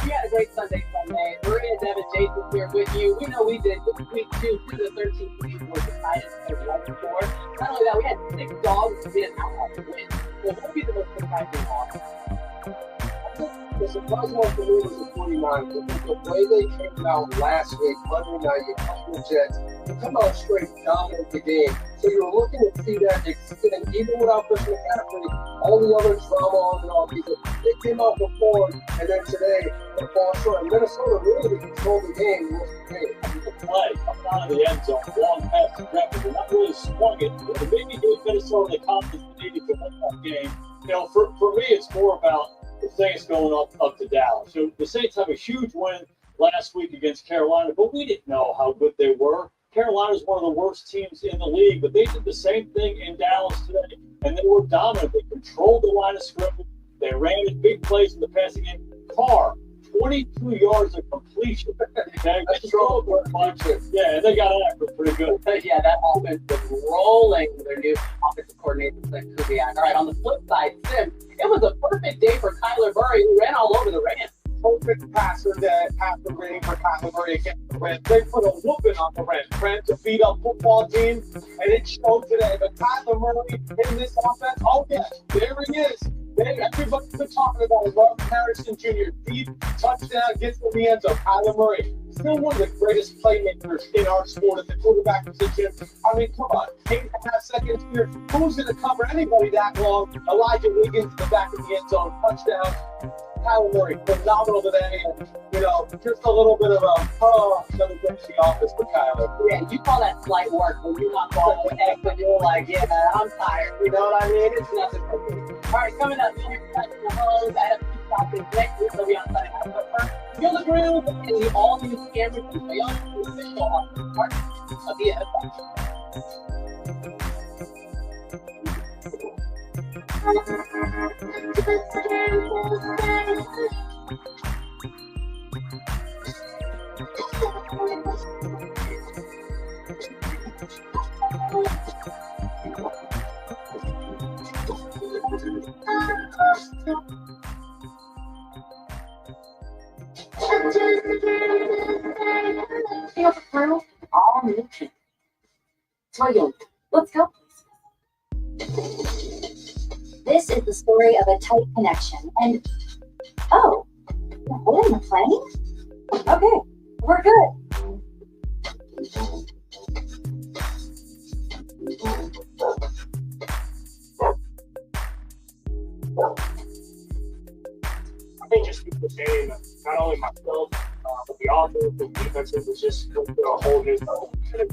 We had a great Sunday. Maria, Devin, faces here with you. We know we did. Week 2 through the 13th week was decided to 1-4. Not only that, we had 6 dogs to be an outlaw to win. So what would be the most surprising loss?
The surprising one for me was the 49ers. The way they came out last week, Monday night, you come the Jets, you come out straight, dominate the game. So you're looking to see that extend, even without Christian McCaffrey, all the other drama on the offense. They came out before, and then today, they fall short. And Minnesota really controlled the game most of the game.
The play coming out of the end zone, long pass to Griffin, they're not really swung it. But maybe give Minnesota the confidence they needed to win that game. You know, for me, it's more about the things going up to Dallas. So the Saints have a huge win last week against Carolina, but we didn't know how good they were. Carolina is one of the worst teams in the league, but they did the same thing in Dallas today, and they were dominant. They controlled the line of scrimmage. They ran in big plays in the passing game. Carr, 22 yards of completion. Okay, yeah, and they got after it pretty good.
Yeah, that offense was rolling with their new offensive coordinator, Kubiak. All right, on the flip side, Sim, it was a perfect day for Kyler Murray, who ran all over the Rams.
Perfect passer that half the rating for Kyler Murray against the Rams. They put a whooping on the Rams. Rams to beat up football team, and it showed today. But Kyler Murray in this offense, oh yeah, there he is. Everybody's been talking about it. Marvin Harrison Jr. deep touchdown gets in the end zone. Kyler Murray, still one of the greatest playmakers in our sport at the quarterback position. I mean, come on, 8.5 seconds here. Who's going to cover anybody that long? Elijah Wiggins in the back of the end zone, touchdown. Kyler Murray, phenomenal today. And, you know, just a little bit of another day to the office for Kyler.
Yeah, you call that slight work when you're not falling the heck, but you're like, yeah, I'm tired. You know what I mean? It's nothing for me. All right, coming up here, Mahomes, NFC South is next week. They'll be on Sunday night. But first, feel the groove and the all-new Cameron and Leon official on part of the NFL. All new team. Toyota. Let's go.
This is the story of a tight connection. And, oh, we're in the plane? Okay, we're good.
I think just the game, not only myself, but the offense, the defenses was just going through a whole new level. The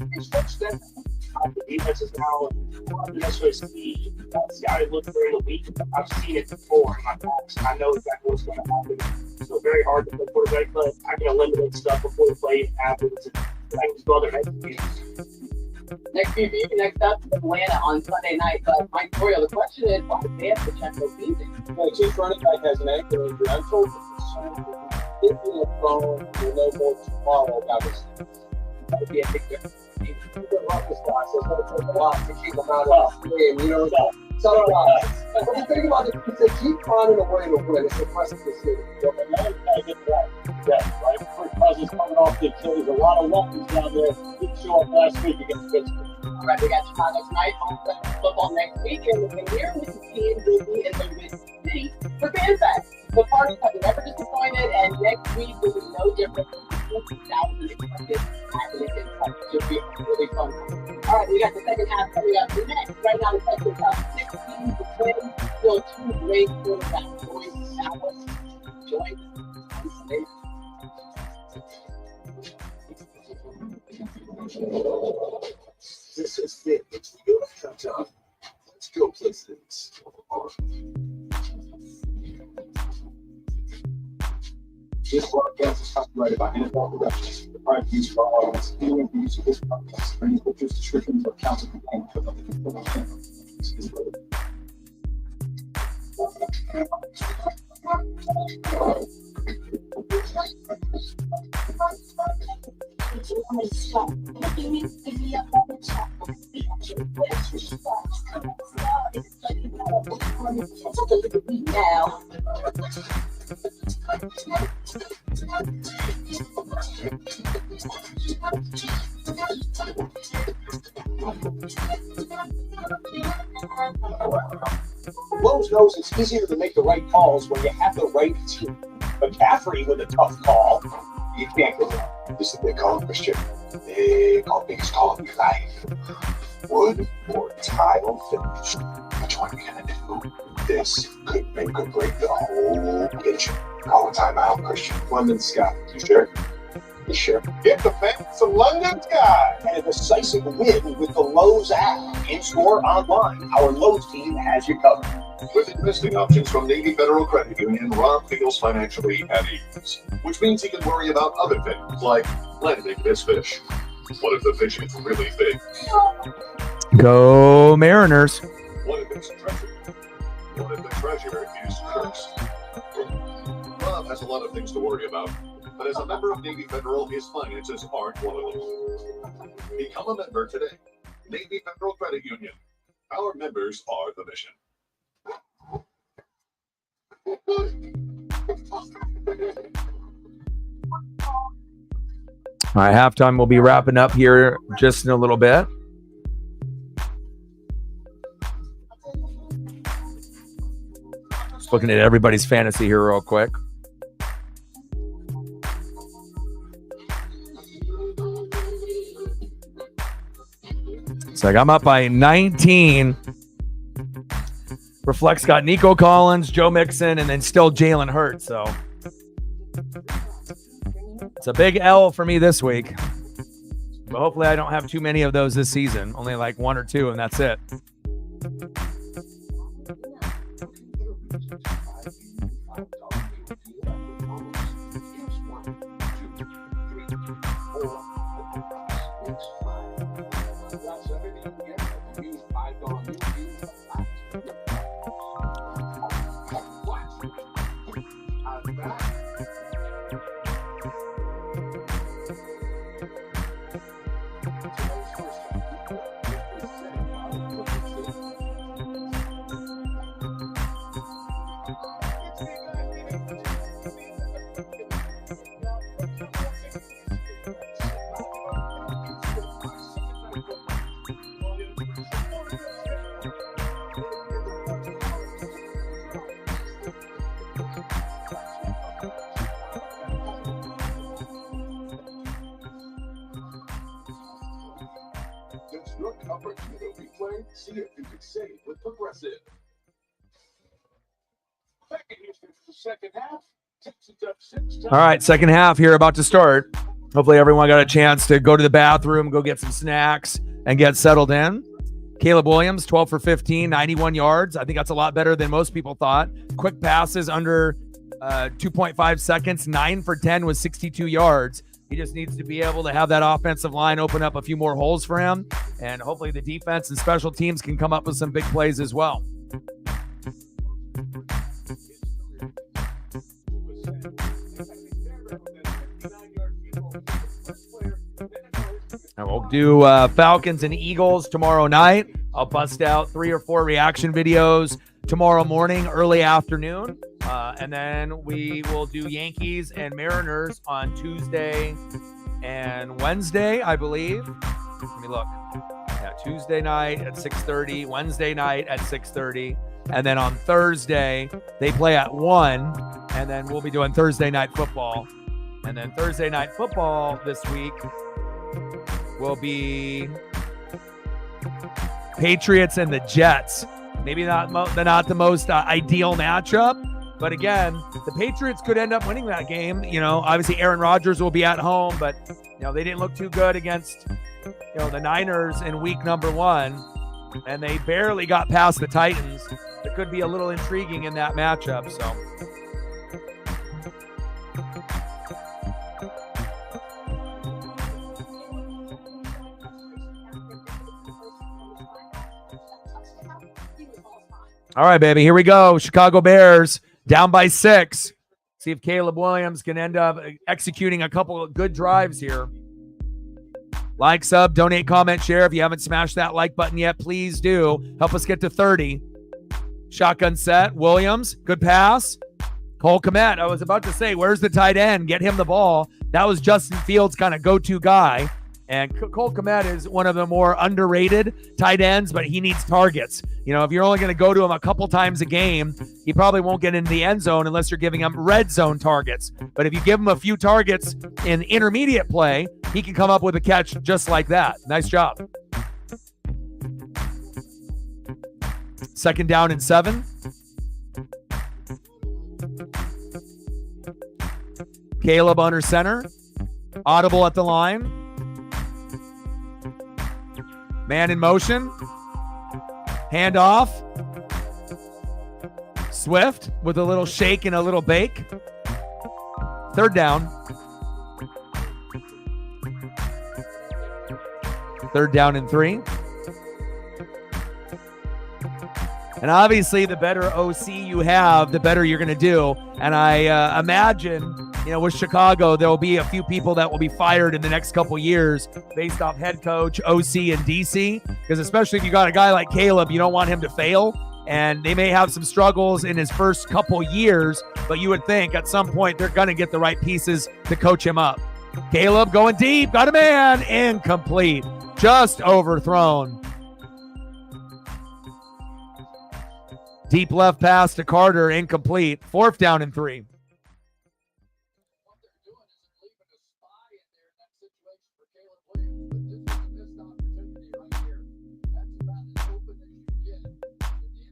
defenses now don't necessarily see Seattle look very elite. I've seen it before in my past. I know exactly what's going to happen. So very hard to play quarterback, but I can eliminate stuff before the play happens. And I can just go other next games.
Next up, Atlanta on Sunday night. But Mike Torio, the question is, why do they have potential season?
The Chiefs running back has an ankle injury. I'm told he's on the phone. We'll know more tomorrow about this.
That would be a big difference.
The roughest guys, so it's going to take a lot to keep them out of the game. You know, some guys. But the thing about it is they keep finding a way to win. It's impressive to see.
Right? Kirk Cousins coming off the Achilles. A lot of weapons down there. Didn't show up last week against Pittsburgh.
All right, we got Chicago tonight, home football next week, and we're here with the team will be in the Win City for FanFest. The parties have never disappointed, and next week will be no different. 50,000 expected. It should be really fun. All right, we got the second half coming up next. Right now, the Texans have 16 to win. Still 2 great quarterbacks going to Dallas. Join us today.
This is it. It's the NFL time. Let's go places.
This broadcast is copyrighted by NFL Productions. The private use of our audience. Anyone who uses this broadcast, any pictures, descriptions, or counts of contain is
Now.
Lowe's knows it's easier to make the right calls when you have the right team. McCaffrey with a tough call. You can't go wrong. This is a big call, Christian. Big call, biggest call of your life. Wood or tile finish. Which one are you gonna do? This could make or break the whole pitch. Call a timeout, Christian. London Scott. You sure? You sure?
Get the fans some London Sky.
And a decisive win with the Lowe's app. In-store, online. Our Lowe's team has you covered.
With investing options from Navy Federal Credit Union, Rob feels financially at ease, which means he can worry about other things like landing this fish. What if the fish is really big?
Go Mariners.
What if it's treasure? What if the treasure is cursed? Rob has a lot of things to worry about, but as a member of Navy Federal, his finances aren't one of them. Become a member today. Navy Federal Credit Union. Our members are the mission.
All right, halftime will be wrapping up here just in a little bit. Just looking at everybody's fantasy here real quick. It's like I'm up by 19. Reflex got Nico Collins, Joe Mixon, and then still Jalen Hurts. So it's a big L for me this week. But hopefully I don't have too many of those this season. Only like one or two, and that's it.
See if you can save with Progressive. Second half. Texans up 6.
All right, second half here about to start. Hopefully everyone got a chance to go to the bathroom, go get some snacks, and get settled in. Caleb Williams, 12 for 15, 91 yards. I think that's a lot better than most people thought. Quick passes under 2.5 seconds, 9 for 10 with 62 yards. He just needs to be able to have that offensive line open up a few more holes for him. And hopefully the defense and special teams can come up with some big plays as well. And we'll do Falcons and Eagles tomorrow night. I'll bust out 3 or 4 reaction videos tomorrow morning, early afternoon. And then we will do Yankees and Mariners on Tuesday and Wednesday, I believe. Let me look. Yeah, Tuesday night at 6:30, Wednesday night at 6:30. And then on Thursday, they play at 1. And then we'll be doing Thursday night football. And then Thursday night football this week will be Patriots and the Jets. Maybe not the most ideal matchup. But again, the Patriots could end up winning that game. You know, obviously Aaron Rodgers will be at home, but, you know, they didn't look too good against, you know, the Niners in week number 1, and they barely got past the Titans. It could be a little intriguing in that matchup, so. All right, baby, here we go. Chicago Bears down by 6. See if Caleb Williams can end up executing a couple of good drives here. Like, sub, donate, comment, share. If you haven't smashed that like button yet, please do. Help us get to 30. Shotgun set. Williams, good pass. Cole Kmet, I was about to say, where's the tight end? Get him the ball. That was Justin Fields' kind of go-to guy. And Cole Kmet is one of the more underrated tight ends, but he needs targets. You know, if you're only going to go to him a couple times a game, he probably won't get into the end zone unless you're giving him red zone targets. But if you give him a few targets in intermediate play, he can come up with a catch just like that. Nice job. 2nd down and 7. Caleb under center. Audible at the line. Man in motion. Hand off. Swift with a little shake and a little bake. 3rd down. 3rd down and 3. And obviously, the better OC you have, the better you're going to do. And I imagine, you know, with Chicago, there will be a few people that will be fired in the next couple years based off head coach, OC, and DC. Because especially if you got a guy like Caleb, you don't want him to fail. And they may have some struggles in his first couple years, but you would think at some point they're going to get the right pieces to coach him up. Caleb going deep, got a man, incomplete, just overthrown. Deep left pass to Carter, incomplete. 4th down and 3.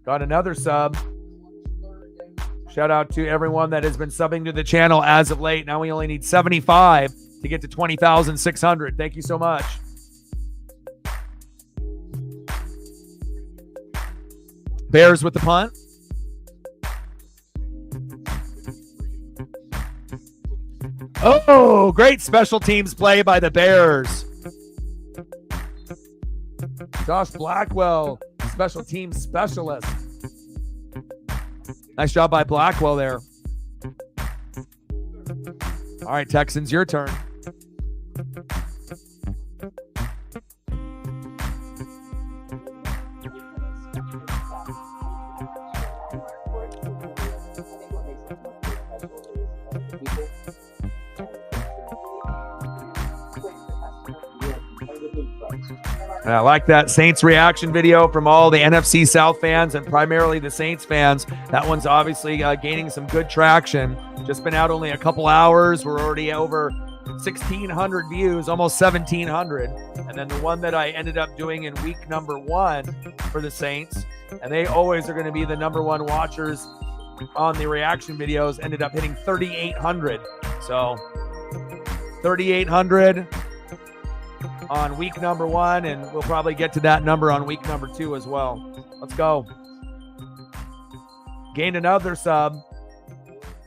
Got another sub. Shout out to everyone that has been subbing to the channel as of late. Now we only need 75 to get to 20,600. Thank you so much. Bears with the punt. Oh, great special teams play by the Bears. Josh Blackwell, special teams specialist. Nice job by Blackwell there. All right, Texans, your turn. And I like that Saints reaction video from all the NFC South fans and primarily the Saints fans. That one's obviously gaining some good traction. Just been out only a couple hours. We're already over 1,600 views, almost 1,700. And then the one that I ended up doing in week number 1 for the Saints, and they always are going to be the number 1 watchers on the reaction videos, ended up hitting 3,800. So 3,800 on week number 1, and we'll probably get to that number on week number 2 as well. Let's go. Gained another sub.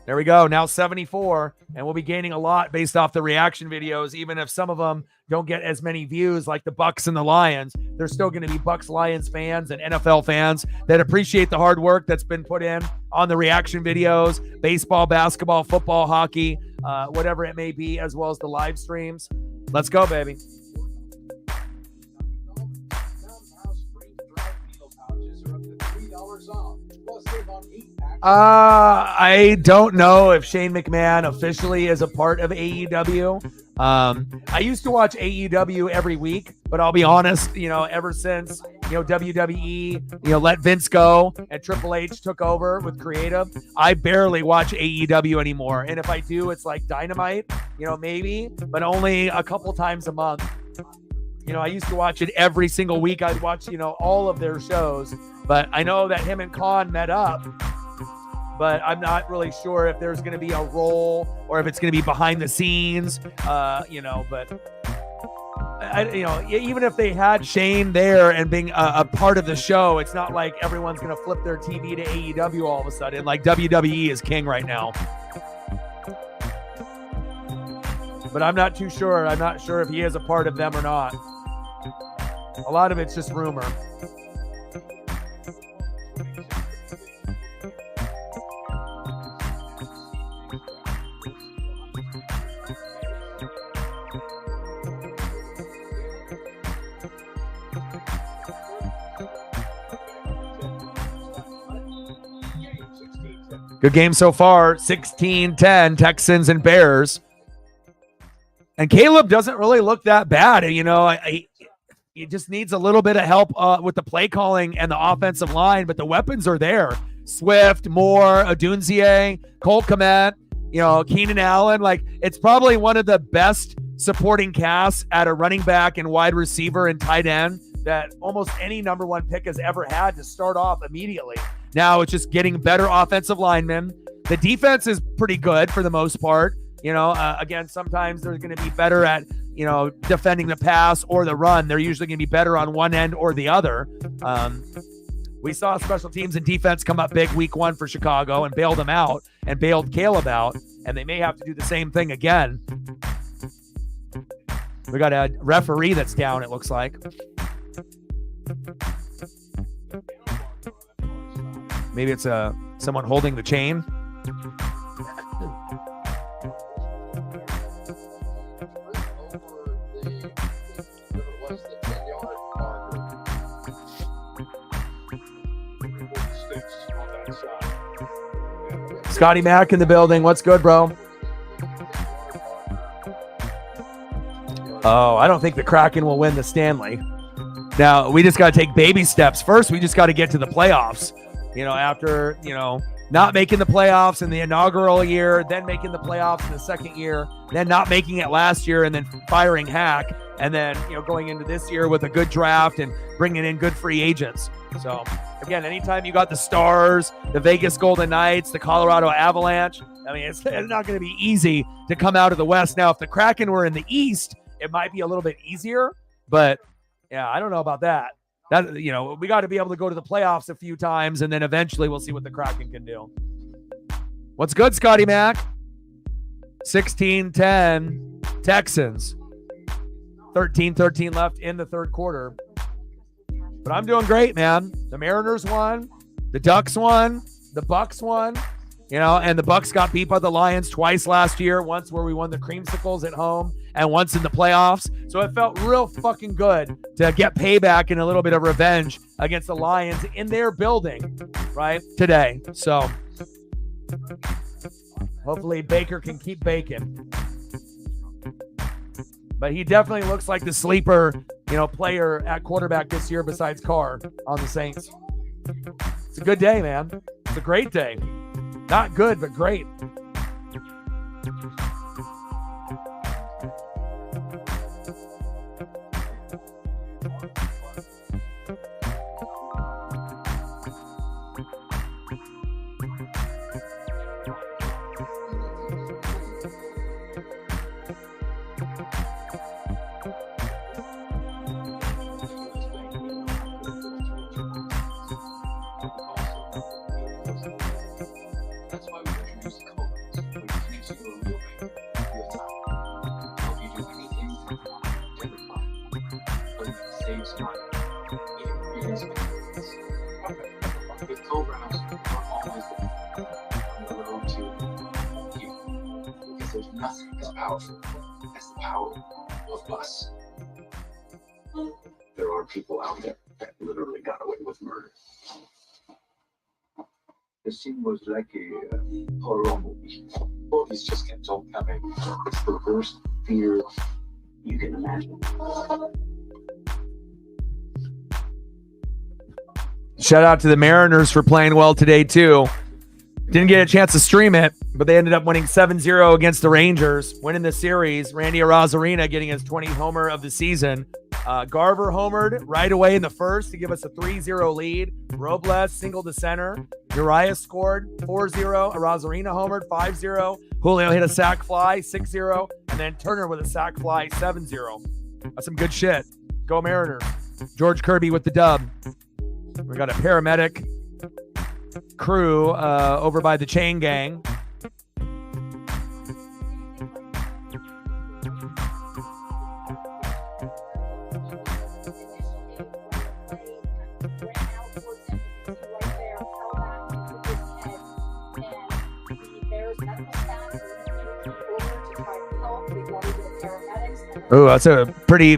There we go. Now 74, and we'll be gaining a lot based off the reaction videos. Even if some of them don't get as many views like the Bucs and the Lions, there's still going to be Bucs, Lions fans and NFL fans that appreciate the hard work that's been put in on the reaction videos, baseball, basketball, football, hockey, whatever it may be, as well as the live streams. Let's go, baby. I don't know if Shane McMahon officially is a part of AEW. I used to watch AEW every week, but I'll be honest, ever since, WWE, let Vince go and Triple H took over with creative, I barely watch AEW anymore. And if I do, it's like Dynamite, maybe, but only a couple times a month. I used to watch it every single week. I'd watch, all of their shows, but I know that him and Khan met up, but I'm not really sure if there's going to be a role or if it's going to be behind the scenes, but even if they had Shane there and being a part of the show, it's not like everyone's going to flip their TV to AEW all of a sudden. Like WWE is king right now. But I'm not too sure. I'm not sure if he is a part of them or not. A lot of it's just rumor. Good game so far. 16-10, Texans and Bears. And Caleb doesn't really look that bad. You know, he just needs a little bit of help with the play calling and the offensive line, but the weapons are there. Swift, Moore, Odunzie, Cole Kmet, you know, Keenan Allen. Like, it's probably one of the best supporting casts at a running back and wide receiver and tight end that almost any number one pick has ever had to start off immediately. Now it's just getting better offensive linemen. The defense is pretty good for the most part. You know, again, sometimes they're going to be better at, you know, defending the pass or the run. They're usually going to be better on one end or the other. We saw special teams and defense come up big week 1 for Chicago and bailed them out and bailed Caleb out, and they may have to do the same thing again. We got a referee that's down, it looks like. Maybe it's someone holding the chain. Scotty Mack in the building. What's good, bro? Oh, I don't think the Kraken will win the Stanley. Now, we just got to take baby steps. First, we just got to get to the playoffs. You know, after, you know, not making the playoffs in the inaugural year, then making the playoffs in the second year, then not making it last year, and then firing Hack, and then, you know, going into this year with a good draft and bringing in good free agents. So, again, anytime you got the Stars, the Vegas Golden Knights, the Colorado Avalanche, I mean, it's not going to be easy to come out of the West. Now, if the Kraken were in the East, it might be a little bit easier, but yeah, I don't know about that. That, you know, we got to be able to go to the playoffs a few times, and then eventually we'll see what the Kraken can do. What's good, Scotty Mack? 16-10 Texans. 13-13 left in the third quarter. But I'm doing great, man. The Mariners won. The Ducks won. The Bucks won. You know, and the Bucks got beat by the Lions twice last year. Once where we won the Creamsicles at home and once in the playoffs. So it felt real fucking good to get payback and a little bit of revenge against the Lions in their building, right, today. So hopefully Baker can keep baking. But he definitely looks like the sleeper, you know, player at quarterback this year besides Carr on the Saints. It's a good day, man. It's a great day. Not good, but great.
There are people out there that literally got away with murder. The scene was like a horror movie. Bodies just kept on coming. It's the worst fear you can imagine.
Shout out to the Mariners for playing well today, too. Didn't get a chance to stream it, but they ended up winning 7-0 against the Rangers, winning the series. Randy Arozarena getting his 20th homer of the season. Garver homered right away in the first to give us a 3-0 lead. Robles singled to center. Urias scored 4-0. Arozarena homered 5-0. Julio hit a sac fly 6-0. And then Turner with a sac fly 7-0. That's some good shit. Go Mariners. George Kirby with the dub. We got a paramedic crew over by the chain gang. Oh, that's a pretty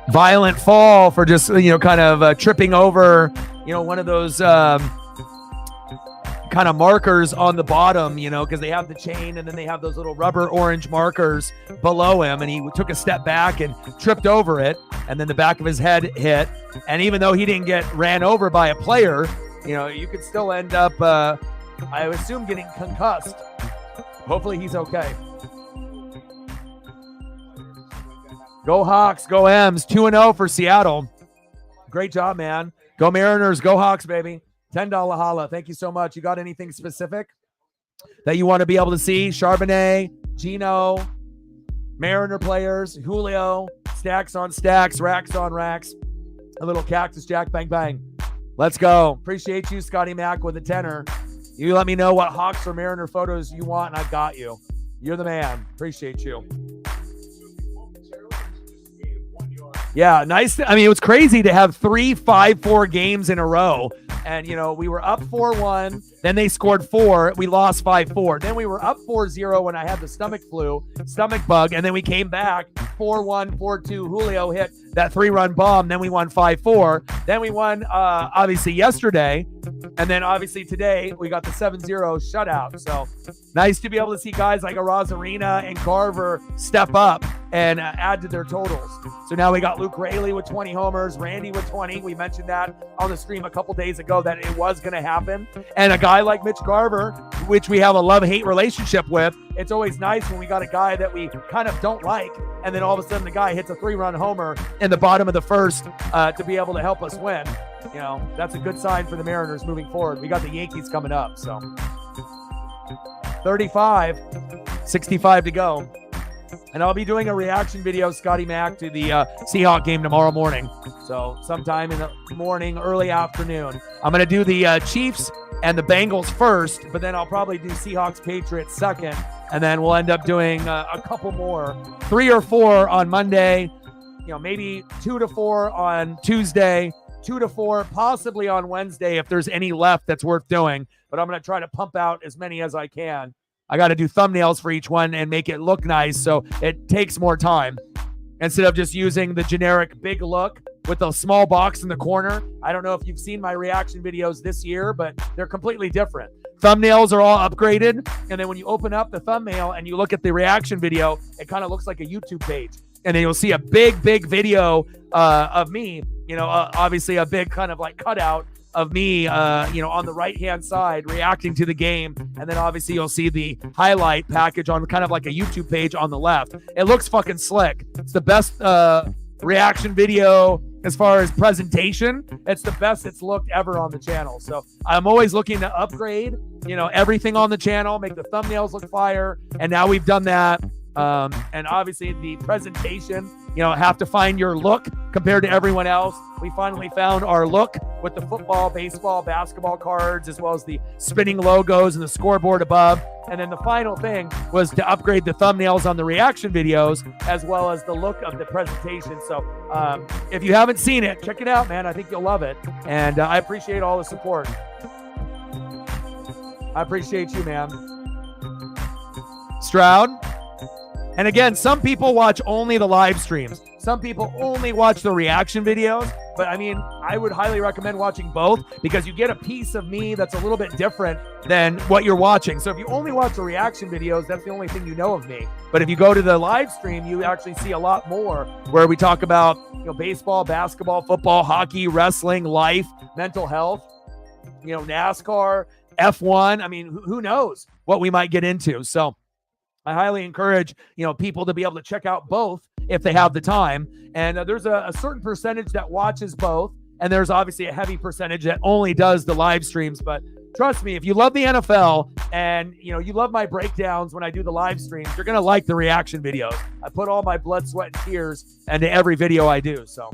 violent fall for just, you know, kind of tripping over, you know, one of those kind of markers on the bottom, because they have the chain and then they have those little rubber orange markers below him. And he took a step back and tripped over it. And then the back of his head hit. And even though he didn't get ran over by a player, you could still end up, I assume, getting concussed. Hopefully he's okay. Go Hawks, go M's. 2-0 for Seattle. Great job, man. Go Mariners, go Hawks, baby. $10 holla. Thank you so much. You got anything specific that you want to be able to see? Charbonnet, Gino, Mariner players, Julio, stacks on stacks, racks on racks. A little Cactus Jack, bang, bang. Let's go. Appreciate you, Scotty Mac, with a tenner. You let me know what Hawks or Mariner photos you want, and I've got you. You're the man. Appreciate you. Yeah, nice. It was crazy to have 3 5-4 games in a row. And, we were up 4-1. Then they scored 4. We lost 5-4. Then we were up 4-0 when I had the stomach bug. And then we came back 4-1, 4-2. Julio hit that 3-run bomb. Then we won 5-4. Then we won, obviously, yesterday. And then, obviously, today we got the 7-0 shutout. So nice to be able to see guys like Arozarena and Garver step up and add to their totals. So now we got Luke Raley with 20 homers, Randy with 20. We mentioned that on the stream a couple days ago that it was going to happen. And a guy like Mitch Garver, which we have a love-hate relationship with, it's always nice when we got a guy that we kind of don't like, and then all of a sudden the guy hits a 3-run homer in the bottom of the first to be able to help us win. That's a good sign for the Mariners moving forward. We got the Yankees coming up, so 35, 65 to go. And I'll be doing a reaction video, Scotty Mac, to the Seahawks game tomorrow morning. So sometime in the morning, early afternoon. I'm going to do the Chiefs and the Bengals first, but then I'll probably do Seahawks Patriots second. And then we'll end up doing a couple more, 3 or 4 on Monday, maybe 2 to 4 on Tuesday, 2 to 4 possibly on Wednesday if there's any left that's worth doing. But I'm going to try to pump out as many as I can. I got to do thumbnails for each one and make it look nice, so it takes more time. Instead of just using the generic big look with a small box in the corner. I don't know if you've seen my reaction videos this year, but they're completely different. Thumbnails are all upgraded, and then when you open up the thumbnail and you look at the reaction video, it kind of looks like a YouTube page. And then you'll see a big video of me, obviously a big kind of like cutout of me, on the right-hand side reacting to the game. And then obviously you'll see the highlight package on kind of like a YouTube page on the left. It looks fucking slick. It's the best reaction video as far as presentation. It's the best it's looked ever on the channel. So I'm always looking to upgrade, everything on the channel, make the thumbnails look fire. And now we've done that. And obviously the presentation, have to find your look compared to everyone else. We finally found our look with the football, baseball, basketball cards, as well as the spinning logos and the scoreboard above. And then the final thing was to upgrade the thumbnails on the reaction videos, as well as the look of the presentation. So if you haven't seen it, check it out, man. I think you'll love it. And I appreciate all the support. I appreciate you, man. Stroud. And again, some people watch only the live streams. Some people only watch the reaction videos. But I would highly recommend watching both because you get a piece of me that's a little bit different than what you're watching. So if you only watch the reaction videos, that's the only thing you know of me. But if you go to the live stream, you actually see a lot more where we talk about, baseball, basketball, football, hockey, wrestling, life, mental health, NASCAR, F1. Who knows what we might get into. So I highly encourage, people to be able to check out both if they have the time. And there's a certain percentage that watches both. And there's obviously a heavy percentage that only does the live streams. But trust me, if you love the NFL and, you love my breakdowns when I do the live streams, you're going to like the reaction videos. I put all my blood, sweat, and tears into every video I do. So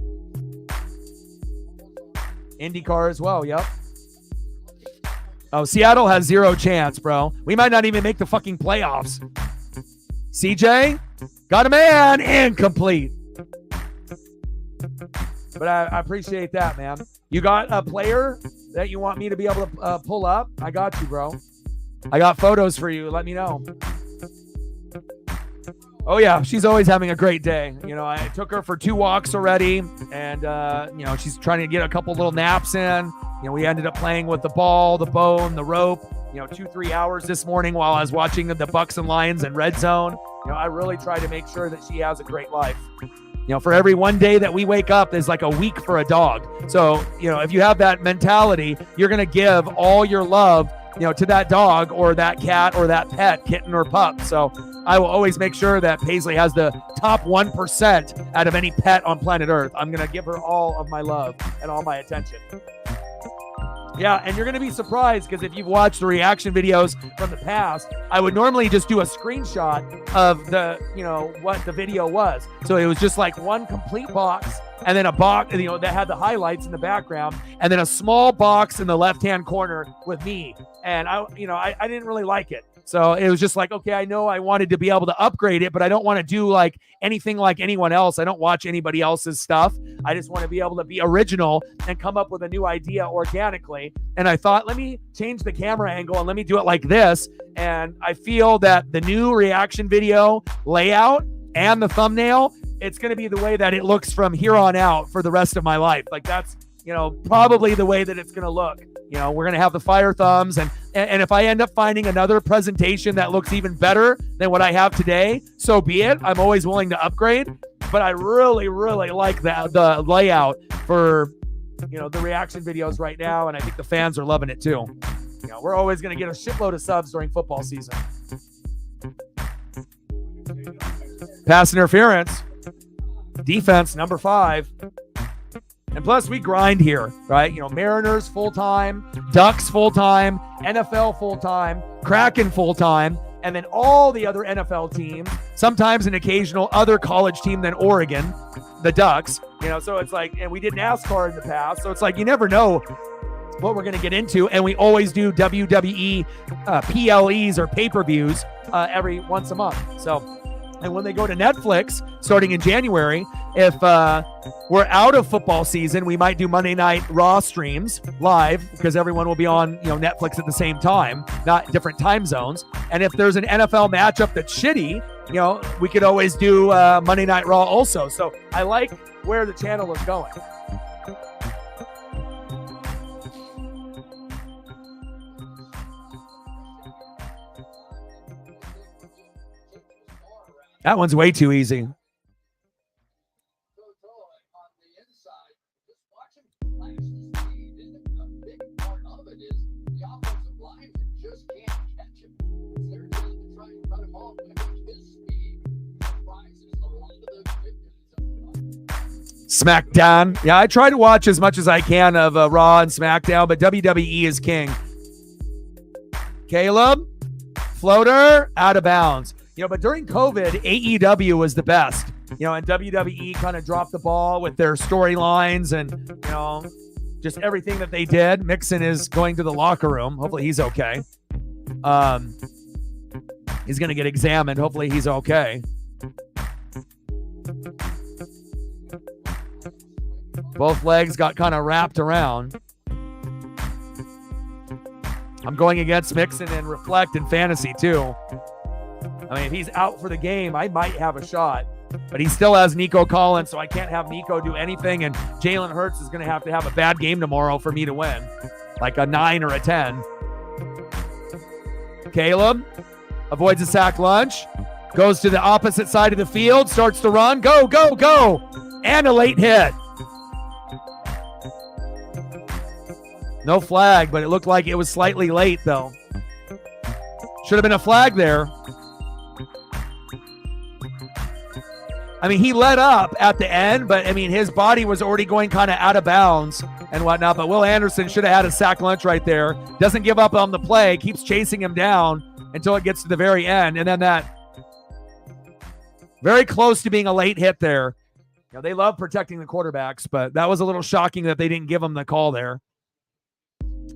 IndyCar as well. Yep. Oh, Seattle has 0 chance, bro. We might not even make the fucking playoffs. CJ, got a man, incomplete. But I appreciate that, man. You got a player that you want me to be able to pull up? I got you, bro. I got photos for you. Let me know. Oh, yeah. She's always having a great day. I took her for 2 walks already. And, she's trying to get a couple little naps in. We ended up playing with the ball, the bone, the rope. 2-3 hours this morning while I was watching the Bucks and Lions and Red Zone. I really try to make sure that she has a great life. For every one day that we wake up is like a week for a dog. So, if you have that mentality, you're going to give all your love, to that dog or that cat or that pet, kitten or pup. So I will always make sure that Paisley has the top 1% out of any pet on planet Earth. I'm going to give her all of my love and all my attention. Yeah, and you're going to be surprised because if you've watched the reaction videos from the past, I would normally just do a screenshot of the, what the video was. So it was just like one complete box and then a box, that had the highlights in the background and then a small box in the left-hand corner with me. And I didn't really like it. So it was just like, okay, I know I wanted to be able to upgrade it, but I don't want to do like anything like anyone else. I don't watch anybody else's stuff. I just want to be able to be original and come up with a new idea organically. And I thought, let me change the camera angle and let me do it like this. And I feel that the new reaction video layout and the thumbnail, it's going to be the way that it looks from here on out for the rest of my life. Like that's, probably the way that it's going to look. We're going to have the fire thumbs. And if I end up finding another presentation that looks even better than what I have today, so be it. I'm always willing to upgrade. But I really, really like the layout for, the reaction videos right now. And I think the fans are loving it too. We're always going to get a shitload of subs during football season. Pass interference. Defense, number 5. And plus, we grind here, right? Mariners full-time, Ducks full-time, NFL full-time, Kraken full-time, and then all the other NFL teams, sometimes an occasional other college team than Oregon, the Ducks. So it's like, and we did NASCAR in the past, so it's like you never know what we're going to get into, and we always do WWE PLEs or pay-per-views every once a month. So, and when they go to Netflix, starting in January, if we're out of football season, we might do Monday Night Raw streams live because everyone will be on Netflix at the same time, not different time zones. And if there's an NFL matchup that's shitty, we could always do Monday Night Raw also. So I like where the channel is going. That one's way too easy. SmackDown. Yeah, I try to watch as much as I can of Raw and SmackDown, but WWE is king. Caleb, floater, out of bounds. But during COVID, AEW was the best. And WWE kind of dropped the ball with their storylines and, just everything that they did. Mixon is going to the locker room. Hopefully he's okay. He's going to get examined. Hopefully he's okay. Both legs got kind of wrapped around. I'm going against Mixon and Reflect in fantasy too. I mean, if he's out for the game, I might have a shot. But he still has Nico Collins, so I can't have Nico do anything. And Jalen Hurts is going to have a bad game tomorrow for me to win. Like a 9 or a 10. Caleb avoids a sack lunch. Goes to the opposite side of the field. Starts to run. Go, go, go. And a late hit. No flag, but it looked like it was slightly late, though. Should have been a flag there. I mean, he let up at the end, but I mean, his body was already going kind of out of bounds and whatnot. But Will Anderson should have had a sack lunch right there. Doesn't give up on the play, keeps chasing him down until it gets to the very end. And then that very close to being a late hit there. They love protecting the quarterbacks, but that was a little shocking that they didn't give him the call there.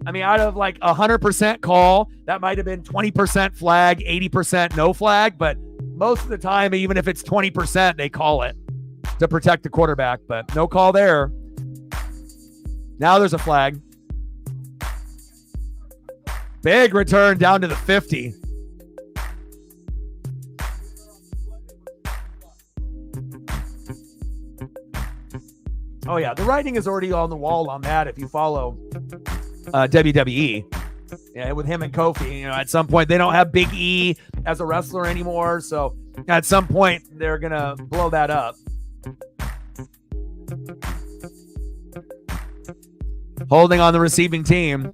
I mean, out of like 100% call, that might have been 20% flag, 80% no flag, but most of the time, even if it's 20%, they call it to protect the quarterback, but no call there. Now there's a flag. Big return down to the 50. Oh, yeah. The writing is already on the wall on that if you follow WWE. Yeah, with him and Kofi, at some point they don't have Big E as a wrestler anymore, so at some point they're gonna blow that up. Holding on the receiving team.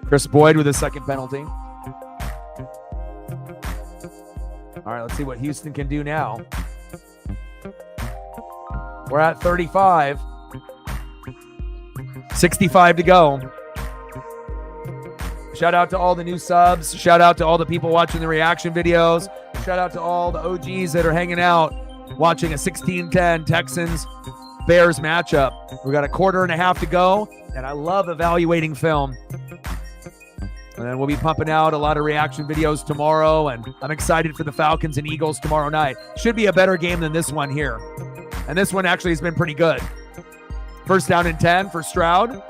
Chris Boyd with his second penalty. All right, let's see what Houston can do now. We're at 35. 65 to go. Shout out to all the new subs. Shout out to all the people watching the reaction videos. Shout out to all the OGs that are hanging out watching a 16-10 Texans-Bears matchup. We got a quarter and a half to go, and I love evaluating film. And then we'll be pumping out a lot of reaction videos tomorrow, and I'm excited for the Falcons and Eagles tomorrow night. Should be a better game than this one here. And this one actually has been pretty good. First down and 10 for Stroud.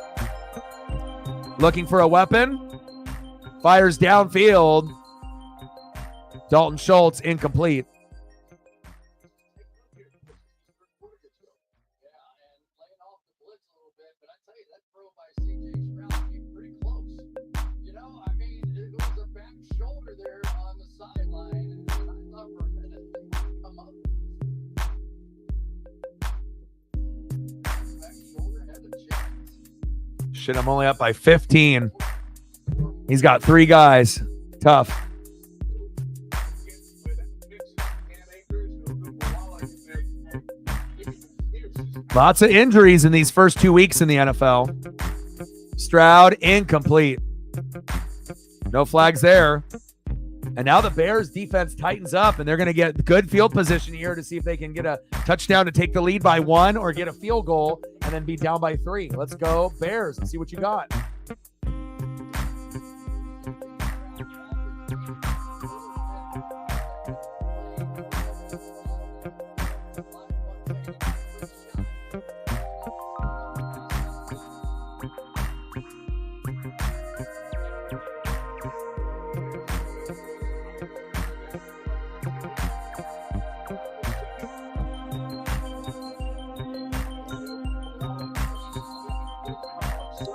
Looking for a weapon. Fires downfield. Dalton Schultz incomplete. Shit, I'm only up by 15. He's got 3 guys. Tough. Lots of injuries in these first 2 weeks in the NFL. Stroud, incomplete. No flags there. And now the Bears defense tightens up, and they're going to get good field position here to see if they can get a touchdown to take the lead by 1 or get a field goal and then be down by 3. Let's go Bears and see what you got.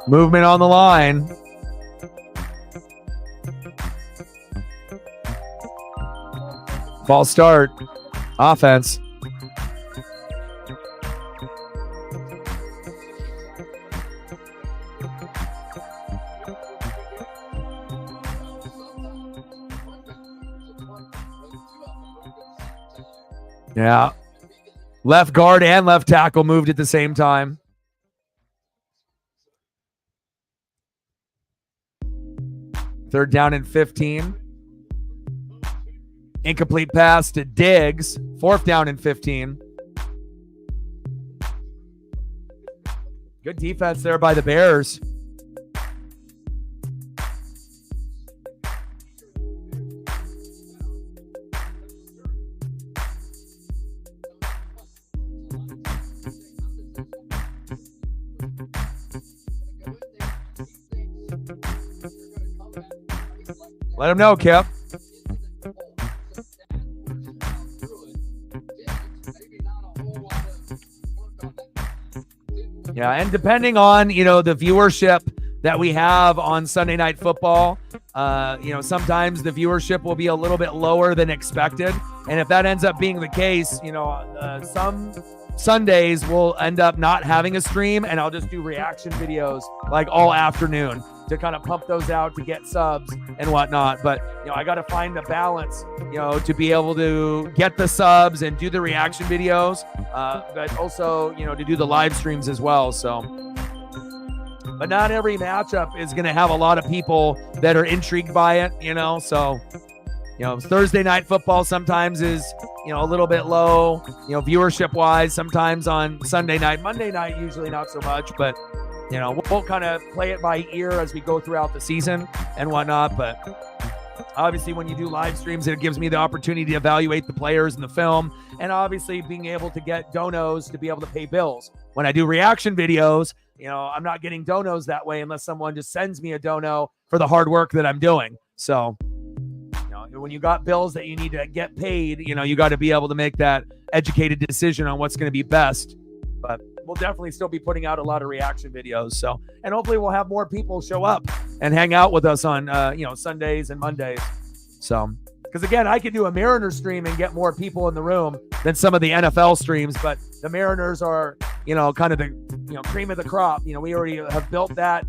Movement on the line. False start. Offense. Yeah. Left guard and left tackle moved at the same time. Third down and 15. Incomplete pass to Diggs. Fourth down and 15. Good defense there by the Bears. Let him know, Kip. Yeah, and depending on, the viewership that we have on Sunday Night Football, sometimes the viewership will be a little bit lower than expected. And if that ends up being the case, some Sundays we'll end up not having a stream, and I'll just do reaction videos like all afternoon to kind of pump those out to get subs and whatnot. But, I got to find the balance, to be able to get the subs and do the reaction videos, but also, to do the live streams as well. So, but not every matchup is going to have a lot of people that are intrigued by it, so, Thursday Night Football sometimes is, a little bit low, viewership wise, sometimes on Sunday night. Monday night, usually not so much, but we'll kind of play it by ear as we go throughout the season and whatnot. But obviously when you do live streams, it gives me the opportunity to evaluate the players and the film, and obviously being able to get donos to be able to pay bills. When I do reaction videos, I'm not getting donos that way unless someone just sends me a dono for the hard work that I'm doing. So, when you got bills that you need to get paid, you got to be able to make that educated decision on what's going to be best. But we'll definitely still be putting out a lot of reaction videos. So, and hopefully we'll have more people show up and hang out with us on, Sundays and Mondays. So, because again, I could do a Mariners stream and get more people in the room than some of the NFL streams, but the Mariners are, kind of the, cream of the crop. We already have built that,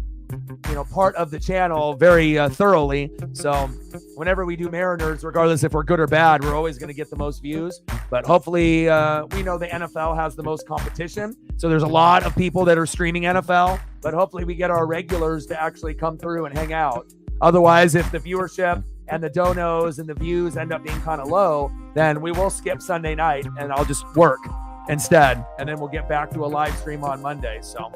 part of the channel very thoroughly. So whenever we do Mariners, regardless if we're good or bad, we're always going to get the most views. But hopefully, we know the NFL has the most competition. So there's a lot of people that are streaming NFL, but hopefully we get our regulars to actually come through and hang out. Otherwise, if the viewership and the donos and the views end up being kind of low, then we will skip Sunday night and I'll just work instead. And then we'll get back to a live stream on Monday. So.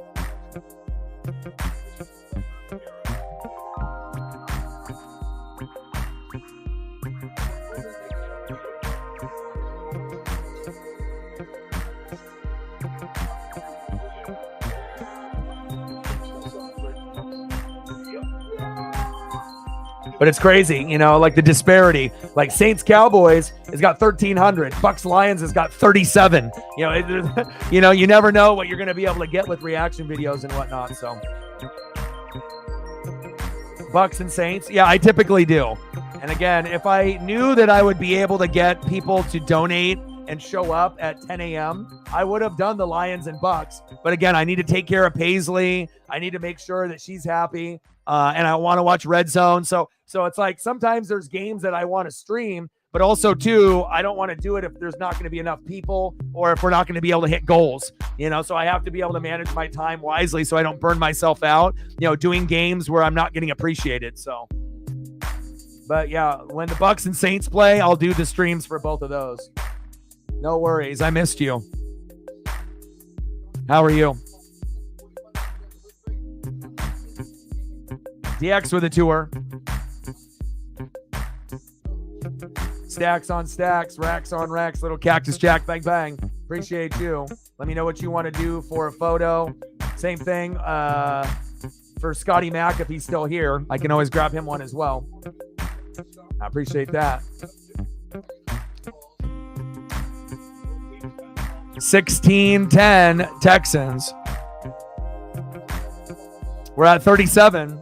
But it's crazy, like the disparity. Like Saints Cowboys has got 1,300. Bucks Lions has got 37. You never know what you're going to be able to get with reaction videos and whatnot. So Bucks and Saints, yeah, I typically do. And again, if I knew that I would be able to get people to donate and show up at 10 a.m., I would have done the Lions and Bucks. But again, I need to take care of Paisley. I need to make sure that she's happy. And I want to watch Red Zone. So it's like sometimes there's games that I want to stream, but also too, I don't want to do it if there's not going to be enough people or if we're not going to be able to hit goals, so I have to be able to manage my time wisely so I don't burn myself out, doing games where I'm not getting appreciated. So, but yeah, when the Bucks and Saints play, I'll do the streams for both of those. No worries. I missed you. How are you? DX with a tour. Stacks on stacks, racks on racks, little Cactus Jack, bang, bang. Appreciate you. Let me know what you want to do for a photo. Same thing for Scotty Mack if he's still here. I can always grab him one as well. I appreciate that. 16-10 Texans. We're at 37.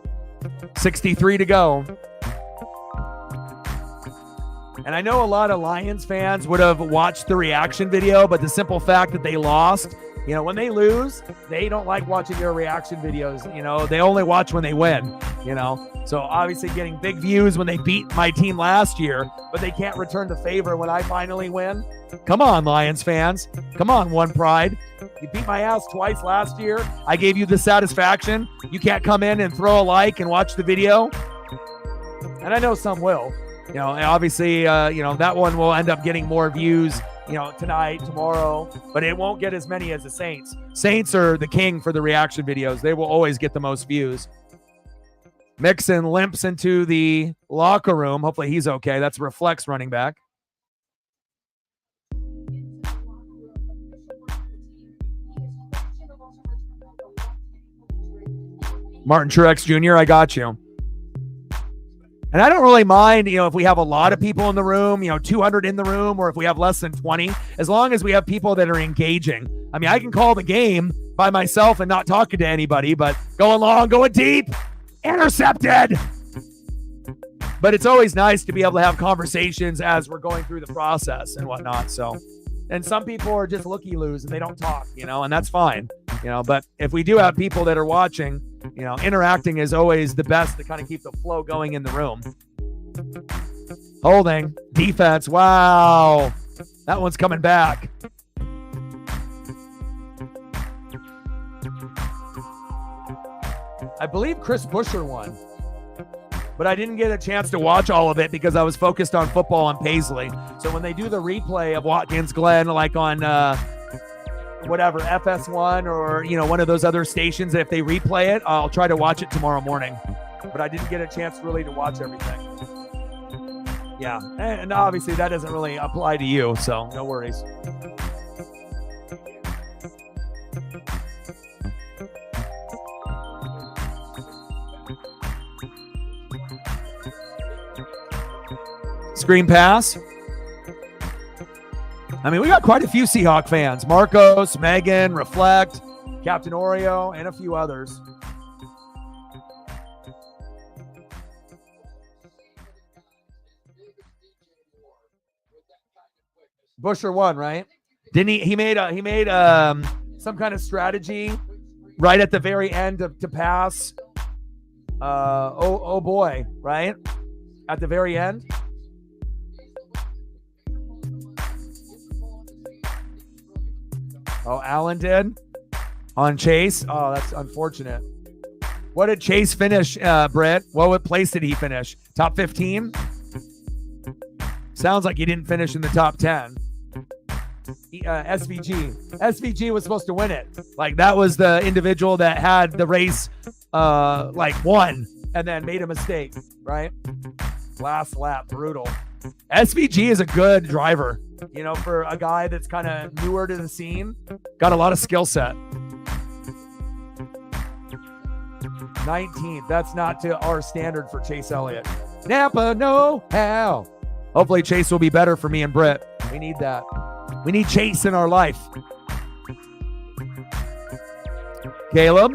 63 to go. And I know a lot of Lions fans would have watched the reaction video, but the simple fact that they lost, when they lose, they don't like watching their reaction videos. They only watch when they win, So obviously getting big views when they beat my team last year, but they can't return the favor when I finally win. Come on, Lions fans. Come on, One Pride. You beat my ass twice last year. I gave you the satisfaction. You can't come in and throw a like and watch the video. And I know some will. Obviously, that one will end up getting more views, tonight, tomorrow, but it won't get as many as the Saints. Saints are the king for the reaction videos. They will always get the most views. Mixon limps into the locker room. Hopefully he's okay. That's Reflex running back. Martin Truex Jr., I got you. And I don't really mind, if we have a lot of people in the room, 200 in the room, or if we have less than 20, as long as we have people that are engaging. I mean, I can call the game by myself and not talking to anybody, but going long, going deep, intercepted. But it's always nice to be able to have conversations as we're going through the process and whatnot. So, and some people are just looky-loos and they don't talk, and that's fine, but if we do have people that are watching, interacting is always the best to kind of keep the flow going in the room. Holding. Defense. Wow. That one's coming back. I believe Chris Buescher won, but I didn't get a chance to watch all of it because I was focused on football and Paisley. So when they do the replay of Watkins Glen, like on whatever, FS1 or, one of those other stations, if they replay it, I'll try to watch it tomorrow morning. But I didn't get a chance really to watch everything. Yeah, and obviously that doesn't really apply to you, so no worries. Screen pass. I mean, we got quite a few Seahawk fans. Marcos, Megan, Reflect, Captain Oreo, and a few others. Busher won, right? Didn't he? He made some kind of strategy right at the very end to pass. Oh boy, right? At the very end. Oh, Allen did on Chase. Oh, that's unfortunate. What did Chase finish, Britt? What place did he finish? Top 15? Sounds like he didn't finish in the top 10. SVG was supposed to win it. Like, that was the individual that had the race won and then made a mistake, right? Last lap, brutal. SVG is a good driver, you know, for a guy that's kind of newer to the scene. Got a lot of skill set. 19th. That's not to our standard for Chase Elliott. Napa know-how. Hopefully Chase will be better for me and Britt. We need that. We need Chase in our life. Caleb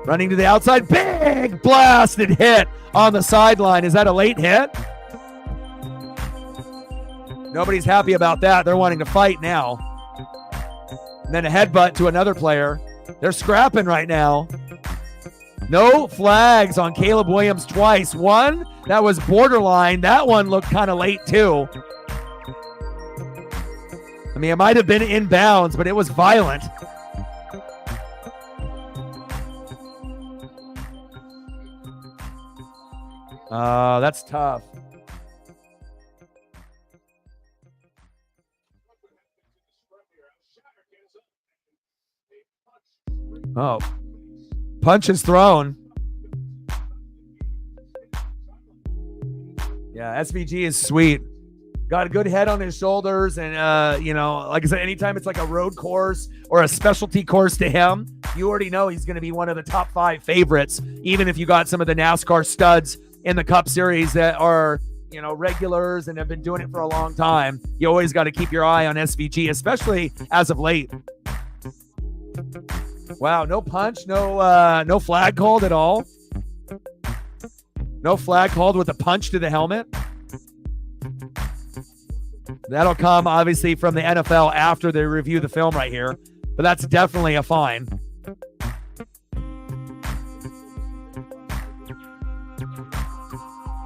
running to the outside. Big blasted hit on the sideline. Is that a late hit? Nobody's happy about that. They're wanting to fight now. And then a headbutt to another player. They're scrapping right now. No flags on Caleb Williams twice. One, that was borderline. That one looked kind of late too. I mean, it might have been inbounds, but it was violent. That's tough. Oh. Punch is thrown. Yeah, SVG is sweet. Got a good head on his shoulders. And, like I said, anytime it's like a road course or a specialty course to him, you already know he's going to be one of the top 5 favorites, even if you got some of the NASCAR studs in the Cup Series that are, regulars and have been doing it for a long time. You always got to keep your eye on SVG, especially as of late. Wow, no punch, no flag called at all. No flag called with a punch to the helmet. That'll come, obviously, from the NFL after they review the film right here. But that's definitely a fine.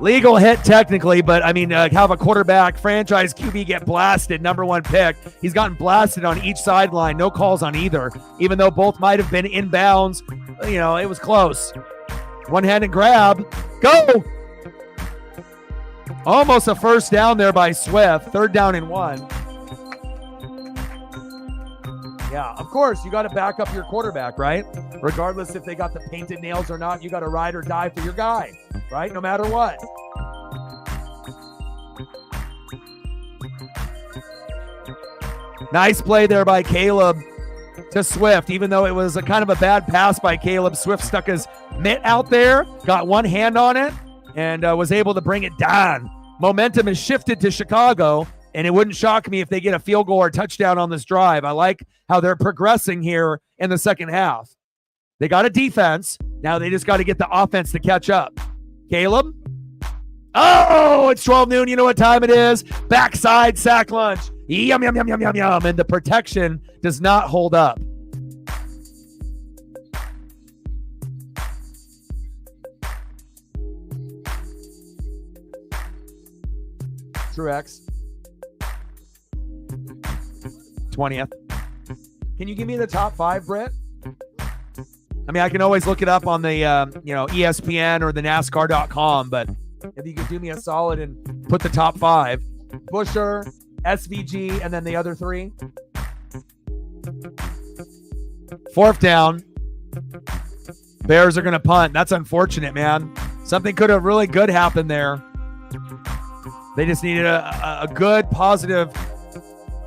Legal hit technically, but I mean, have a quarterback, franchise QB get blasted, number 1 pick. He's gotten blasted on each sideline. No calls on either, even though both might have been inbounds. It was close. One-handed grab. Go! Almost a first down there by Swift. 3rd down and 1. Yeah, of course, you got to back up your quarterback, right? Regardless if they got the painted nails or not, you got to ride or die for your guy, right? No matter what. Nice play there by Caleb to Swift. Even though it was a kind of a bad pass by Caleb, Swift stuck his mitt out there, got one hand on it, and was able to bring it down. Momentum is shifted to Chicago, and it wouldn't shock me if they get a field goal or touchdown on this drive. I like how they're progressing here in the second half. They got a defense. Now they just got to get the offense to catch up. Caleb? Oh, it's 12 noon. You know what time it is? Backside sack lunch. Yum, yum, yum, yum, yum, yum. And the protection does not hold up. Truex. 20th. Can you give me the top 5, Britt? I mean, I can always look it up on the, ESPN or the NASCAR.com, but if you could do me a solid and put the top 5. Busher, SVG, and then the other 3. 4th down. Bears are going to punt. That's unfortunate, man. Something could have really good happened there. They just needed a good, positive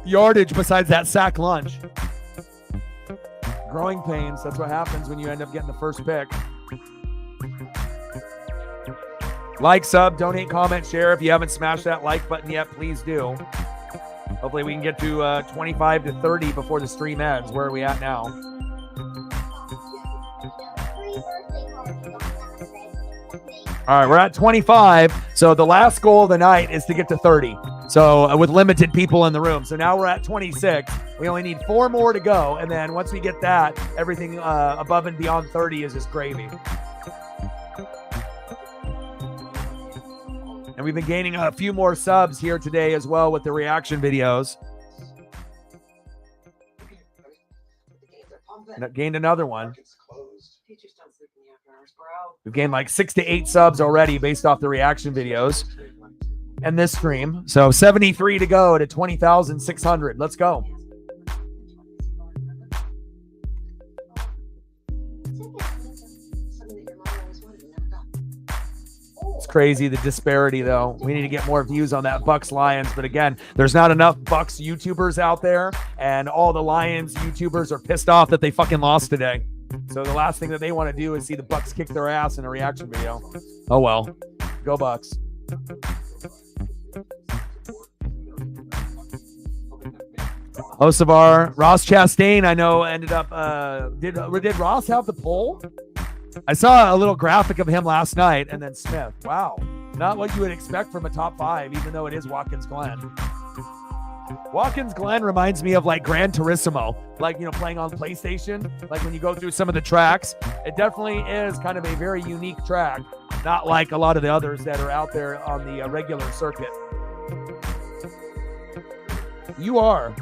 yardage besides that sack lunch. Growing pains. That's what happens when you end up getting the first pick. Like, sub, donate, comment, share. If you haven't smashed that like button yet, please do. Hopefully we can get to 25 to 30 before the stream ends. Where are we at now? All right, we're at 25. So the last goal of the night is to get to 30. So with limited people in the room. So now we're at 26. We only need 4 more to go. And then once we get that, everything above and beyond 30 is just gravy. And we've been gaining a few more subs here today as well with the reaction videos. Gained another one. We've gained like 6 to 8 subs already based off the reaction videos and this stream. So 73 to go to 20,600. Let's go. It's crazy, the disparity, though. We need to get more views on that Bucks Lions. But again, there's not enough Bucks YouTubers out there. And all the Lions YouTubers are pissed off that they fucking lost today. So the last thing that they want to do is see the Bucks kick their ass in a reaction video. Oh, well. Go Bucks. Osavar, Ross Chastain, I know, ended up, did Ross have the poll? I saw a little graphic of him last night, and then Smith. Wow. Not what you would expect from a top 5, even though it is Watkins Glen. Watkins Glen reminds me of like Gran Turismo, like, you know, playing on PlayStation. Like when you go through some of the tracks, it definitely is kind of a very unique track, not like a lot of the others that are out there on the regular circuit. You are,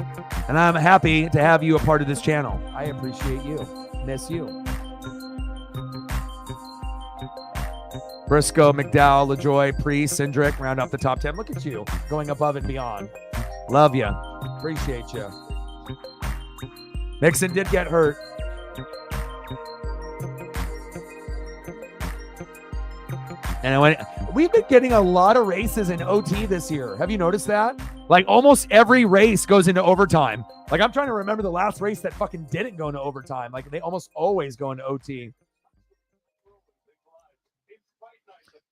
and I'm happy to have you a part of this channel. I appreciate you. Miss you. Briscoe, McDowell, LaJoy, Priest, Cindric, round up the top 10. Look at you going above and beyond. Love you. Appreciate you. Mixon did get hurt. And we've been getting a lot of races in OT this year. Have you noticed that? Like almost every race goes into overtime. Like I'm trying to remember the last race that fucking didn't go into overtime. Like they almost always go into OT.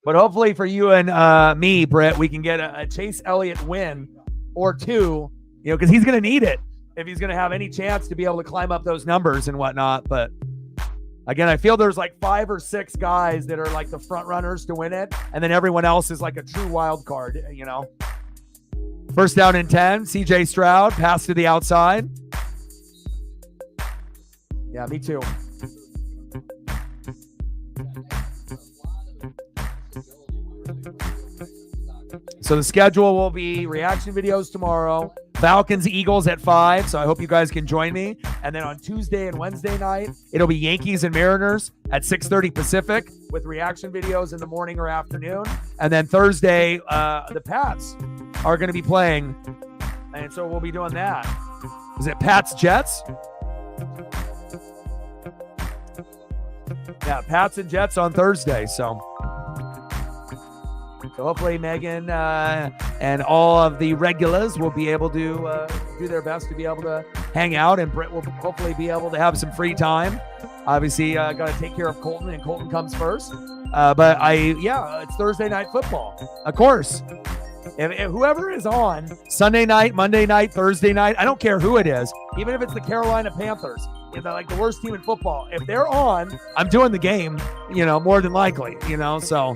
But hopefully for you and me, Britt, we can get a Chase Elliott win or 2, you know, because he's going to need it if he's going to have any chance to be able to climb up those numbers and whatnot. But again, I feel there's like 5 or 6 guys that are like the front runners to win it. And then everyone else is like a true wild card, you know. First down and 10, CJ Stroud, pass to the outside. Yeah, me too. So the schedule will be reaction videos tomorrow, Falcons, Eagles at 5. So I hope you guys can join me. And then on Tuesday and Wednesday night, it'll be Yankees and Mariners at 6:30 Pacific with reaction videos in the morning or afternoon. And then Thursday, the Pats are going to be playing. And so we'll be doing that. Is it Pats Jets? Yeah, Pats and Jets on Thursday. So hopefully Megan and all of the regulars will be able to do their best to be able to hang out, and Britt will hopefully be able to have some free time. Obviously, got to take care of Colton, and Colton comes first. But it's Thursday night football. Of course, if whoever is on Sunday night, Monday night, Thursday night, I don't care who it is, even if it's the Carolina Panthers, if they're like the worst team in football, if they're on, I'm doing the game, you know, more than likely, you know, so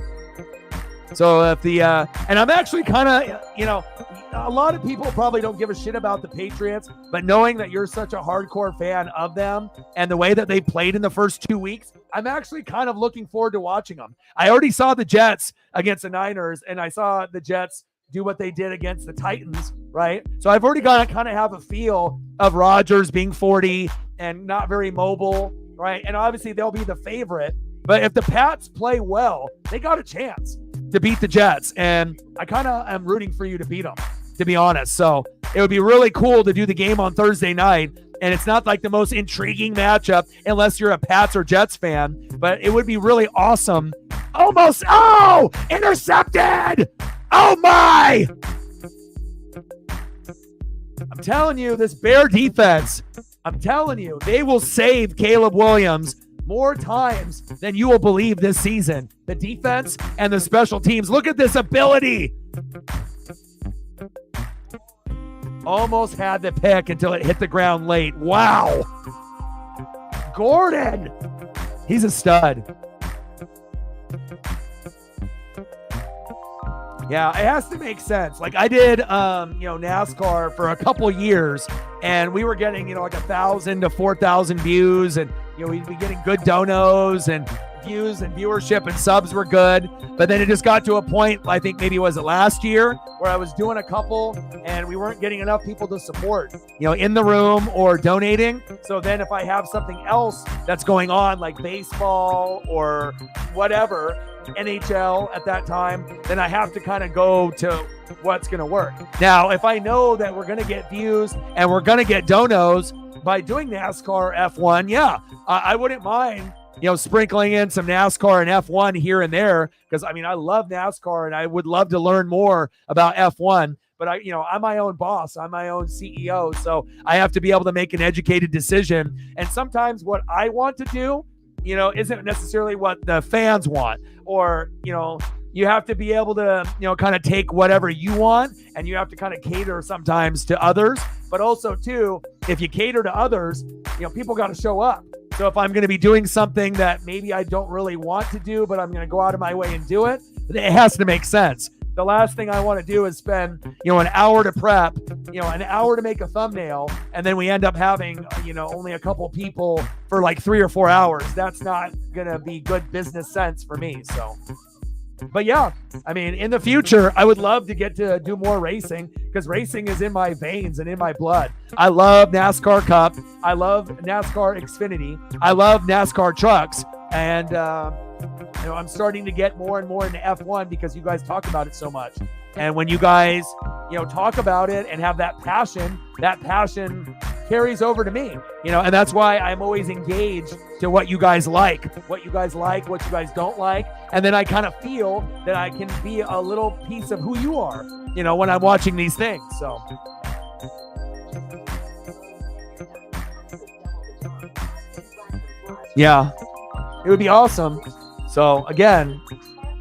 if the, and I'm actually kind of, you know, a lot of people probably don't give a shit about the Patriots, but knowing that you're such a hardcore fan of them and the way that they played in the first 2 weeks, I'm actually kind of looking forward to watching them. I already saw the Jets against the Niners, and I saw the Jets do what they did against the Titans, right? So I've already got to kind of have a feel of Rodgers being 40 and not very mobile, right? And obviously they'll be the favorite, but if the Pats play well, they got a chance to beat the Jets, and I kind of am rooting for you to beat them, to be honest. So it would be really cool to do the game on Thursday night, and it's not like the most intriguing matchup unless you're a Pats or Jets fan, but it would be really awesome. Almost, intercepted! Oh my! I'm telling you, this Bear defense, I'm telling you, they will save Caleb Williams more times than you will believe this season. The defense and the special teams. Look at this ability. Almost had the pick until it hit the ground late. Wow. Gordon. He's a stud. Yeah, it has to make sense. Like I did, NASCAR for a couple years, and we were getting, like 1,000 to 4,000 views, and we'd be getting good donos and views and viewership, and subs were good. But then it just got to a point, I think maybe was it last year, where I was doing a couple, and we weren't getting enough people to support, in the room or donating. So then if I have something else that's going on, like baseball or whatever, NHL at that time, then I have to kind of go to what's going to work. Now, if I know that we're going to get views and we're going to get donos by doing NASCAR F1, yeah, I wouldn't mind, sprinkling in some NASCAR and F1 here and there, because I love NASCAR and I would love to learn more about F1. But I'm my own boss. I'm my own CEO. So I have to be able to make an educated decision. And sometimes what I want to do, isn't necessarily what the fans want, or, you have to be able to, kind of take whatever you want, and you have to kind of cater sometimes to others. But also too, if you cater to others, people got to show up. So if I'm going to be doing something that maybe I don't really want to do, but I'm going to go out of my way and do it, it has to make sense. The last thing I want to do is spend, an hour to prep, an hour to make a thumbnail, and then we end up having, only a couple people for like 3 or 4 hours. That's not going to be good business sense for me. So, but yeah, in the future, I would love to get to do more racing, because racing is in my veins and in my blood. I love NASCAR Cup. I love NASCAR Xfinity. I love NASCAR trucks. And, I'm starting to get more and more into F1 because you guys talk about it so much. And when you guys, talk about it and have that passion carries over to me, and that's why I'm always engaged to what you guys like, what you guys don't like. And then I kind of feel that I can be a little piece of who you are, when I'm watching these things. So. Yeah, it would be awesome. So again,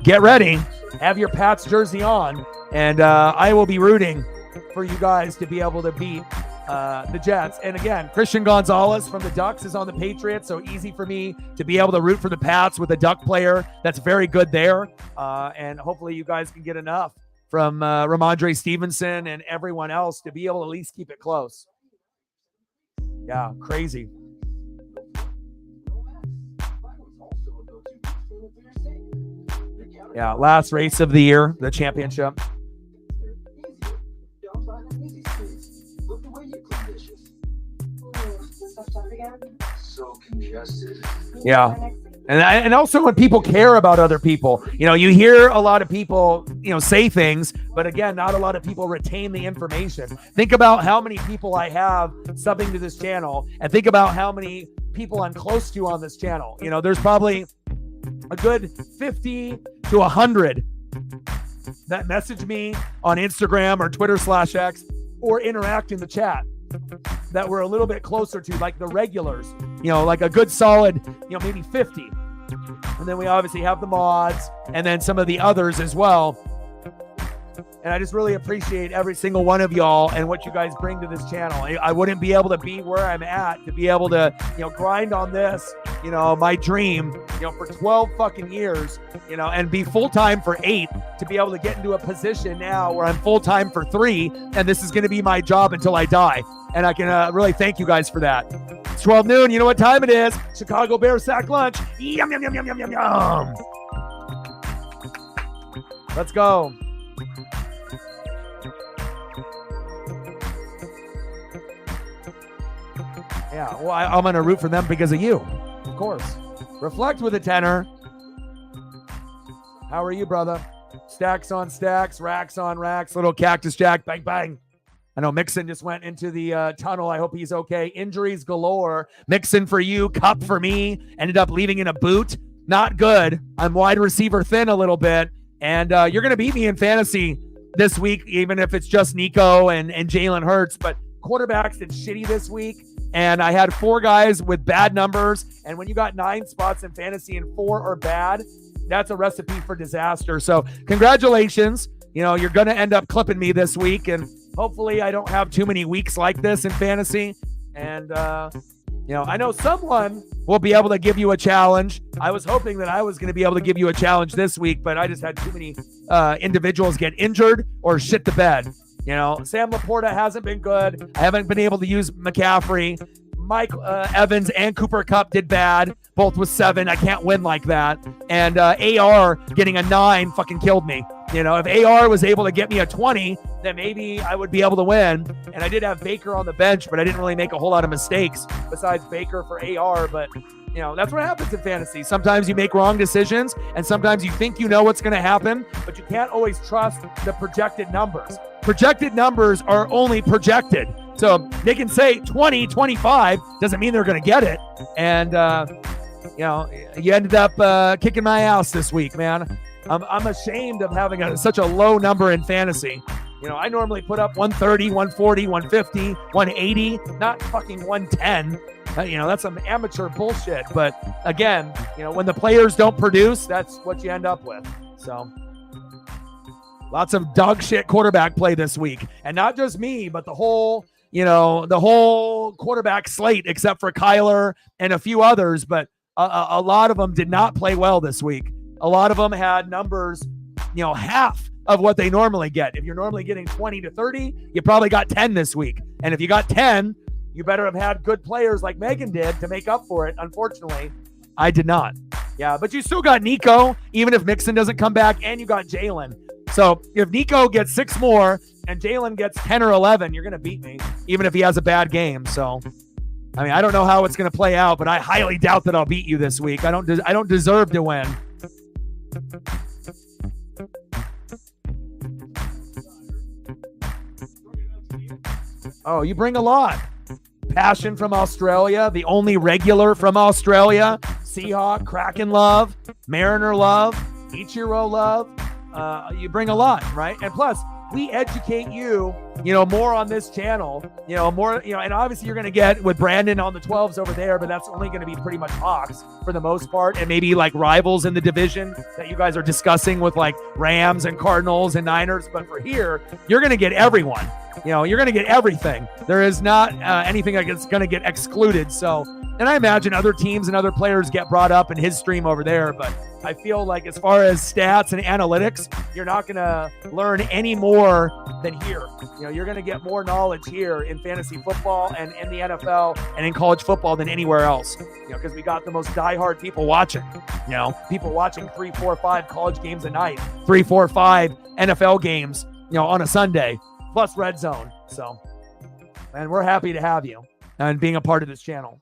get ready, have your Pats jersey on, and I will be rooting for you guys to be able to beat the Jets. And again, Christian Gonzalez from the Ducks is on the Patriots, so easy for me to be able to root for the Pats with a Duck player that's very good there. And hopefully you guys can get enough from Ramondre Stevenson and everyone else to be able to at least keep it close. Yeah, crazy. Yeah, last race of the year, the championship.
So congested.
Yeah. And also when people care about other people, you hear a lot of people, say things, but again, not a lot of people retain the information. Think about how many people I have subbing to this channel, and think about how many people I'm close to on this channel. There's probably a good 50 to 100 that message me on Instagram or Twitter/X or interact in the chat that we're a little bit closer to, like the regulars, like a good solid, maybe 50. And then we obviously have the mods and then some of the others as well. And I just really appreciate every single one of y'all and what you guys bring to this channel. I wouldn't be able to be where I'm at to be able to, grind on this, my dream, for 12 fucking years, and be full-time for 8 to be able to get into a position now where I'm full-time for 3. And this is going to be my job until I die. And I can really thank you guys for that. It's 12 noon. You know what time it is? Chicago Bears sack lunch. Yum, yum, yum, yum, yum, yum, yum. Let's go. Yeah, well, I'm going to root for them because of you, of course. Reflect with a tenor. How are you, brother? Stacks on stacks, racks on racks, little cactus jack, bang, bang. I know Mixon just went into the tunnel. I hope he's okay. Injuries galore. Mixon for you, Cup for me. Ended up leaving in a boot. Not good. I'm wide receiver thin a little bit. And you're going to beat me in fantasy this week, even if it's just Nico and Jalen Hurts. But quarterbacks did shitty this week. And I had 4 guys with bad numbers. And when you got 9 spots in fantasy and 4 are bad, that's a recipe for disaster. So congratulations. You're going to end up clipping me this week. And hopefully I don't have too many weeks like this in fantasy. And I know someone will be able to give you a challenge. I was hoping that I was going to be able to give you a challenge this week, but I just had too many individuals get injured or shit the bed. Sam Laporta hasn't been good. I haven't been able to use McCaffrey. Mike Evans and Cooper Kupp did bad, both with 7. I can't win like that. And AR getting a 9 fucking killed me. If AR was able to get me a 20, then maybe I would be able to win. And I did have Baker on the bench, but I didn't really make a whole lot of mistakes besides Baker for AR. But, that's what happens in fantasy. Sometimes you make wrong decisions, and sometimes you think you know what's going to happen, but you can't always trust the projected numbers. Projected numbers are only projected. So they can say 20, 25, doesn't mean they're going to get it. And, you ended up kicking my ass this week, man. I'm ashamed of having such a low number in fantasy. I normally put up 130, 140, 150, 180, not fucking 110. That's some amateur bullshit. But again, when the players don't produce, that's what you end up with. So lots of dog shit quarterback play this week. And not just me, but the whole quarterback slate, except for Kyler and a few others. But a lot of them did not play well this week. A lot of them had numbers, half of what they normally get. If you're normally getting 20 to 30, you probably got 10 this week. And if you got 10, you better have had good players like Megan did to make up for it. Unfortunately, I did not. Yeah, but you still got Nico, even if Mixon doesn't come back, and you got Jalen. So if Nico gets 6 more and Jalen gets 10 or 11, you're going to beat me, even if he has a bad game. So, I don't know how it's going to play out, but I highly doubt that I'll beat you this week. I don't deserve to win. Oh, you bring a lot. Passion from Australia, the only regular from Australia, Seahawk, Kraken love, Mariner love, Ichiro love. You bring a lot, right? And plus, we educate you, more on this channel, more, and obviously you're going to get with Brandon on the 12s over there, but that's only going to be pretty much Hawks for the most part. And maybe like rivals in the division that you guys are discussing with like Rams and Cardinals and Niners. But for here, you're going to get everyone, you're going to get everything. There is not anything that's going to get excluded. So, and I imagine other teams and other players get brought up in his stream over there, but I feel like as far as stats and analytics, you're not going to learn any more than here. You're going to get more knowledge here in fantasy football and in the NFL and in college football than anywhere else, because we got the most diehard people watching, people watching 3, 4, 5 college games a night, 3, 4, 5 NFL games, on a Sunday, plus Red Zone. So, and we're happy to have you and being a part of this channel.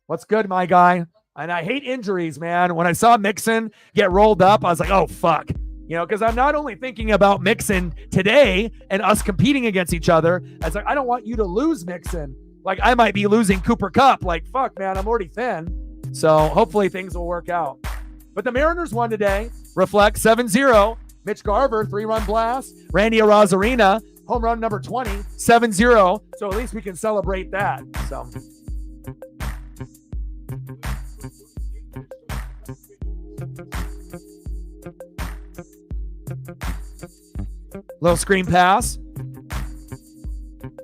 What's good, my guy? And I hate injuries, man. When I saw Mixon get rolled up, I was like, oh, fuck. Because I'm not only thinking about Mixon today and us competing against each other. I was like, I don't want you to lose Mixon. Like, I might be losing Cooper Kupp. Like, fuck, man, I'm already thin. So hopefully things will work out. But the Mariners won today. Reflect 7-0. Mitch Garver, 3-run blast. Randy Arozarena, home run number 20, 7-0. So at least we can celebrate that. So... little screen pass.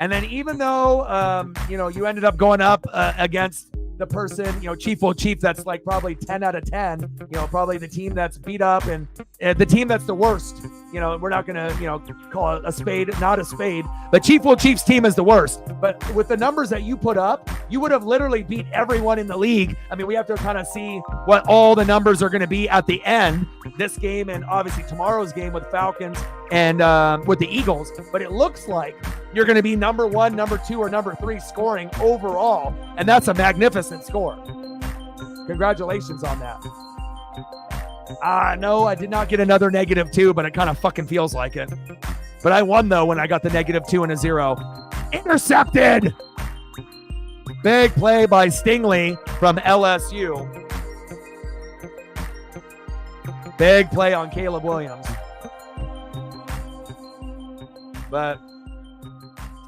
And then even though, you ended up going up against the person, Chief will Chief, that's like probably 10 out of 10, probably the team that's beat up and the team that's the worst, we're not going to, call it a spade, not a spade, but Chief will Chief's team is the worst. But with the numbers that you put up, you would have literally beat everyone in the league. I mean, we have to kind of see what all the numbers are going to be at the end, this game and obviously tomorrow's game with Falcons and with the Eagles. But it looks like you're going to be number 1, number 2, or number 3 scoring overall. And that's a magnificent score. Congratulations on that. No, I did not get another -2, but it kind of fucking feels like it. But I won, though, when I got the -2 and a 0. Intercepted! Big play by Stingley from LSU. Big play on Caleb Williams. But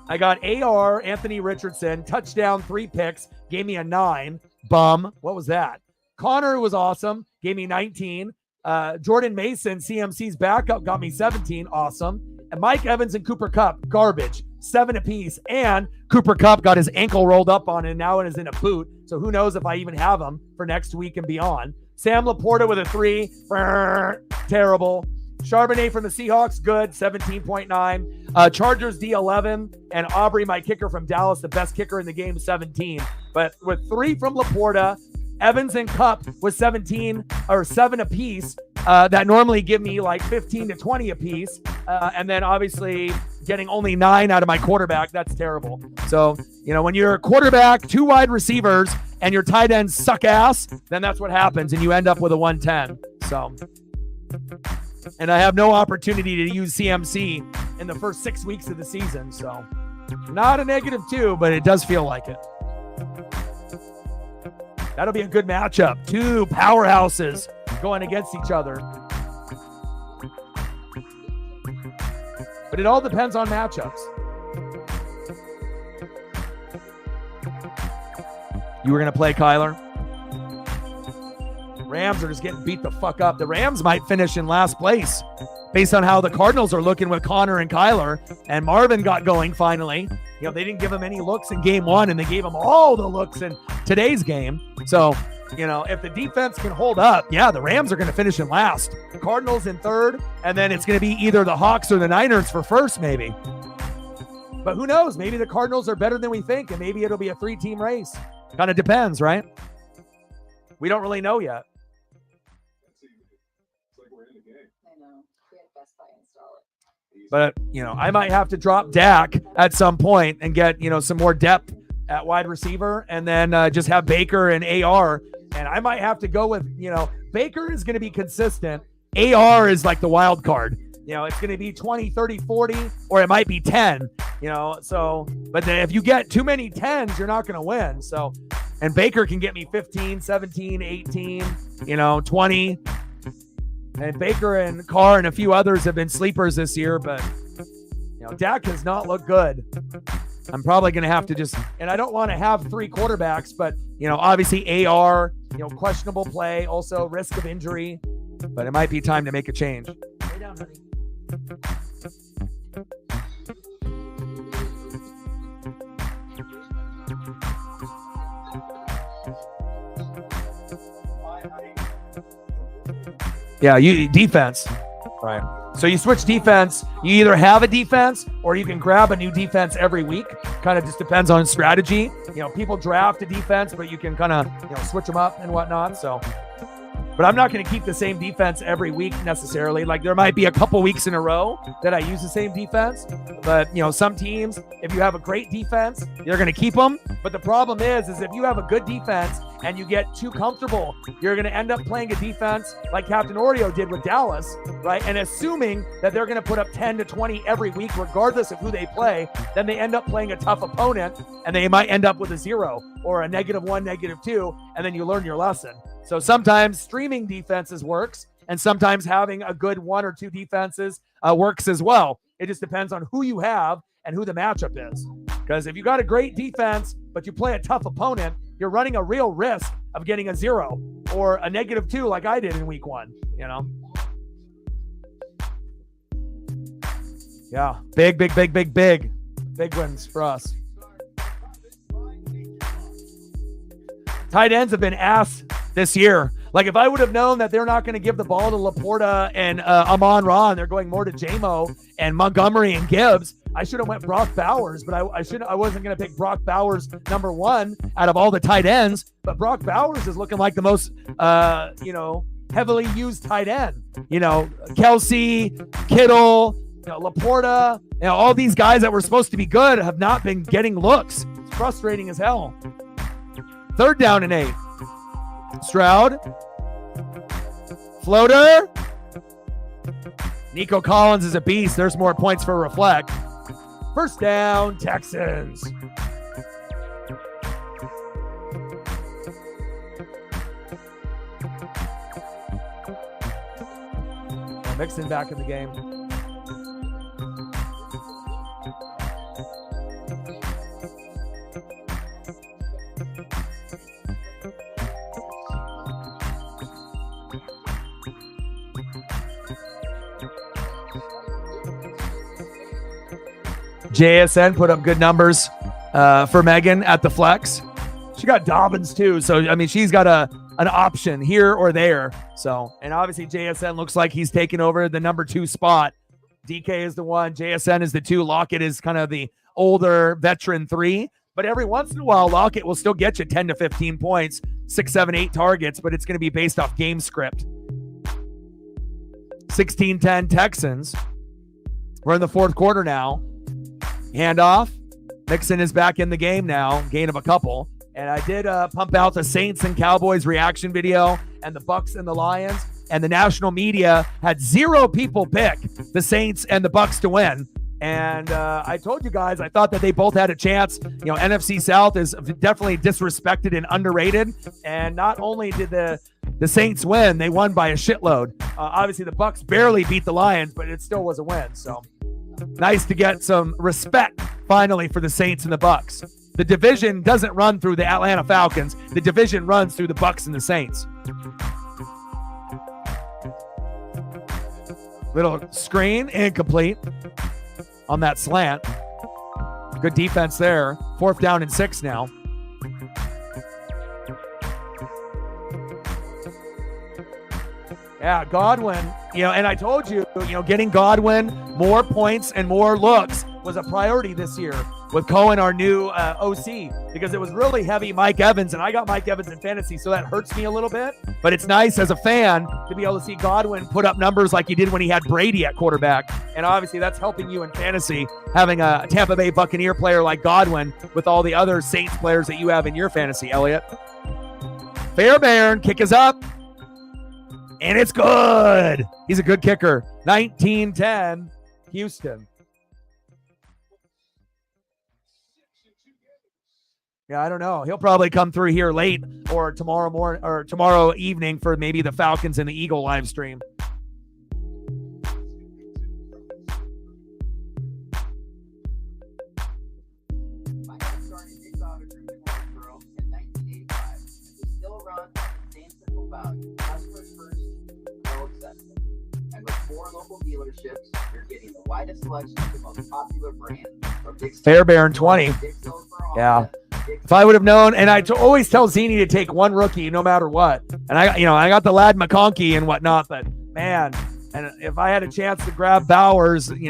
I got AR, Anthony Richardson, touchdown, 3 picks, gave me a 9. Bum. What was that? Connor was awesome, gave me 19. Jordan Mason, CMC's backup, got me 17. Awesome. And Mike Evans and Cooper Kupp, garbage, 7 apiece. And Cooper Kupp got his ankle rolled up on and now it is in a boot. So who knows if I even have him for next week and beyond. Sam Laporta with a 3, terrible. Charbonnet from the Seahawks, good, 17.9. Chargers D11, and Aubrey, my kicker from Dallas, the best kicker in the game, 17. But with 3 from Laporta, Evans and Kupp with 17 or 7 apiece, that normally give me like 15 to 20 apiece. And then obviously getting only 9 out of my quarterback, that's terrible. So, when you're a quarterback, 2 wide receivers, and your tight ends suck ass, then that's what happens, and you end up with a 110. So, and I have no opportunity to use CMC in the first 6 weeks of the season. So, not a -2, but it does feel like it. That'll be a good matchup. 2 powerhouses going against each other. But it all depends on matchups. You were going to play Kyler? Rams are just getting beat the fuck up. The Rams might finish in last place based on how the Cardinals are looking with Connor and Kyler. And Marvin got going finally. They didn't give him any looks in game 1, and they gave him all the looks in today's game. So, if the defense can hold up, yeah, the Rams are going to finish in last. Cardinals in 3rd, and then it's going to be either the Hawks or the Niners for 1st, maybe. But who knows? Maybe the Cardinals are better than we think, and maybe it'll be a 3-team race. Kind of depends, right? We don't really know yet. But, I might have to drop Dak at some point and get, some more depth at wide receiver and then just have Baker and AR. And I might have to go with, Baker is going to be consistent. AR is like the wild card. It's going to be 20, 30, 40, or it might be 10, so, but then if you get too many 10s, you're not going to win. So, and Baker can get me 15, 17, 18, 20. And Baker and Carr and a few others have been sleepers this year, but, Dak has not looked good. I'm probably going to have to just, and I don't want to have 3 quarterbacks, but, obviously AR, questionable play, also risk of injury, but it might be time to make a change. Lay down, honey. Yeah, you defense. Right. So you switch defense. You either have a defense or you can grab a new defense every week. Kind of just depends on strategy. People draft a defense, but you can kind of, switch them up and whatnot. So, but I'm not going to keep the same defense every week necessarily. Like there might be a couple weeks in a row that I use the same defense. But, some teams, if you have a great defense, you're going to keep them. But the problem is if you have a good defense and you get too comfortable, you're going to end up playing a defense like Captain Oreo did with Dallas, right? And assuming that they're going to put up 10 to 20 every week, regardless of who they play, then they end up playing a tough opponent and they might end up with a 0 or a -1, -2, and then you learn your lesson. So sometimes streaming defenses works, and sometimes having a good 1 or 2 defenses works as well. It just depends on who you have and who the matchup is. Because if you got a great defense, but you play a tough opponent, you're running a real risk of getting a 0 or a -2 like I did in week 1, Yeah, big wins for us. Tight ends have been ass this year. Like if I would have known that they're not going to give the ball to Laporta and Amon-Ra, and they're going more to J-Mo and Montgomery and Gibbs, I should have went Brock Bowers, but I wasn't going to pick Brock Bowers number 1 out of all the tight ends. But Brock Bowers is looking like the most, heavily used tight end. Kelsey, Kittle, Laporta, all these guys that were supposed to be good have not been getting looks. It's frustrating as hell. 3rd down and 8. Stroud. Floater. Nico Collins is a beast. There's more points for Reflect. 1st down, Texans. Mixon back in the game. JSN put up good numbers for Megan at the flex. She got Dobbins too. So, I mean, she's got an option here or there. So, and obviously JSN looks like he's taking over the number 2 spot. DK is the 1. JSN is the 2. Lockett is kind of the older veteran 3. But every once in a while, Lockett will still get you 10 to 15 points, 6, 7, 8 targets, but it's going to be based off game script. 16-10 Texans. We're in the fourth quarter now. Handoff. Mixon is back in the game now. Gain of a couple. And I did pump out the Saints and Cowboys reaction video and the Bucs and the Lions. And the national media had 0 people pick the Saints and the Bucs to win. And I told you guys, I thought that they both had a chance. You know, NFC South is definitely disrespected and underrated. And not only did the Saints win, they won by a shitload. Obviously, the Bucs barely beat the Lions, but it still was a win. So nice to get some respect finally for the Saints and the Bucs. The division doesn't run through the Atlanta Falcons. The division runs through the Bucs and the Saints. Little screen, incomplete on that slant. Good defense there. 4th down and 6 now. Yeah, Godwin, you know, and I told you, getting Godwin more points and more looks was a priority this year with Cohen, our new OC, because it was really heavy Mike Evans, and I got Mike Evans in fantasy, so that hurts me a little bit. But it's nice as a fan to be able to see Godwin put up numbers like he did when he had Brady at quarterback. And obviously that's helping you in fantasy, having a Tampa Bay Buccaneer player like Godwin with all the other Saints players that you have in your fantasy, Elliot. Fairbairn, kick is up. And it's good. He's a good kicker. 19-10, Houston. Yeah, I don't know. He'll probably come through here late or tomorrow morning or tomorrow evening for maybe the Falcons and the Eagle live stream.
My dad started his auto group in Owensboro in 1985. We still run the same simple value. Customers first, no exception. And with 4 local dealerships, you're getting the widest selection of the most popular brands.
Fairbairn 20. Yeah. If I would have known, and I always tell Zini to take one rookie no matter what. And I got the lad McConkey and whatnot, but man, and if I had a chance to grab Bowers, and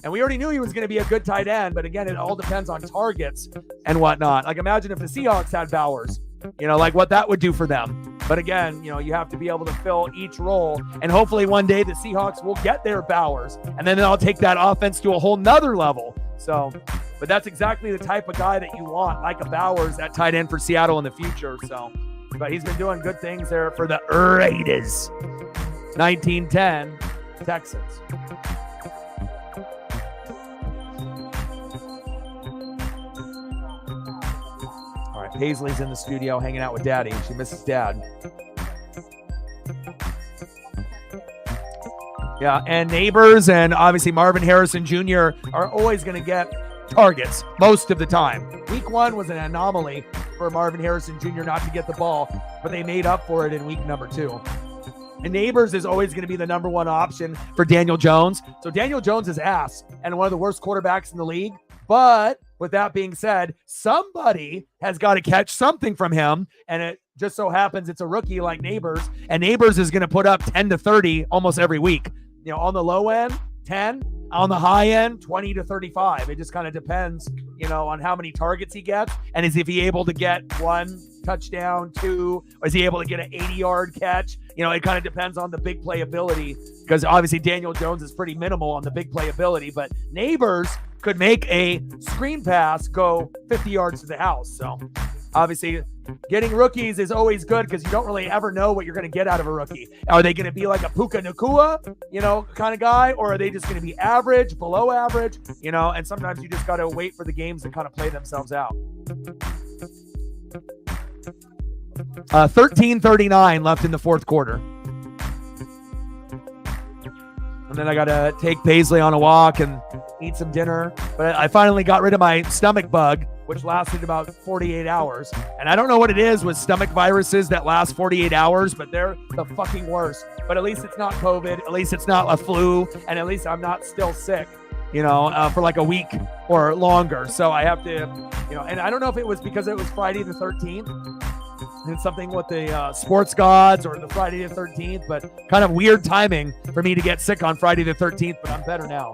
we already knew he was going to be a good tight end, but again, it all depends on targets and whatnot. Like imagine if the Seahawks had Bowers, like what that would do for them. But again, you have to be able to fill each role, and hopefully one day the Seahawks will get their Bowers, and then they'll take that offense to a whole nother level. So, but that's exactly the type of guy that you want, like a Bowers at tight end for Seattle in the future. So, but he's been doing good things there for the Raiders. 19-10, Texans. All right, Paisley's in the studio hanging out with Daddy. She misses Dad. Yeah, and Neighbors and obviously Marvin Harrison Jr. are always going to get targets most of the time. Week 1 was an anomaly for Marvin Harrison Jr. not to get the ball, but they made up for it in week number 2. And Neighbors is always going to be the number 1 option for Daniel Jones. So Daniel Jones is ass and one of the worst quarterbacks in the league. But with that being said, somebody has got to catch something from him, and it just so happens it's a rookie like Neighbors, and Neighbors is going to put up 10 to 30 almost every week. On the low end, 10. On the high end, 20 to 35. It just kind of depends, on how many targets he gets. And is he able to get 1 touchdown, 2, or is he able to get an 80-yard catch? It kind of depends on the big play ability, because obviously Daniel Jones is pretty minimal on the big play ability, but Neighbors could make a screen pass go 50 yards to the house. So obviously getting rookies is always good because you don't really ever know what you're going to get out of a rookie. Are they going to be like a Puka Nacua, kind of guy, or are they just going to be average, below average, and sometimes you just got to wait for the games to kind of play themselves out. 13:39 left in the fourth quarter. And then I got to take Paisley on a walk and eat some dinner. But I finally got rid of my stomach bug, which lasted about 48 hours. And I don't know what it is with stomach viruses that last 48 hours, but they're the fucking worst. But at least it's not COVID. At least it's not a flu. And at least I'm not still sick. for like a week or longer. So I have to, and I don't know if it was because it was Friday the 13th and something with the sports gods or the Friday the 13th, but kind of weird timing for me to get sick on Friday the 13th, but I'm better now.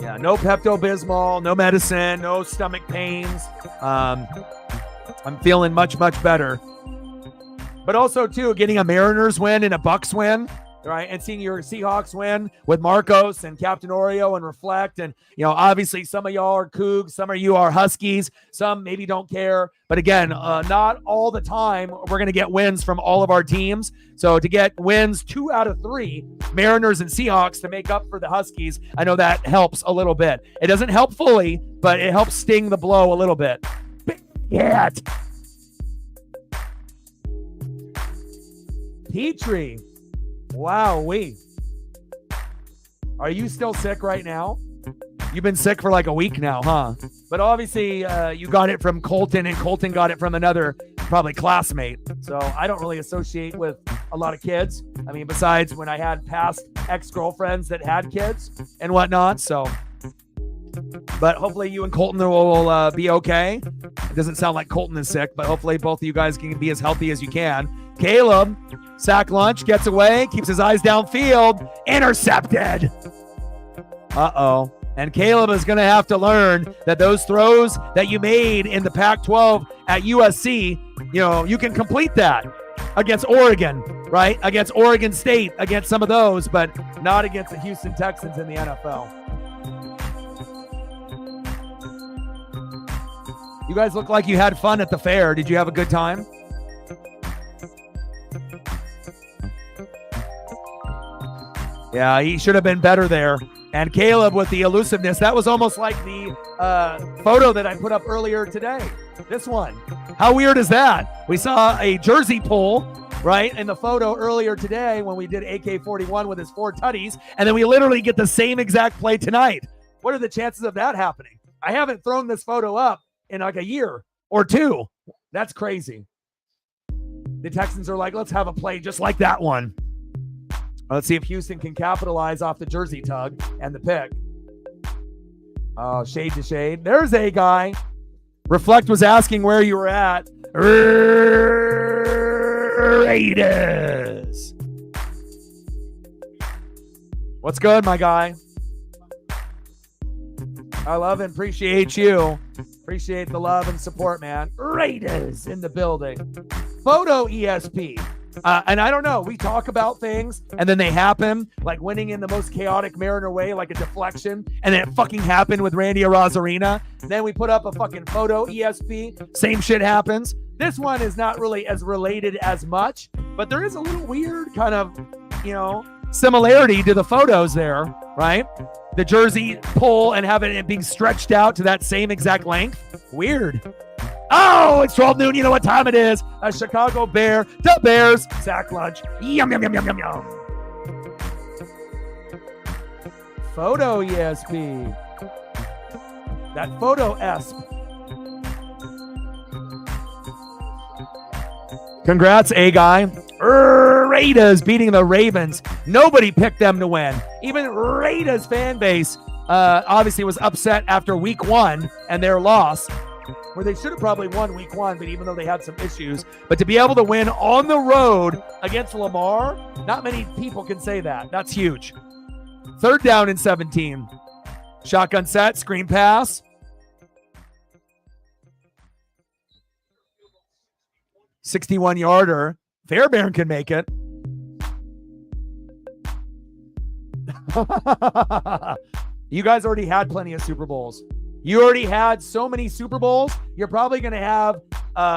Yeah, no Pepto-Bismol, no medicine, no stomach pains. I'm feeling much, much better. But also, too, getting a Mariners win and a Bucks win, right? And seeing your Seahawks win with Marcos and Captain Oreo and Reflect. And, obviously some of y'all are Cougs, some of you are Huskies, some maybe don't care. But again, not all the time we're going to get wins from all of our teams. So to get wins 2 out of 3, Mariners and Seahawks, to make up for the Huskies, I know that helps a little bit. It doesn't help fully, but it helps sting the blow a little bit. Yeah. Petrie. Wowee. Are you still sick right now? You've been sick for like a week now, huh? But obviously you got it from Colton, and Colton got it from another probably classmate. So I don't really associate with a lot of kids. I mean, besides when I had past ex-girlfriends that had kids and whatnot. So, but hopefully you and Colton will be okay. It doesn't sound like Colton is sick, but hopefully both of you guys can be as healthy as you can. Caleb, sack lunch, gets away, keeps his eyes downfield, intercepted. Uh-oh. And Caleb is going to have to learn that those throws that you made in the Pac-12 at USC, you can complete that against Oregon, right? Against Oregon State, against some of those, but not against the Houston Texans in the NFL. You guys look like you had fun at the fair. Did you have a good time? Yeah, he should have been better there. And Caleb with the elusiveness, that was almost like the photo that I put up earlier today. This one. How weird is that? We saw a jersey pull, right, in the photo earlier today when we did AK-41 with his 4 tutties, and then we literally get the same exact play tonight. What are the chances of that happening? I haven't thrown this photo up in like a year or 2. That's crazy. The Texans are like, let's have a play just like that one. Let's see if Houston can capitalize off the jersey tug and the pick. Oh, shade to shade. There's a guy. Reflect was asking where you were at. Raiders. What's good, my guy? I love and appreciate you. Appreciate the love and support, man. Raiders in the building. Photo ESP. And I don't know, we talk about things and then they happen, like winning in the most chaotic Mariner way, like a deflection, and then it fucking happened with Randy Arozarena. Then we put up a fucking photo ESP, same shit happens. This one is not really as related as much, but there is a little weird kind of, similarity to the photos there, right? The jersey pull and having it being stretched out to that same exact length. Weird. Oh, it's 12 noon. You know what time it is. A Chicago Bear, the Bears, sack lunch. Yum, yum, yum, yum, yum, yum. Photo ESP. That photo ESP. Congrats, A-Guy. Raiders beating the Ravens. Nobody picked them to win. Even Raiders fan base obviously was upset after week 1 and their loss, where they should have probably won week 1, but even though they had some issues. But to be able to win on the road against Lamar, not many people can say that. That's huge. 3rd down and 17. Shotgun set, screen pass. 61-yarder. Fairbairn can make it. You guys already had plenty of Super Bowls. You already had so many Super Bowls. You're probably going to have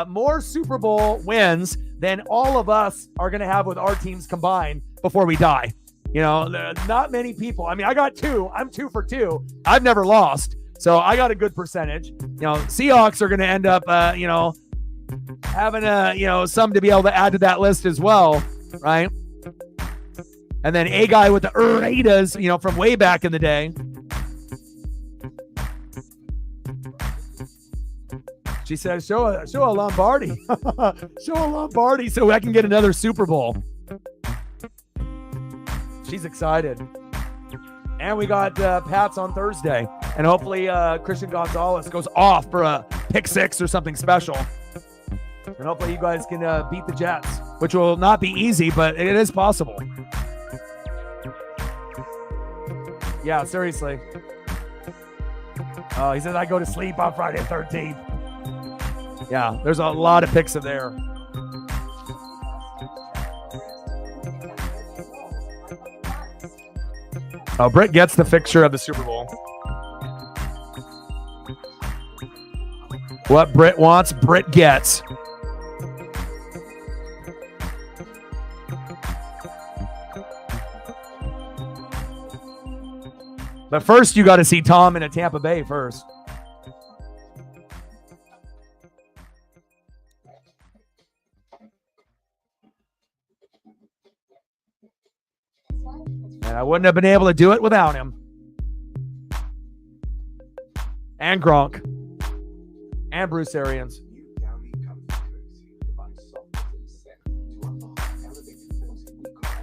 more Super Bowl wins than all of us are going to have with our teams combined before we die. Not many people. I mean, I got 2. I'm 2 for 2. I've never lost. So I got a good percentage. Seahawks are going to end up, having some to be able to add to that list as well, right? And then a guy with the Raiders, from way back in the day. She says, show a Lombardi. Show a Lombardi so I can get another Super Bowl. She's excited. And we got Pats on Thursday. And hopefully Christian Gonzalez goes off for a pick six or something special. And hopefully you guys can beat the Jets, which will not be easy, but it is possible. Yeah, seriously. He says I go to sleep on Friday the 13th. Yeah, there's a lot of picks in there. Oh, Britt gets the fixture of the Super Bowl. What Britt wants, Britt gets. But first, you got to see Tom in a Tampa Bay first. And I wouldn't have been able to do it without him. And Gronk. And Bruce Arians.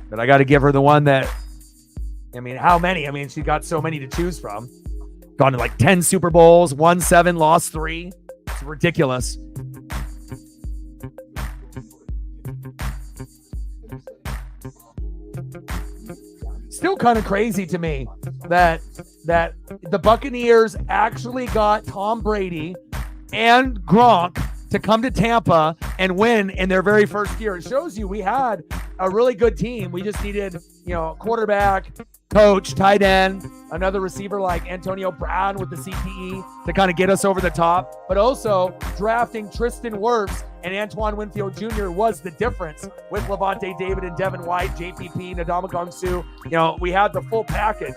But I got to give her the one that, I mean, how many? I mean, she got so many to choose from. Gone to like 10 Super Bowls, won 7, lost 3. It's ridiculous. Still kind of crazy to me that the Buccaneers actually got Tom Brady and Gronk to come to Tampa and win in their very first year. It shows you we had a really good team. We just needed, quarterback, coach, tight end, another receiver like Antonio Brown with the CTE to kind of get us over the top. But also drafting Tristan Wirfs and Antoine Winfield Jr. was the difference with Levante David and Devin White, JPP, Ndamukong Suh. We had the full package.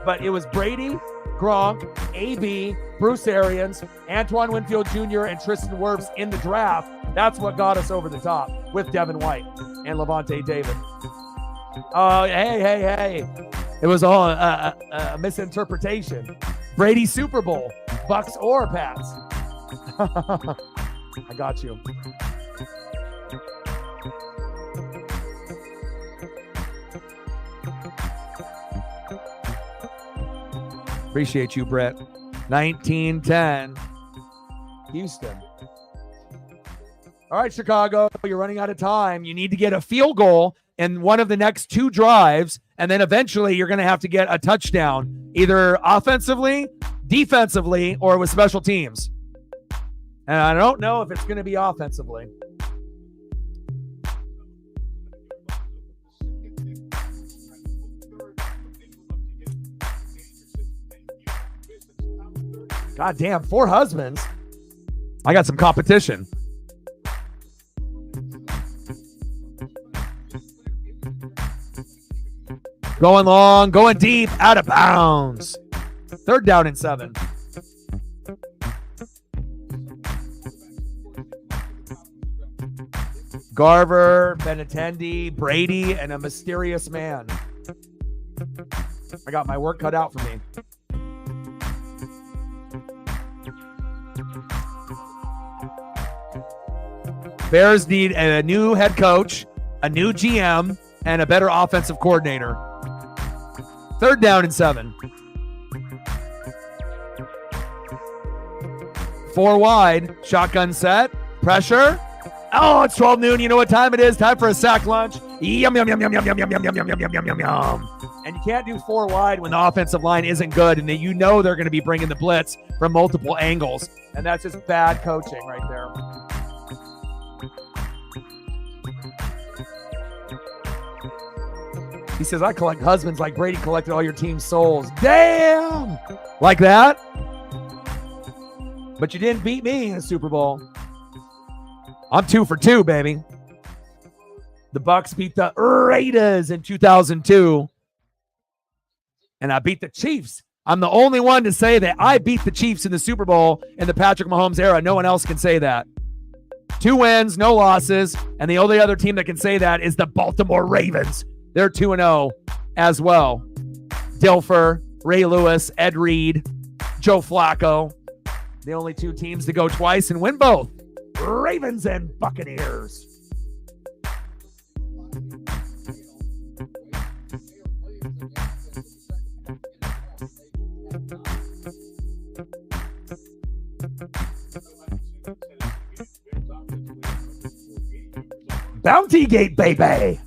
But it was Brady, Gronk, AB, Bruce Arians, Antoine Winfield Jr., and Tristan Wirfs in the draft. That's what got us over the top with Devin White and Levante David. Oh, hey. It was all a misinterpretation. Brady Super Bowl, Bucks or Pats. I got you. Appreciate you, Brett. 19-10. Houston. All right, Chicago, you're running out of time. You need to get a field goal in one of the next 2 drives, and then eventually you're going to have to get a touchdown, either offensively, defensively, or with special teams. And I don't know if it's going to be offensively. God damn, 4 husbands. I got some competition. Going long, going deep, out of bounds. 3rd down and 7. Garver, Benintendi, Brady, and a mysterious man. I got my work cut out for me. Bears need a new head coach, a new GM, and a better offensive coordinator. 3rd down and 7. 4 wide. Shotgun set. Pressure. Oh, it's 12 noon. You know what time it is? Time for a sack lunch. Yum, yum, yum, yum, yum, yum, yum, yum, yum, yum, yum, yum, yum, yum. And you can't do 4 wide when the offensive line isn't good and that they're going to be bringing the blitz from multiple angles. And that's just bad coaching right there. He says, I collect husbands like Brady collected all your team's souls. Damn! Like that? But you didn't beat me in the Super Bowl. I'm 2 for 2, baby. The Bucs beat the Raiders in 2002. And I beat the Chiefs. I'm the only one to say that I beat the Chiefs in the Super Bowl in the Patrick Mahomes era. No one else can say that. 2 wins, no losses. And the only other team that can say that is the Baltimore Ravens. They're 2-0 as well. Dilfer, Ray Lewis, Ed Reed, Joe Flacco. The only 2 teams to go twice and win both. Ravens and Buccaneers. Bounty Gate, baby.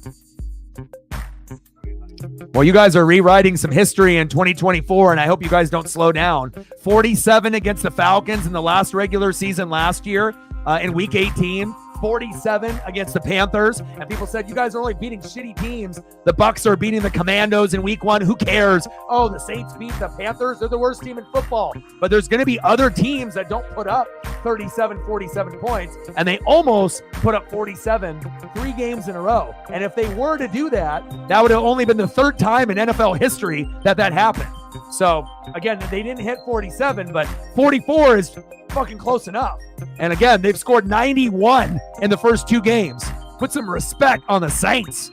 Well, you guys are rewriting some history in 2024, and I hope you guys don't slow down. 47 against the Falcons in the last regular season last year in Week 18. 47 against the Panthers, and people said, you guys are only beating shitty teams. The Bucs are beating the Commandos in Week 1. Who cares? Oh, the Saints beat the Panthers. They're the worst team in football. But there's going to be other teams that don't put up 37, 47 points, and they almost put up 47 3 games in a row. And if they were to do that, that would have only been the 3rd time in NFL history that happened. So, again, they didn't hit 47, but 44 is fucking close enough. And again, they've scored 91 in the first 2 games. Put some respect on the Saints.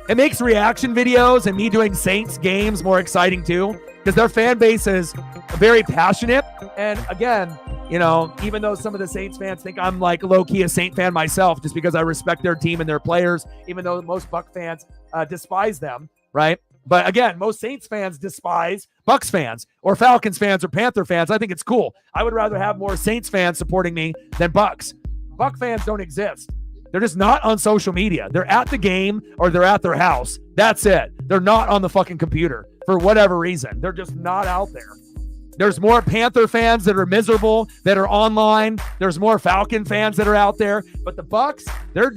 It makes reaction videos and me doing Saints games more exciting too, because their fan base is very passionate. And again, you know, even though some of the Saints fans think I'm like low-key a Saint fan myself, just because I respect their team and their players, even though most Buck fans despise them, right? But again, most Saints fans despise Bucks fans or Falcons fans or Panther fans. I think it's cool. I would rather have more Saints fans supporting me than Bucks. Buck fans don't exist. They're just not on social media. They're at the game or they're at their house. That's it. They're not on the fucking computer for whatever reason. They're just not out there. There's more Panther fans that are miserable that are online. There's more Falcon fans that are out there. But the Bucks, they're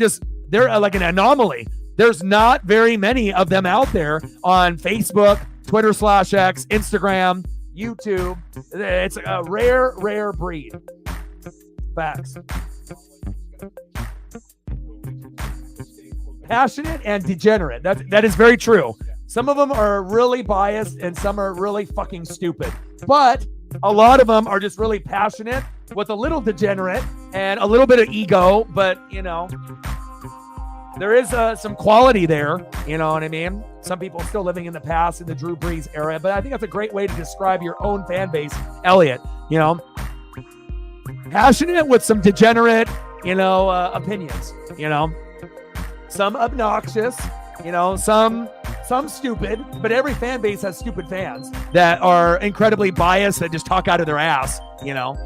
like an anomaly. There's not very many of them out there on Facebook, Twitter/X, Instagram, YouTube. It's a rare breed. Facts. Passionate and degenerate. That is very true. Some of them are really biased and some are really fucking stupid. But a lot of them are just really passionate with a little degenerate and a little bit of ego. But, you know, there is some quality there, you know what I mean? Some people still living in the past in the Drew Brees era, but I think that's a great way to describe your own fan base, Elliot. You know, passionate with some degenerate, you know, opinions. You know, some obnoxious, you know, some stupid, but every fan base has stupid fans that are incredibly biased that just talk out of their ass. You know.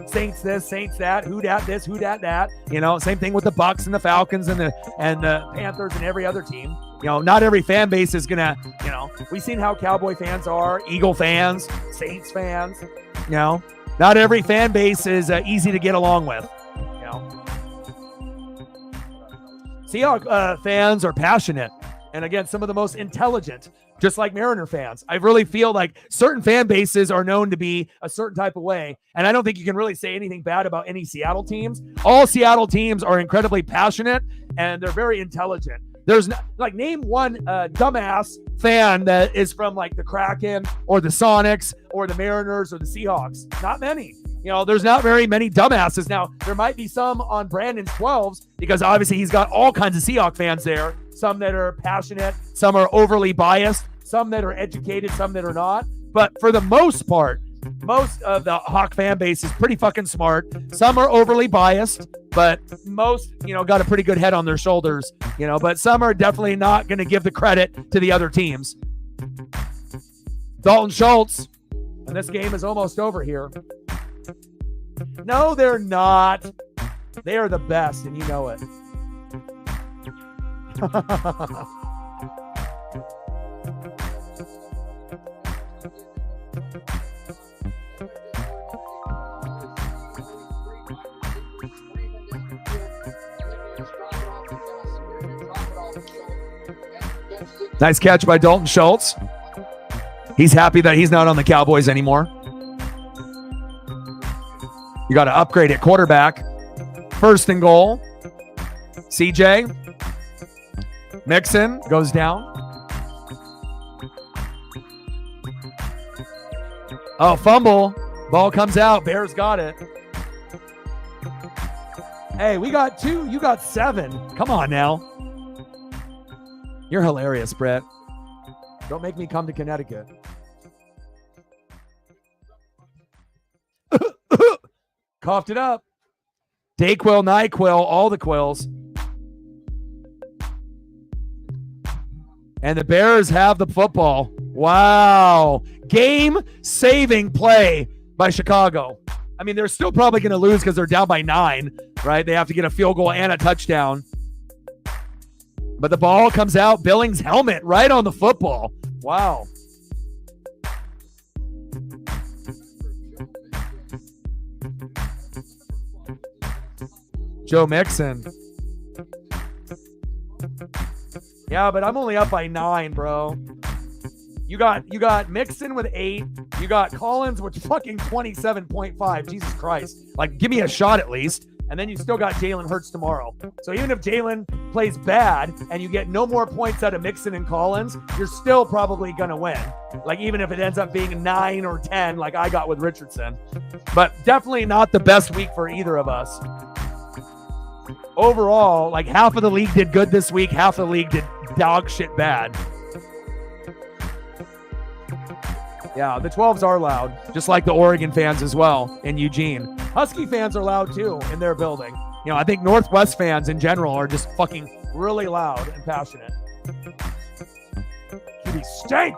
Saints this, Saints that, who dat this, who dat that. You know, same thing with the Bucks and the Falcons and the Panthers and every other team. You know, not every fan base is gonna, you know, we've seen how Cowboy fans are, Eagle fans, Saints fans. You know, not every fan base is easy to get along with. You know, Seahawks fans are passionate, and again, some of the most intelligent. Just like Mariner fans. I really feel like certain fan bases are known to be a certain type of way. And I don't think you can really say anything bad about any Seattle teams. All Seattle teams are incredibly passionate and they're very intelligent. There's not, like, name one dumbass fan that is from like the Kraken or the Sonics or the Mariners or the Seahawks. Not many. You know, there's not very many dumbasses. Now, there might be some on Brandon's 12s because obviously he's got all kinds of Seahawk fans there. Some that are passionate, some are overly biased, some that are educated, some that are not. But for the most part, most of the Hawk fan base is pretty fucking smart. Some are overly biased, but most, you know, got a pretty good head on their shoulders, you know, but some are definitely not going to give the credit to the other teams. Dalton Schultz, and this game is almost over here. No, they're not. They are the best, and you know it. Nice catch by Dalton Schultz. He's happy that he's not on the Cowboys anymore. You got to upgrade at quarterback. 1st and goal. CJ. Mixon goes down. Oh, fumble. Ball comes out. Bears got it. Hey, we got 2. You got 7. Come on now. You're hilarious, Brett. Don't make me come to Connecticut. Coughed it up. Dayquil, NyQuil, all the quills. And the Bears have the football. Wow. Game-saving play by Chicago. I mean, they're still probably going to lose because they're down by 9, right? They have to get a field goal and a touchdown. But the ball comes out, Billings' helmet right on the football. Wow. Joe Mixon. Yeah, but I'm only up by 9, bro. You got Mixon with 8. You got Collins with fucking 27.5. Jesus Christ. Like, give me a shot at least. And then you still got Jalen Hurts tomorrow. So even if Jalen plays bad and you get no more points out of Mixon and Collins, you're still probably going to win. Like, even if it ends up being 9 or 10 like I got with Richardson. But definitely not the best week for either of us. Overall, like half of the league did good this week. Half of the league did dog shit bad. Yeah, the 12s are loud, just like the Oregon fans as well in Eugene. Husky fans are loud too in their building. You know, I think Northwest fans in general are just fucking really loud and passionate. QB stink.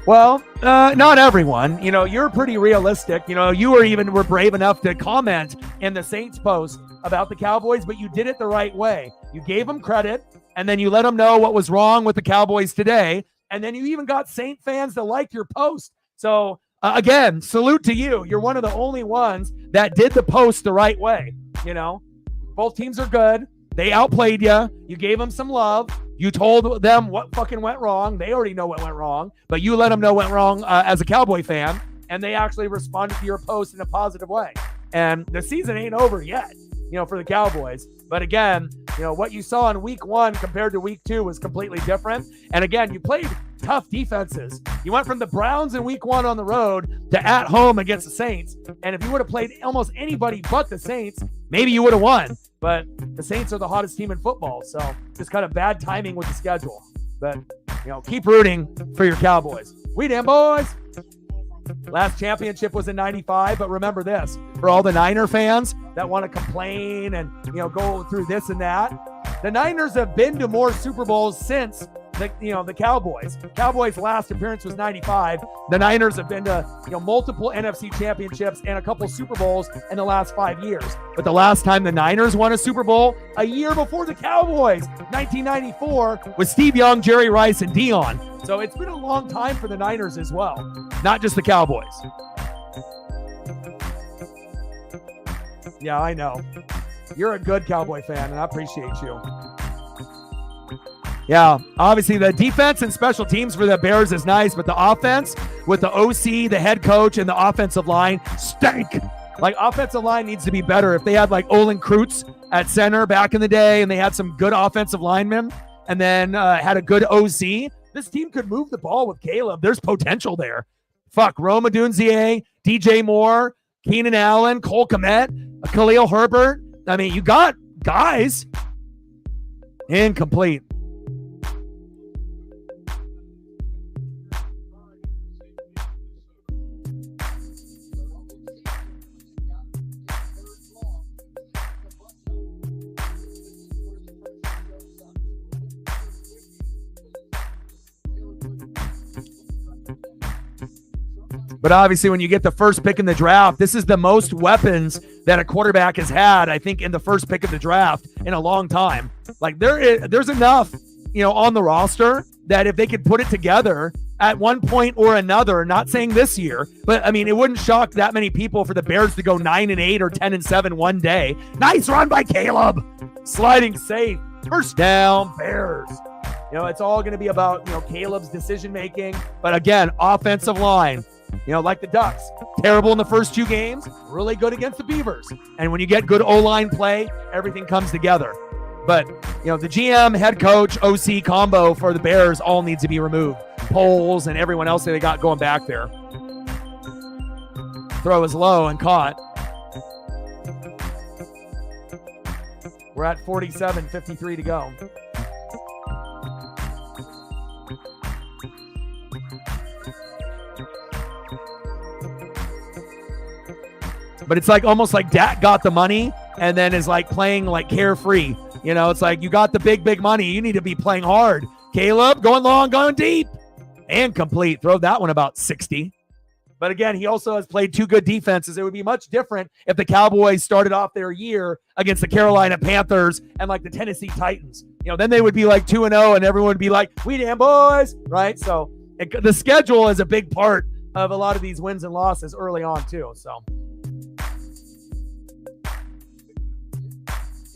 Well, not everyone. You know, you're pretty realistic. You know, you were brave enough to comment in the Saints post about the Cowboys, but you did it the right way. You gave them credit, and then you let them know what was wrong with the Cowboys today, and then you even got Saint fans to like your post. So, again, salute to you. You're one of the only ones that did the post the right way. You know, both teams are good. They outplayed you. You gave them some love. You told them what fucking went wrong. They already know what went wrong, but you let them know what went wrong as a Cowboy fan, and they actually responded to your post in a positive way. And the season ain't over yet, you know, for the Cowboys. But again, you know, what you saw in week 1 compared to week 2 was completely different. And again, you played tough defenses. You went from the Browns in week 1 on the road to at home against the Saints. And if you would have played almost anybody but the Saints, maybe you would have won. But the Saints are the hottest team in football. So just kind of bad timing with the schedule. But, you know, keep rooting for your Cowboys. We damn boys. Last championship was in 95, but remember this, for all the Niner fans that want to complain and, you know, go through this and that, the Niners have been to more Super Bowls since the Cowboys. Cowboys' last appearance was 95. The Niners have been to, you know, multiple NFC championships and a couple Super Bowls in the last 5 years. But the last time the Niners won a Super Bowl, a year before the Cowboys, 1994, with Steve Young, Jerry Rice, and Dion. So it's been a long time for the Niners as well, not just the Cowboys. Yeah, I know. You're a good Cowboy fan, and I appreciate you. Yeah, obviously the defense and special teams for the Bears is nice, but the offense with the OC, the head coach, and the offensive line stink. Like, offensive line needs to be better. If they had like Olin Kreutz at center back in the day and they had some good offensive linemen and then had a good OC, this team could move the ball with Caleb. There's potential there. Fuck, Rome Odunze, DJ Moore, Keenan Allen, Cole Kmet, Khalil Herbert. I mean, you got guys. Incomplete. But obviously, when you get the first pick in the draft, this is the most weapons that a quarterback has had, I think, in the first pick of the draft in a long time. Like, there's enough, you know, on the roster that if they could put it together at one point or another, not saying this year, but I mean, it wouldn't shock that many people for the Bears to go 9-8 or 10-7 one day. Nice run by Caleb. Sliding safe. First down, Bears. You know, it's all going to be about, you know, Caleb's decision-making. But again, offensive line. You know, like the Ducks, terrible in the first 2 games, really good against the Beavers. And when you get good O-line play, everything comes together. But, you know, the GM, head coach, OC combo for the Bears all needs to be removed. Poles and everyone else that they got going back there. Throw is low and caught. We're at 47-53 to go. But it's like almost like Dak got the money and then is like playing like carefree. You know, it's like you got the big money. You need to be playing hard. Caleb going long, going deep. And complete. Throw that one about 60. But again, he also has played 2 good defenses. It would be much different if the Cowboys started off their year against the Carolina Panthers and like the Tennessee Titans. Then they would be like 2-0 and everyone would be like, we damn boys, right? So the schedule is a big part of a lot of these wins and losses early on too. So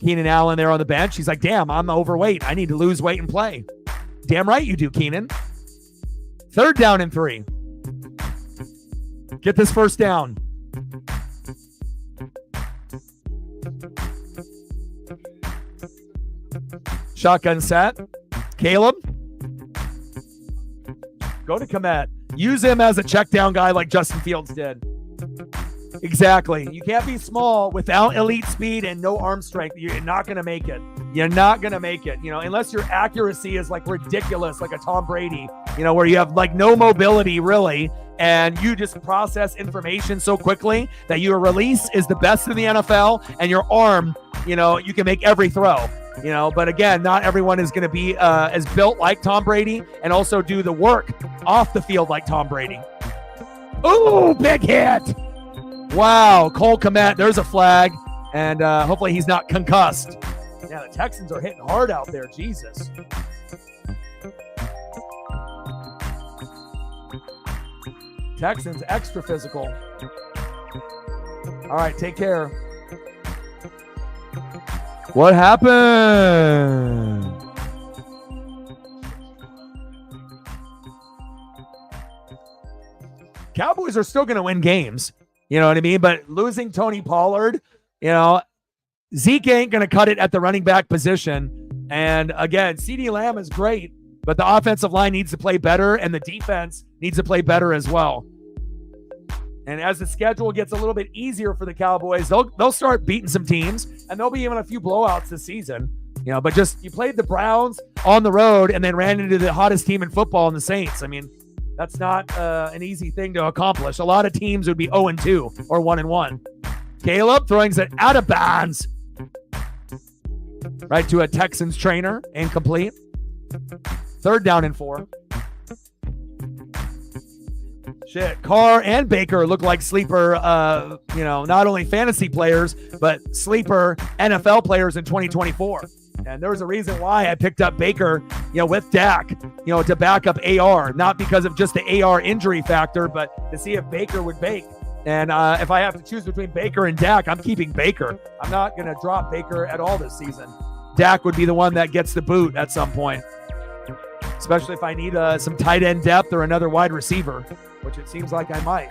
Keenan Allen there on the bench. He's like, damn, I'm overweight. I need to lose weight and play. Damn right you do, Keenan. 3rd down and 3. Get this first down. Shotgun set. Caleb. Go to Kmet. Use him as a check down guy like Justin Fields did. Exactly. You can't be small without elite speed and no arm strength. You're not going to make it. You're not going to make it, unless your accuracy is like ridiculous, like a Tom Brady, where you have like no mobility really, and you just process information so quickly that your release is the best in the NFL and your arm, you can make every throw. But again, not everyone is going to be as built like Tom Brady and also do the work off the field like Tom Brady. Ooh, big hit. Wow, Cole Kmet, there's a flag, and hopefully he's not concussed. Yeah, the Texans are hitting hard out there, Jesus. Texans extra physical. All right, take care. What happened? Cowboys are still going to win games. You know what I mean? But losing Tony Pollard, Zeke ain't going to cut it at the running back position. And again, CeeDee Lamb is great, but the offensive line needs to play better and the defense needs to play better as well. And as the schedule gets a little bit easier for the Cowboys, they'll start beating some teams, and there'll be even a few blowouts this season. But just you played the Browns on the road and then ran into the hottest team in football in the Saints. I mean, that's not an easy thing to accomplish. A lot of teams would be 0-2 or 1-1. Caleb throwing it out of bounds. Right to a Texans trainer, incomplete. 3rd down and 4. Shit, Carr and Baker look like sleeper, not only fantasy players, but sleeper NFL players in 2024. And there was a reason why I picked up Baker, with Dak, to back up AR, not because of just the AR injury factor, but to see if Baker would bake. And if I have to choose between Baker and Dak, I'm keeping Baker. I'm not going to drop Baker at all this season. Dak would be the one that gets the boot at some point, especially if I need some tight end depth or another wide receiver, which it seems like I might.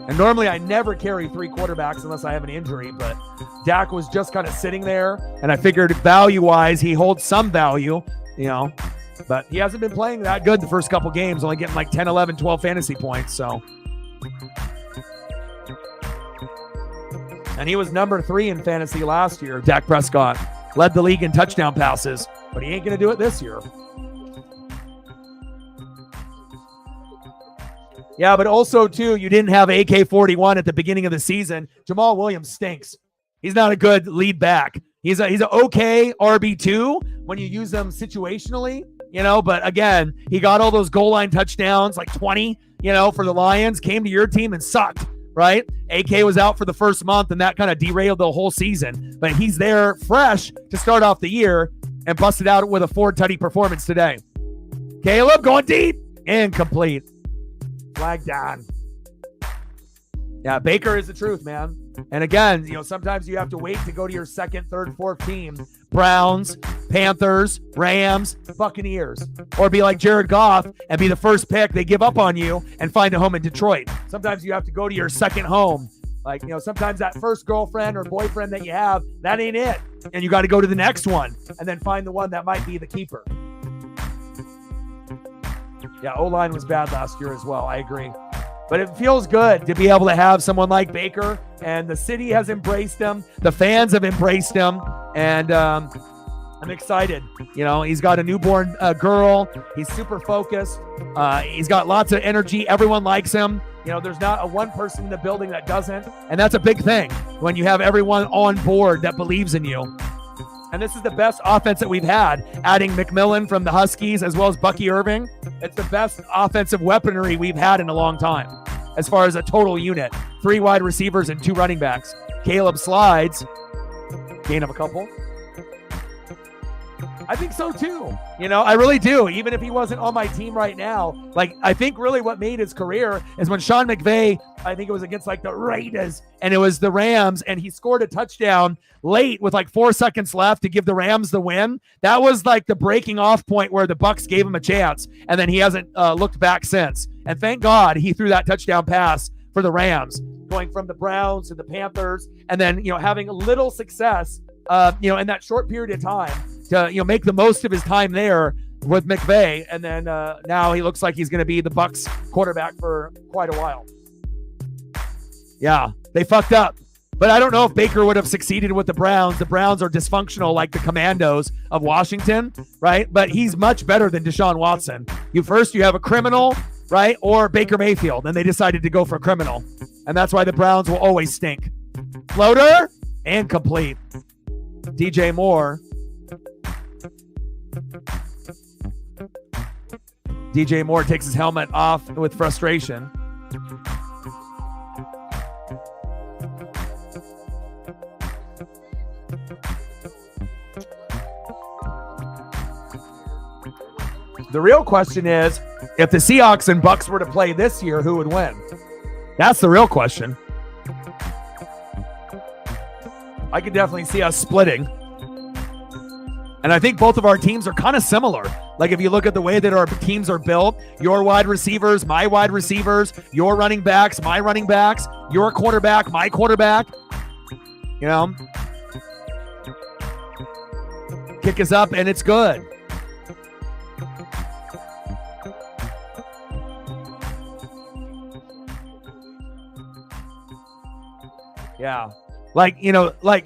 And normally I never carry 3 quarterbacks unless I have an injury, but Dak was just kind of sitting there, and I figured value-wise he holds some value, but he hasn't been playing that good the first couple games, only getting like 10, 11, 12 fantasy points, so. And he was number 3 in fantasy last year, Dak Prescott. Led the league in touchdown passes, but he ain't going to do it this year. Yeah, but also, too, you didn't have AK-41 at the beginning of the season. Jamal Williams stinks. He's not a good lead back. He's an okay RB2 when you use them situationally, but again, he got all those goal line touchdowns, like 20, for the Lions, came to your team and sucked, right? AK was out for the first month, and that kind of derailed the whole season, but he's there fresh to start off the year and busted out with a 4-tutty performance today. Caleb going deep, incomplete. Flag down. Yeah, Baker is the truth, man. And again, sometimes you have to wait to go to your 2nd, 3rd, 4th team. Browns, Panthers, Rams, Buccaneers. Or be like Jared Goff and be the first pick. They give up on you and find a home in Detroit. Sometimes you have to go to your 2nd home. Like, sometimes that first girlfriend or boyfriend that you have, that ain't it. And you got to go to the next one and then find the one that might be the keeper. Yeah, O-line was bad last year as well. I agree. But it feels good to be able to have someone like Baker, and the city has embraced him. The fans have embraced him, and I'm excited. He's got a newborn girl. He's super focused. He's got lots of energy. Everyone likes him. There's not a one person in the building that doesn't, and that's a big thing when you have everyone on board that believes in you. And this is the best offense that we've had, adding McMillan from the Huskies as well as Bucky Irving. It's the best offensive weaponry we've had in a long time as far as a total unit. 3 wide receivers and 2 running backs. Caleb slides. Gain of a couple. I think so too. I really do. Even if he wasn't on my team right now, I think really what made his career is when Sean McVay, I think it was against the Raiders, and it was the Rams, and he scored a touchdown late with 4 seconds left to give the Rams the win. That was the breaking off point where the Bucs gave him a chance, and then he hasn't looked back since. And thank God he threw that touchdown pass for the Rams, going from the Browns to the Panthers, and then having a little success in that short period of time to make the most of his time there with McVay, and then now he looks like he's going to be the Bucs quarterback for quite a while. Yeah, they fucked up. But I don't know if Baker would have succeeded with the Browns. The Browns are dysfunctional like the Commandos of Washington, right? But he's much better than Deshaun Watson. You have a criminal, right? Or Baker Mayfield, and they decided to go for a criminal. And that's why the Browns will always stink. Floater and complete. DJ Moore. DJ Moore takes his helmet off with frustration. The real question is, if the Seahawks and Bucs were to play this year, who would win? That's the real question. I could definitely see us splitting. And I think both of our teams are kind of similar. If you look at the way that our teams are built, your wide receivers, my wide receivers, your running backs, my running backs, your quarterback, my quarterback. Kick us up and it's good. Yeah.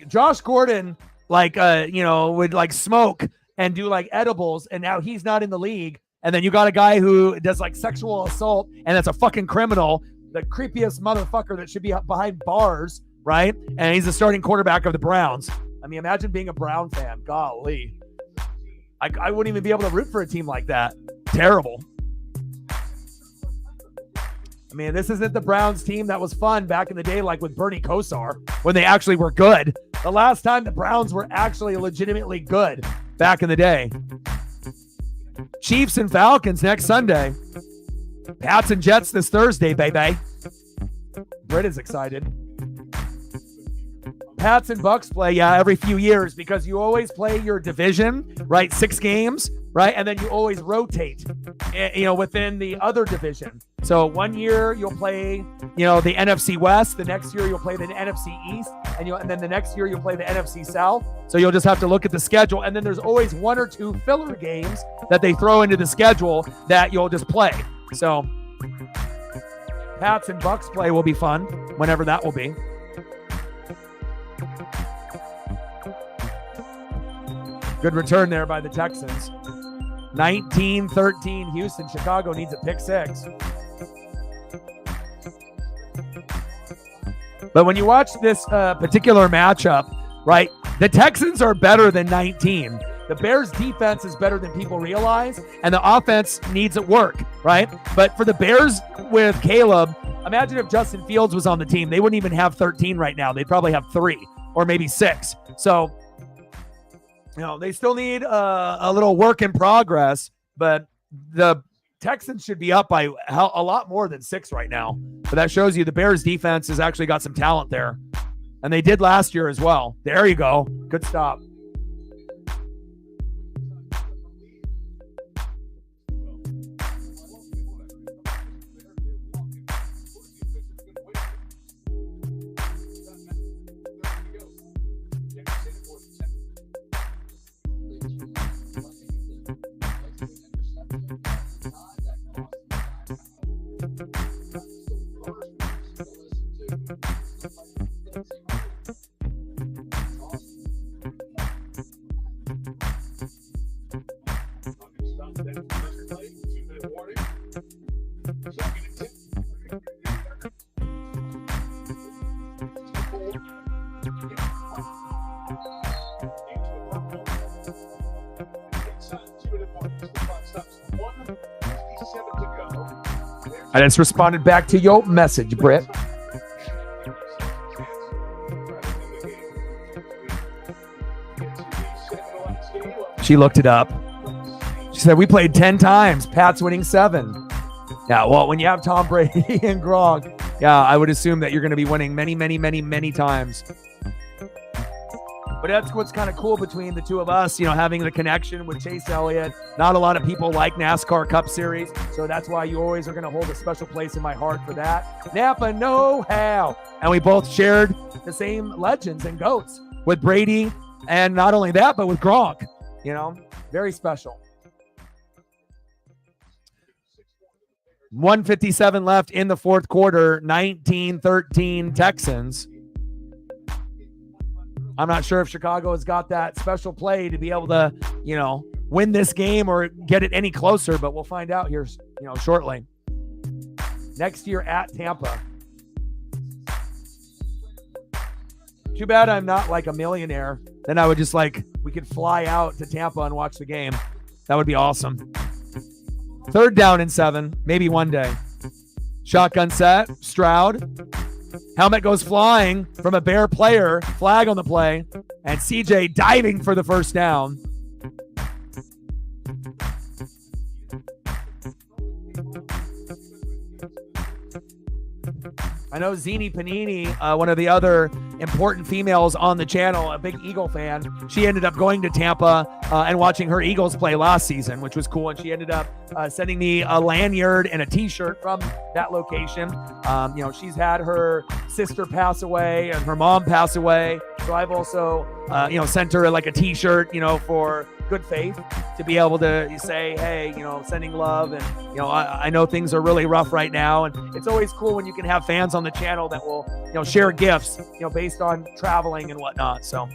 Josh Gordon, would smoke and do edibles, and now he's not in the league. And then you got a guy who does sexual assault, and that's a fucking criminal, the creepiest motherfucker that should be behind bars, right? And he's the starting quarterback of the Browns. I mean, imagine being a Brown fan. Golly. I wouldn't even be able to root for a team like that. Terrible. I mean, this isn't the Browns team that was fun back in the day, with Bernie Kosar, when they actually were good. The last time the Browns were actually legitimately good back in the day. Chiefs and Falcons next Sunday. Pats and Jets this Thursday, baby. Britt is excited. Pats and Bucs play, every few years, because you always play your division, right? 6 games, right? And then you always rotate, within the other division. So one year you'll play, the NFC West. The next year you'll play the NFC East. And then the next year you'll play the NFC South. So you'll just have to look at the schedule. And then there's always 1 or 2 filler games that they throw into the schedule that you'll just play. So Pats and Bucs play will be fun, whenever that will be. Good return there by the Texans. 19-13 Houston. Chicago needs a pick 6. But when you watch this particular matchup, right, the Texans are better than 19. The Bears' defense is better than people realize, and the offense needs at work, right? But for the Bears with Caleb, imagine if Justin Fields was on the team. They wouldn't even have 13 right now. They'd probably have 3 or maybe 6. So, they still need a little work in progress, but the Texans should be up by a lot more than 6 right now. But that shows you the Bears defense has actually got some talent there. And they did last year as well. There you go. Good stop. I just responded back to your message, Britt. She looked it up. She said, we played 10 times. Pat's winning 7. Yeah, well, when you have Tom Brady and Gronk, yeah, I would assume that you're going to be winning many, many, many, many times. But that's what's kind of cool between the two of us, having the connection with Chase Elliott. Not a lot of people like NASCAR Cup Series, so that's why you always are going to hold a special place in my heart for that. Napa know-how. And we both shared the same legends and GOATs with Brady, and not only that, but with Gronk. Very special. 1:57 left in the fourth quarter, 19-13 Texans. I'm not sure if Chicago has got that special play to be able to, win this game or get it any closer, but we'll find out here, shortly. Next year at Tampa. Too bad I'm not like a millionaire. Then I would just we could fly out to Tampa and watch the game. That would be awesome. 3rd down and 7, maybe one day. Shotgun set, Stroud. Helmet goes flying from a Bear player, flag on the play, and CJ diving for the first down. I know Zini Panini, one of the other important females on the channel, a big Eagle fan. She ended up going to Tampa and watching her Eagles play last season, which was cool. And she ended up sending me a lanyard and a T-shirt from that location. She's had her sister pass away and her mom pass away. So I've also, sent her a T-shirt, for good faith to be able to say, hey, sending love. And, I know things are really rough right now. And it's always cool when you can have fans on the channel that will, share gifts, based on traveling and whatnot. So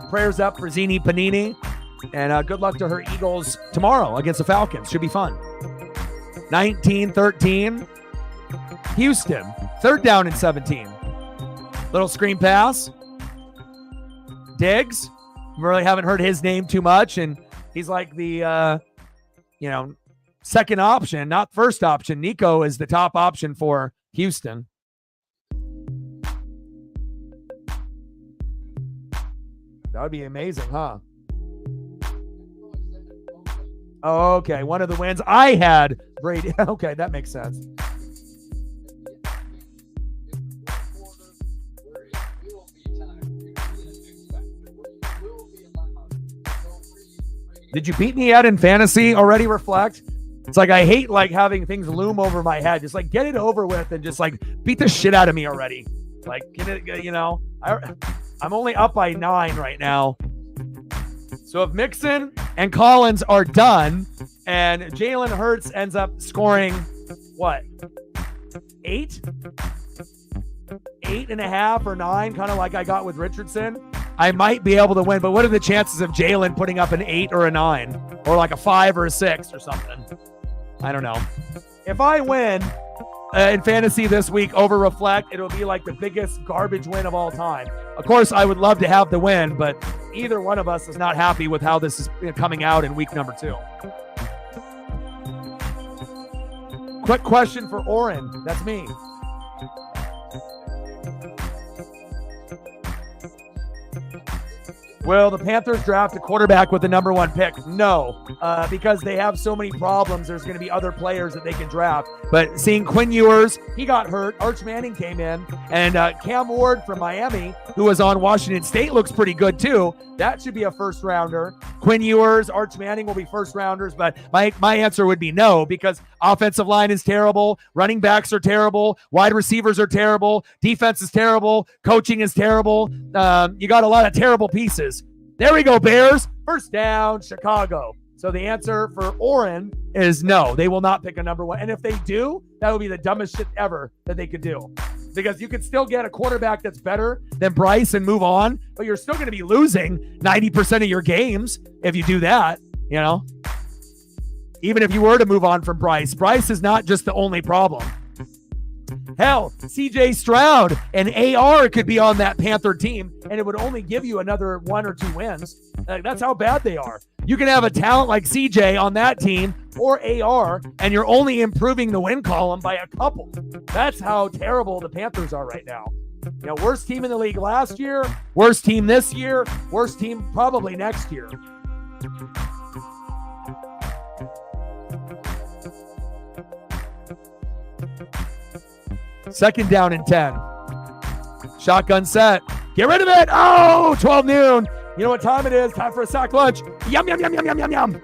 prayers up for Zini Panini, and good luck to her Eagles tomorrow against the Falcons. Should be fun. 19-13 Houston, 3rd down and 17. Little screen pass. Diggs, really haven't heard his name too much, and he's like the second option, not first option. Nico is the top option for Houston. That would be amazing, huh? Oh, okay, one of the wins. I had Brady. Okay, that makes sense. Did you beat me yet in fantasy already, Reflect? It's I hate having things loom over my head. Just get it over with and just beat the shit out of me already. Get it, I'm only up by 9 right now. So if Mixon and Collins are done and Jalen Hurts ends up scoring what? 8? 8.5 or 9, kind of like I got with Richardson, I might be able to win. But what are the chances of Jalen putting up an 8 or a 9 or a 5 or a 6 or something? I don't know. If I win in fantasy this week over Reflect, it'll be the biggest garbage win of all time. Of course, I would love to have the win, but either one of us is not happy with how this is coming out in week number 2. Quick question for Oren. That's me. Will the Panthers draft a quarterback with the number 1 pick? No, because they have so many problems. There's going to be other players that they can draft. But seeing Quinn Ewers, he got hurt. Arch Manning came in. And Cam Ward from Miami, who was on Washington State, looks pretty good too. That should be a first rounder. Quinn Ewers, Arch Manning will be first rounders. But my answer would be no, because offensive line is terrible. Running backs are terrible. Wide receivers are terrible. Defense is terrible. Coaching is terrible. You got a lot of terrible pieces. There we go, Bears. First down, Chicago. So the answer for Oren is no. They will not pick a number 1. And if they do, that would be the dumbest shit ever that they could do. Because you could still get a quarterback that's better than Bryce and move on, but you're still going to be losing 90% of your games if you do that, Even if you were to move on from Bryce. Bryce is not just the only problem. Hell, CJ Stroud and AR could be on that Panther team, and it would only give you another 1 or 2 wins. That's how bad they are. You can have a talent like CJ on that team or AR, and you're only improving the win column by a couple. That's how terrible the Panthers are right now. You know, worst team in the league last year, worst team this year, worst team probably next year. Second down and 10. Shotgun set. Get rid of it. Oh, 12 noon. You know what time it is? Time for a sack lunch. Yum, yum, yum, yum, yum, yum, yum.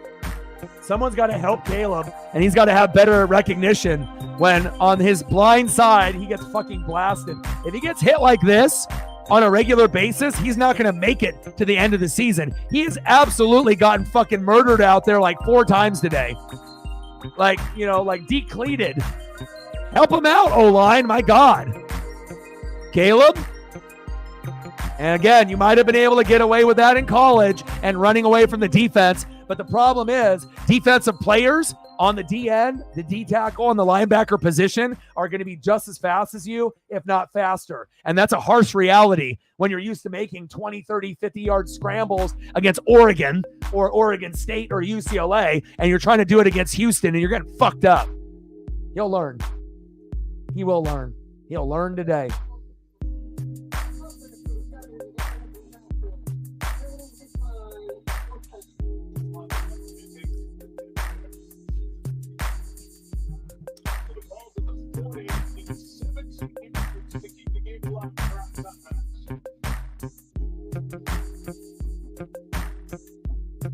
Someone's got to help Caleb, and he's got to have better recognition when on his blind side, he gets fucking blasted. If he gets hit like this on a regular basis, he's not going to make it to the end of the season. He has absolutely gotten fucking murdered out there like 4 times today. Like, you know, like decleated. Help him out, O-line. My God. Caleb? And again, you might have been able to get away with that in college and running away from the defense. But the problem is defensive players on the D end, the D tackle, and the linebacker position are going to be just as fast as you, if not faster. And that's a harsh reality when you're used to making 20, 30, 50-yard scrambles against Oregon or Oregon State or UCLA, and you're trying to do it against Houston, and you're getting fucked up. He'll learn. He will learn. He'll learn today.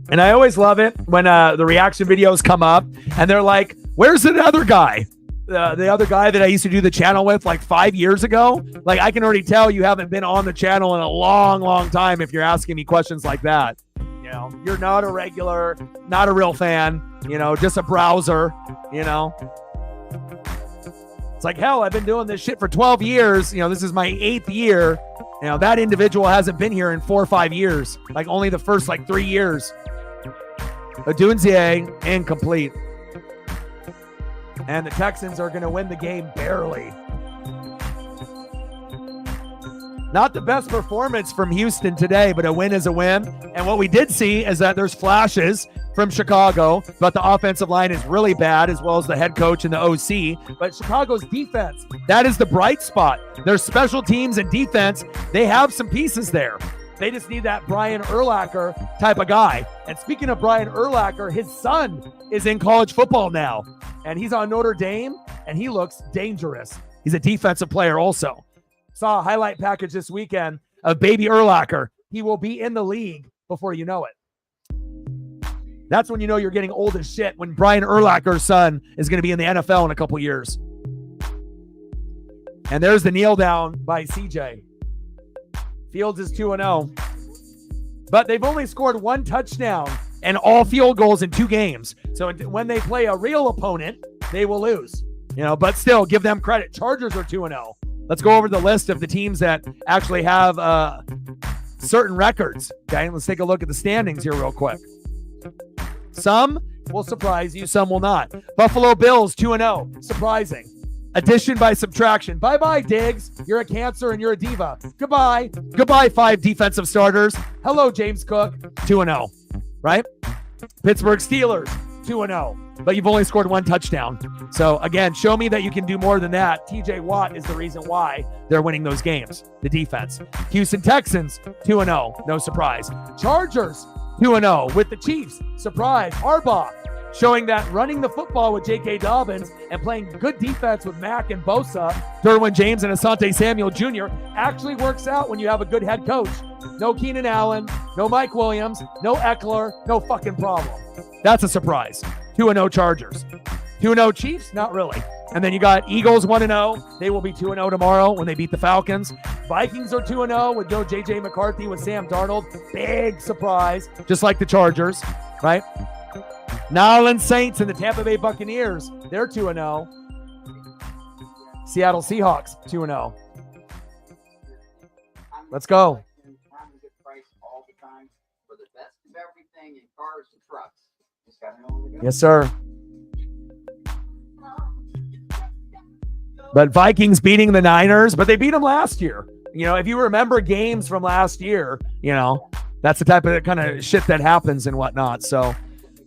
And I always love it when the reaction videos come up and they're like, where's the other guy? The other guy that I used to do the channel with like 5 years ago. Like, I can already tell you haven't been on the channel in a long, long time if you're asking me questions like that. You know, you're not a regular, not a real fan, you know, just a browser, you know. It's like, hell, I've been doing this shit for 12 years. You know, this is my 8th year. You know, that individual hasn't been here in 4 or 5 years. Like, only the first, 3 years. Odunzie, incomplete. And the Texans are going to win the game barely. Not the best performance from Houston today, but a win is a win. And what we did see is that there's flashes from Chicago, but the offensive line is really bad, as well as the head coach and the OC. But Chicago's defense, that is the bright spot. Their special teams and defense, they have some pieces there. They just need that Brian Urlacher type of guy. And speaking of Brian Urlacher, his son is in college football now. And he's on Notre Dame, and he looks dangerous. He's a defensive player also. Saw a highlight package this weekend of baby Urlacher. He will be in the league before you know it. That's when you know you're getting old as shit, when Brian Urlacher's son is going to be in the NFL in a couple years. And there's the kneel down by CJ. Fields is 2-0. But they've only scored 1 touchdown and all field goals in 2 games. So when they play a real opponent, they will lose. You know, but still, give them credit. Chargers are 2-0. Let's go over the list of the teams that actually have certain records. Okay, let's take a look at the standings here real quick. Some will surprise you, some will not. Buffalo Bills, 2-0. Surprising. Addition by subtraction. Bye-bye, Diggs. You're a cancer and you're a diva. Goodbye. Goodbye, 5 defensive starters. Hello, James Cook. 2-0. Right? Pittsburgh Steelers, 2-0. But you've only scored 1 touchdown. So, again, show me that you can do more than that. TJ Watt is the reason why they're winning those games. The defense. Houston Texans, 2-0. No surprise. Chargers, 2-0 with the Chiefs. Surprise. Harbaugh, showing that running the football with J.K. Dobbins and playing good defense with Mack and Bosa, Derwin James and Asante Samuel Jr. actually works out when you have a good head coach. No Keenan Allen, no Mike Williams, no Eckler, no fucking problem. That's a surprise. 2-0 Chargers. 2-0 Chiefs? Not really. And then you got Eagles 1-0. They will be 2-0 tomorrow when they beat the Falcons. Vikings are 2-0 with no J.J. McCarthy with Sam Darnold. Big surprise, just like the Chargers, right? New Orleans Saints and the Tampa Bay Buccaneers, they're 2-0. Seattle Seahawks, 2-0. Let's go. Yes, sir. But Vikings beating the Niners, but they beat them last year. You know, if you remember games from last year, you know, That's the type of kind of shit that happens and whatnot. So,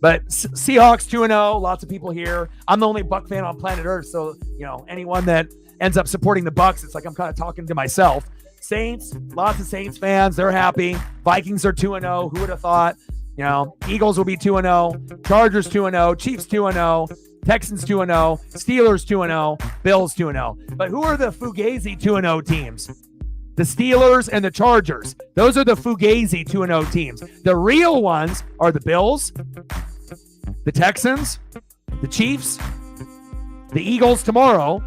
but Seahawks 2-0. Lots of people here. I'm the only Buck fan on planet Earth. So, anyone that ends up supporting the Bucks, it's like I'm kind of talking to myself. Saints, lots of Saints fans. They're happy. Vikings are 2-0. Who would have thought? Eagles will be 2-0. Chargers 2-0. Chiefs 2-0. Texans 2-0. Steelers 2-0. Bills 2-0. But who are the Fugazi 2-0 teams? The Steelers and the Chargers. Those are the Fugazi 2-0 teams. The real ones are the Bills, the Texans, the Chiefs, the Eagles tomorrow,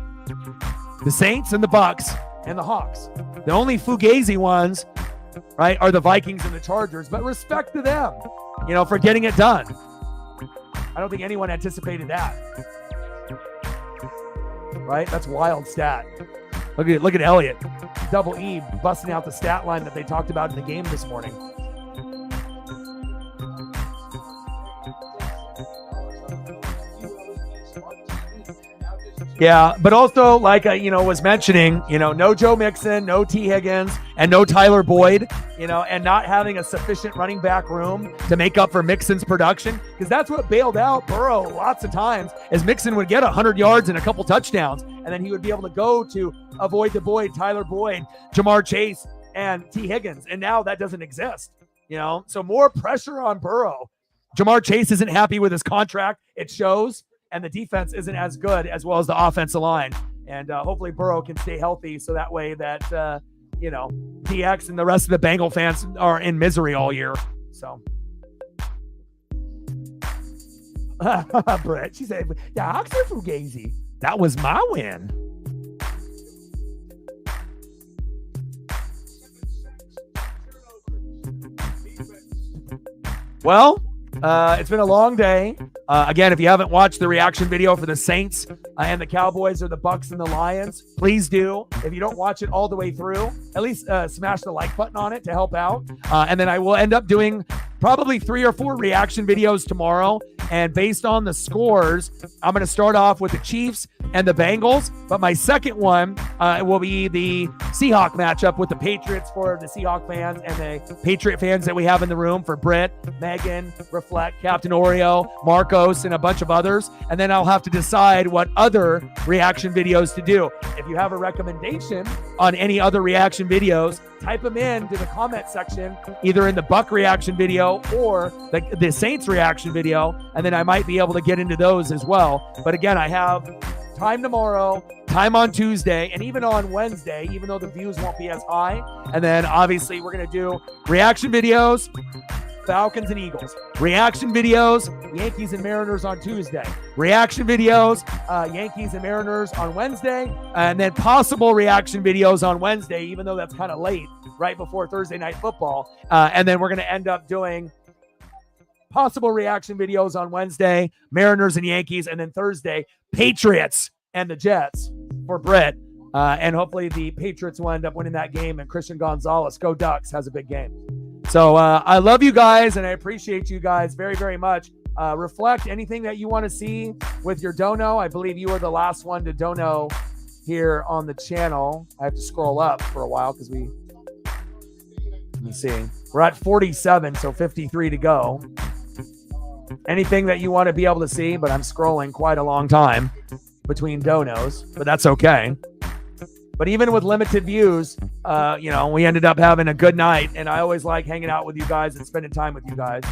the Saints and the Bucks, and the Hawks. The only Fugazi ones, right, are the Vikings and the Chargers. But respect to them, for getting it done. I don't think anyone anticipated that. Right? That's a wild stat. Look at Elliott. Double E busting out the stat line that they talked about in the game this morning. Yeah, but also, like I, was mentioning, no Joe Mixon, no T. Higgins, and no Tyler Boyd, and not having a sufficient running back room to make up for Mixon's production, because that's what bailed out Burrow lots of times, is Mixon would get 100 yards and a couple touchdowns, and then he would be able to go to avoid the Boyd, Tyler Boyd, Jamar Chase, and T. Higgins, and now that doesn't exist, so more pressure on Burrow. Jamar Chase isn't happy with his contract. It shows. And the defense isn't as good as well as the offensive line. And hopefully Burrow can stay healthy so that way that, DX and the rest of the Bengal fans are in misery all year. So. Brett, she said, the Hawks are Fugazi. That was my win. Well, it's been a long day. Again, if you haven't watched the reaction video for the Saints and the Cowboys or the Bucks and the Lions, please do. If you don't watch it all the way through, at least smash the like button on it to help out. And then I will end up doing probably 3 or 4 reaction videos tomorrow. And based on the scores, I'm going to start off with the Chiefs and the Bengals. But my second one will be the Seahawk matchup with the Patriots for the Seahawk fans and the Patriot fans that we have in the room for Britt, Megan, Reflect, Captain Oreo, Marcos, and a bunch of others. And then I'll have to decide what other reaction videos to do. If you have a recommendation on any other reaction videos, type them in to the comment section, either in the Buck reaction video or the Saints reaction video, and then I might be able to get into those as well. But again, I have time tomorrow, time on Tuesday, and even on Wednesday, even though the views won't be as high. And then obviously we're going to do reaction videos, Falcons and Eagles. Reaction videos, Yankees and Mariners on Tuesday. Reaction videos, Yankees and Mariners on Wednesday. And then possible reaction videos on Wednesday, even though that's kind of late, right before Thursday Night Football. And then we're going to end up doing possible reaction videos on Wednesday, Mariners and Yankees. And then Thursday, Patriots and the Jets for Britt. And hopefully the Patriots will end up winning that game. And Christian Gonzalez, go Ducks, has a big game. So I love you guys, and I appreciate you guys very, very much. Reflect anything that you want to see with your dono. I believe you were the last one to dono here on the channel. I have to scroll up for a while because let me see. We're at 47, so 53 to go. Anything that you want to be able to see, but I'm scrolling quite a long time between donos, but that's okay. But even with limited views, we ended up having a good night, and I always like hanging out with you guys and spending time with you guys.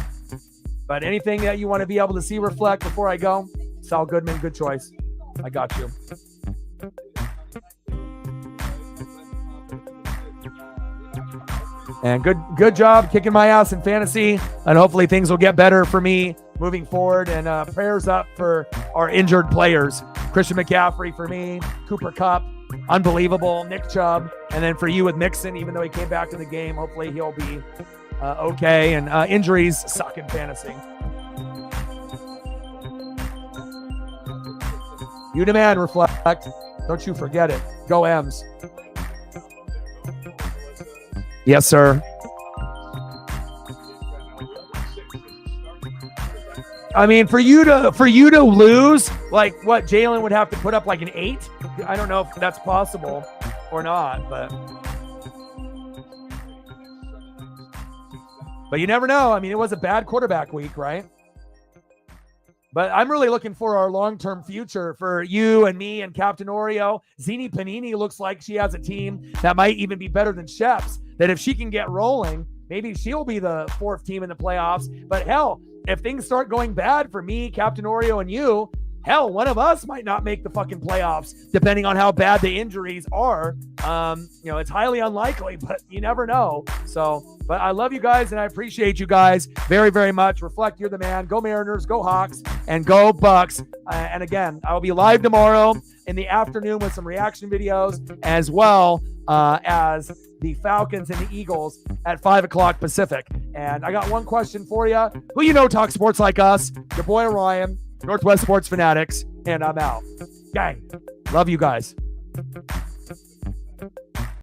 But anything that you want to be able to see, Reflect, before I go, Sal Goodman, good choice. I got you. And good job kicking my ass in fantasy, and hopefully things will get better for me moving forward. And prayers up for our injured players. Christian McCaffrey for me, Cooper Kupp, unbelievable, Nick Chubb, and then for you with Mixon, even though he came back in the game, hopefully he'll be okay. And injuries suck in fantasy. You demand, Reflect. Don't you forget it. Go M's. Yes, sir. I mean, for you to lose, like what, Jalen would have to put up like an 8. I don't know if that's possible or not, but But you never know. I mean, it was a bad quarterback week, right? But I'm really looking for our long-term future for you and me and Captain Oreo. Zini Panini looks like she has a team that might even be better than Shep's, that if she can get rolling, maybe she'll be the 4th team in the playoffs. But hell, if things start going bad for me, Captain Oreo, and you, hell, one of us might not make the fucking playoffs, depending on how bad the injuries are. It's highly unlikely, but you never know. So, but I love you guys, and I appreciate you guys very, very much. Reflect, you're the man. Go Mariners, go Hawks, and go Bucks. And again, I'll be live tomorrow in the afternoon with some reaction videos, as well as the Falcons and the Eagles at 5 o'clock Pacific. And I got one question for you. Who you know talks sports like us? Your boy Ryan, Northwest Sports Fanatics, and I'm out. Gang, love you guys.